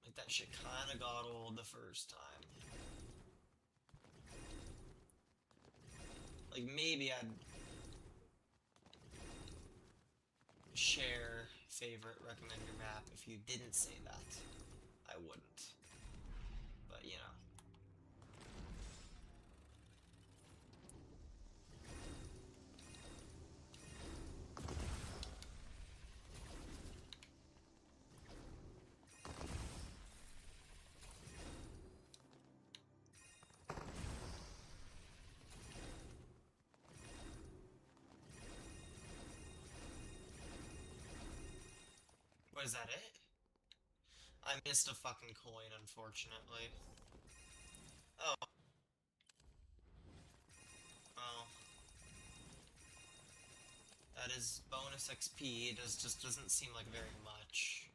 Like that shit kinda got old the first time. Like, maybe I'd share, favorite, recommend your map if you didn't say that. I wouldn't. But, you know. What, is that it? I missed a fucking coin, unfortunately. Oh. Well. That is bonus XP, it just doesn't seem like very much.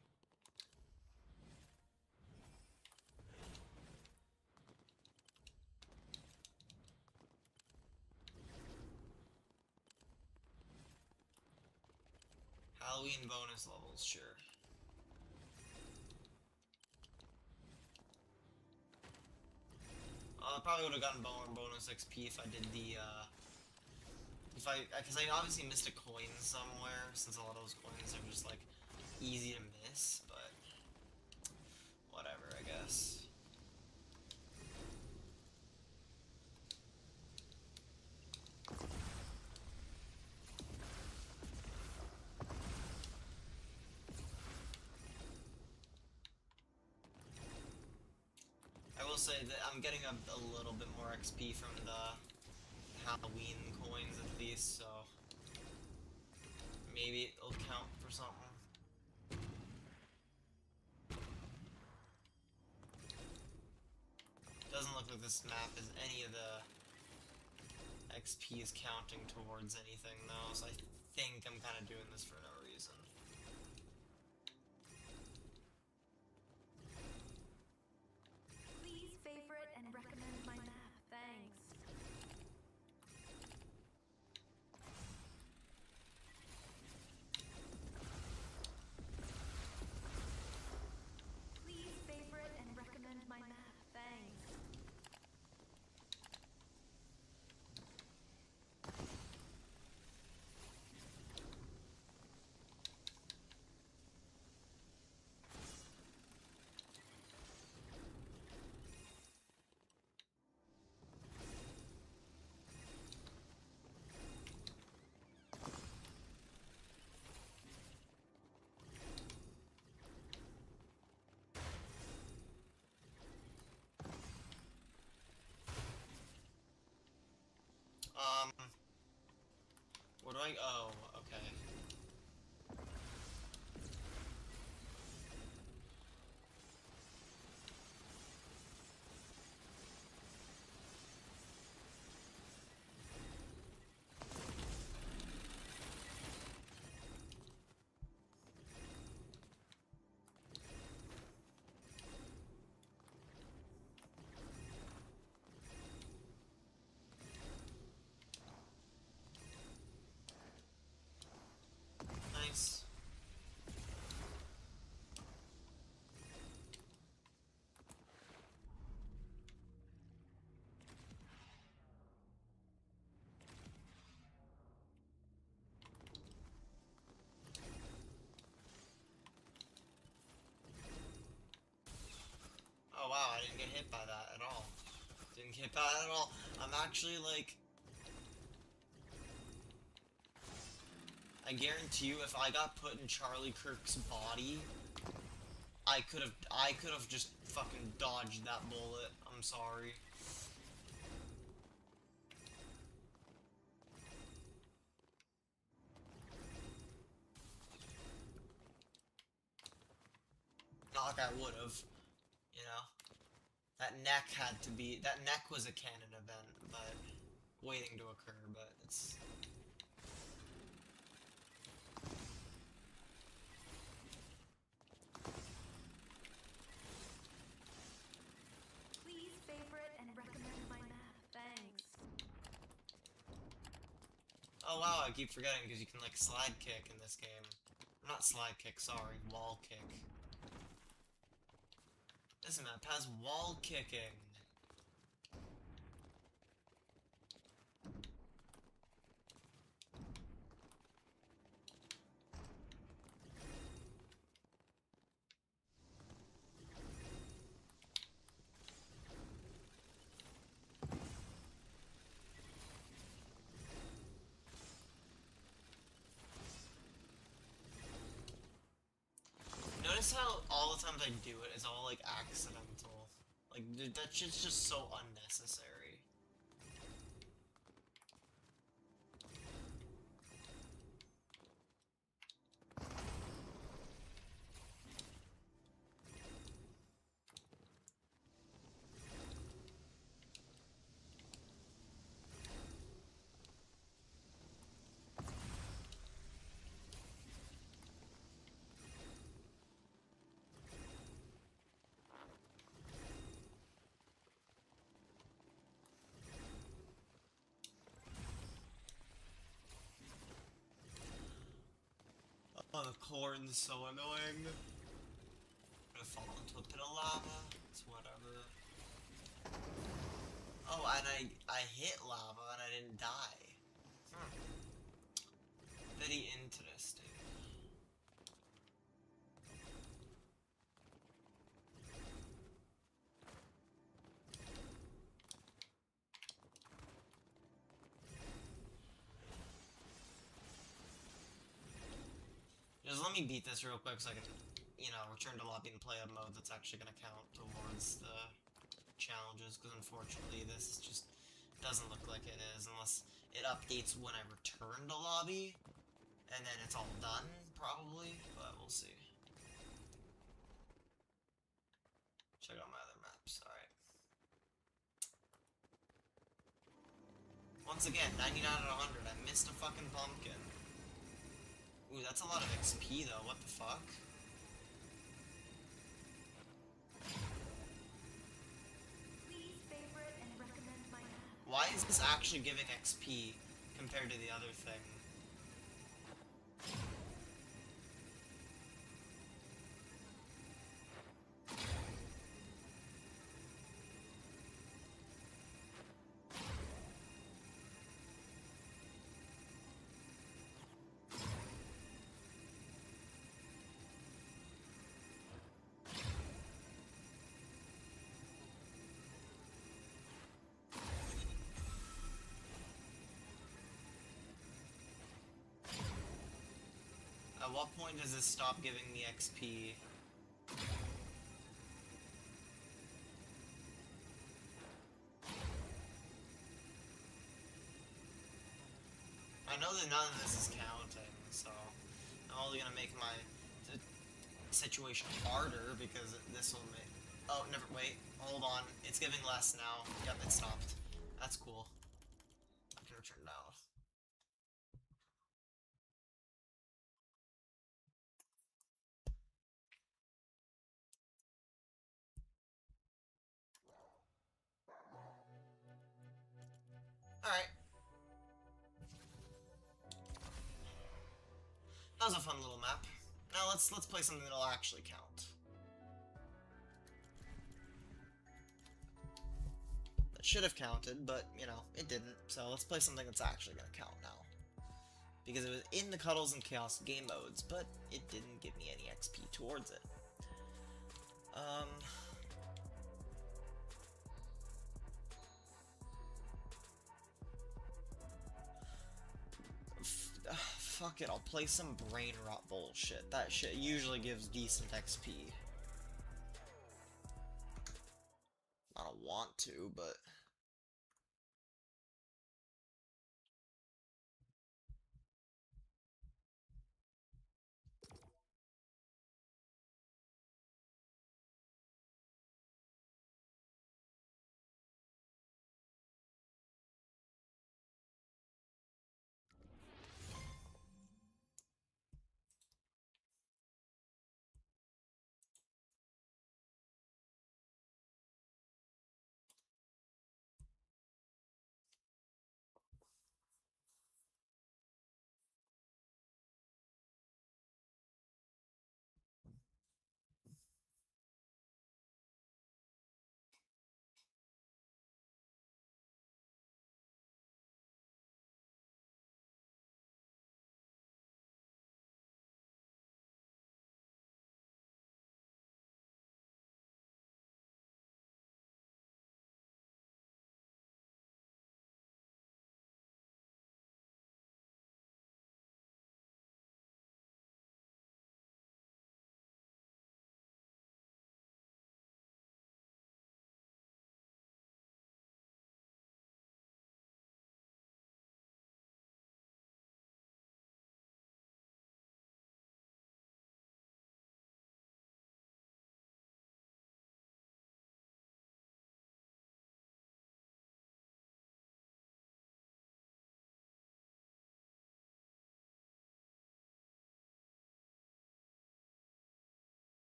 Halloween bonus levels, sure. I probably would have gotten bonus XP if I did the, because I obviously missed a coin somewhere, since a lot of those coins are just, like, easy to miss, but whatever, I guess. I will say that I'm getting a little bit more XP from the Halloween coins at least, so maybe it'll count for something. Doesn't look like this map is any of the XP is counting towards anything though, so I think I'm kind of doing this for no reason. Please favorite and recommend my map. Thanks. Please favorite and recommend my map. Thanks. What do I, oh, okay. Nice. Oh wow, I didn't get hit by that at all. Didn't get hit by that at all. I'm actually like... I guarantee you, if I got put in Charlie Kirk's body, I could have just fucking dodged that bullet. I'm sorry. Not like I would have, you know. That neck was a canon event, but waiting to occur, but it's... Please favorite and recommend my map. Thanks. Oh wow, I keep forgetting because you can like slide kick in this game. Not slide kick, sorry, wall kick. This map has wall kicking. Notice how all the times I do it is all like accidental. Like dude, that shit's just so unnecessary. Oh, the corn's so annoying. I'm gonna fall into a pit of lava. It's whatever. Oh, and I hit lava and I didn't die. Very interesting. Just let me beat this real quick so I can, you know, return to lobby and play a mode that's actually gonna count towards the challenges, because unfortunately this just doesn't look like it is unless it updates when I return to lobby, and then it's all done, probably, but we'll see. Check out my other maps, alright. Once again, 99 out of 100, I missed a fucking pumpkin. Ooh, that's a lot of XP though, what the fuck? Please favorite and recommend my map. Why is this actually giving XP compared to the other thing? At what point does this stop giving me XP? I know that none of this is counting, so I'm only gonna make my situation harder because this will make... Oh, never... Wait, hold on. It's giving less now. Yep, it stopped. That's cool. I can return now. Alright. That was a fun little map. Now let's play something that'll actually count. That should have counted, but, you know, it didn't. So let's play something that's actually gonna count now. Because it was in the Cuddles and Chaos game modes, but it didn't give me any XP towards it. Fuck it, I'll play some brain rot bullshit. That shit usually gives decent XP. I don't want to, but...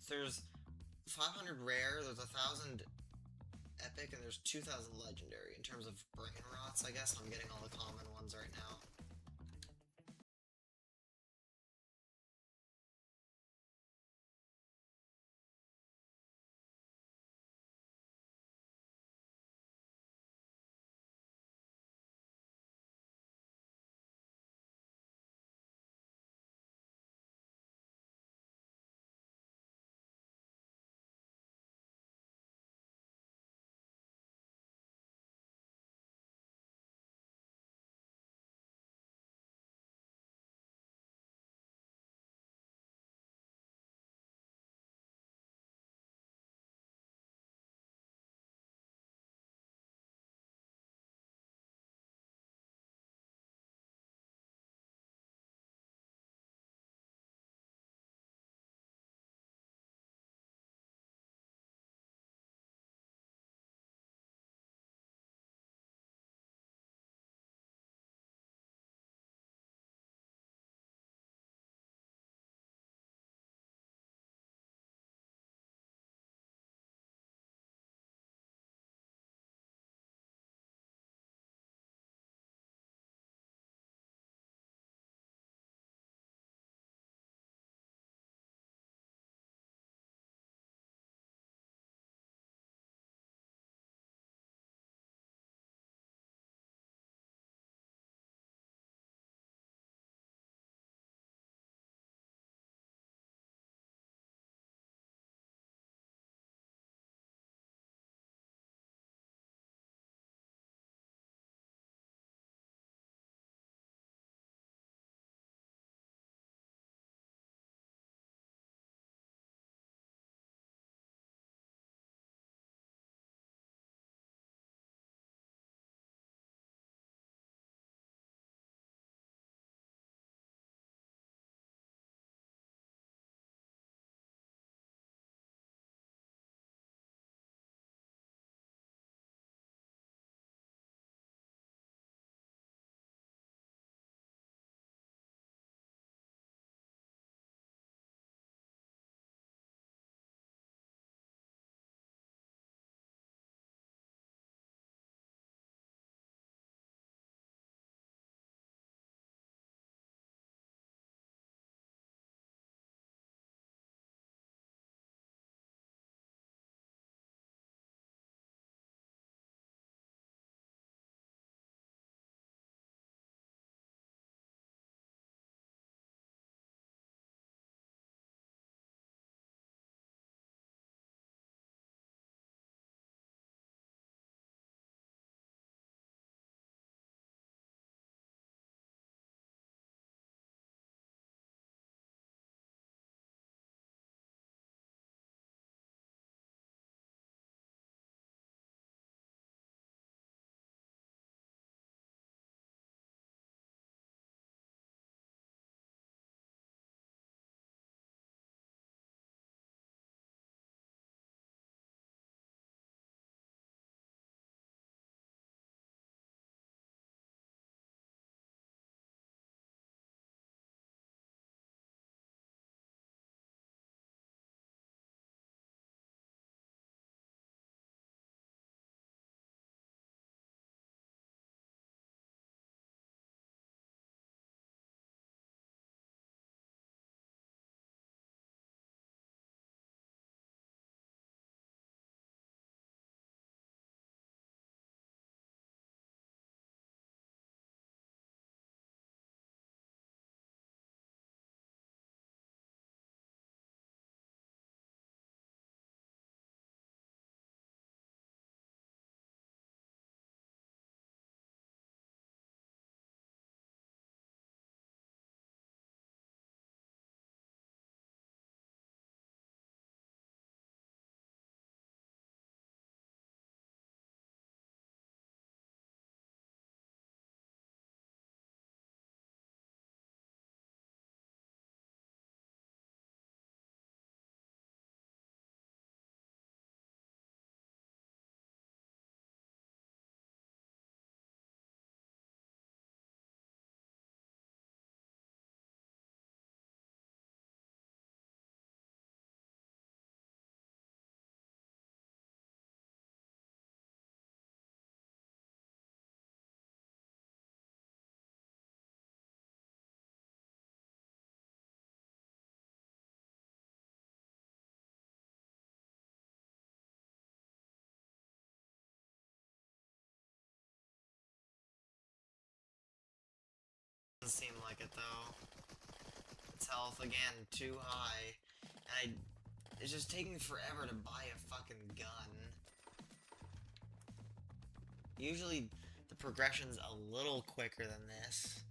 So there's 500 rare, there's 1,000 epic, and there's 2,000 legendary in terms of brain rots, I guess. I'm getting all the common ones right now. seem like it though. Its health again too high, and it's just taking forever to buy a fucking gun. Usually the progression's a little quicker than this.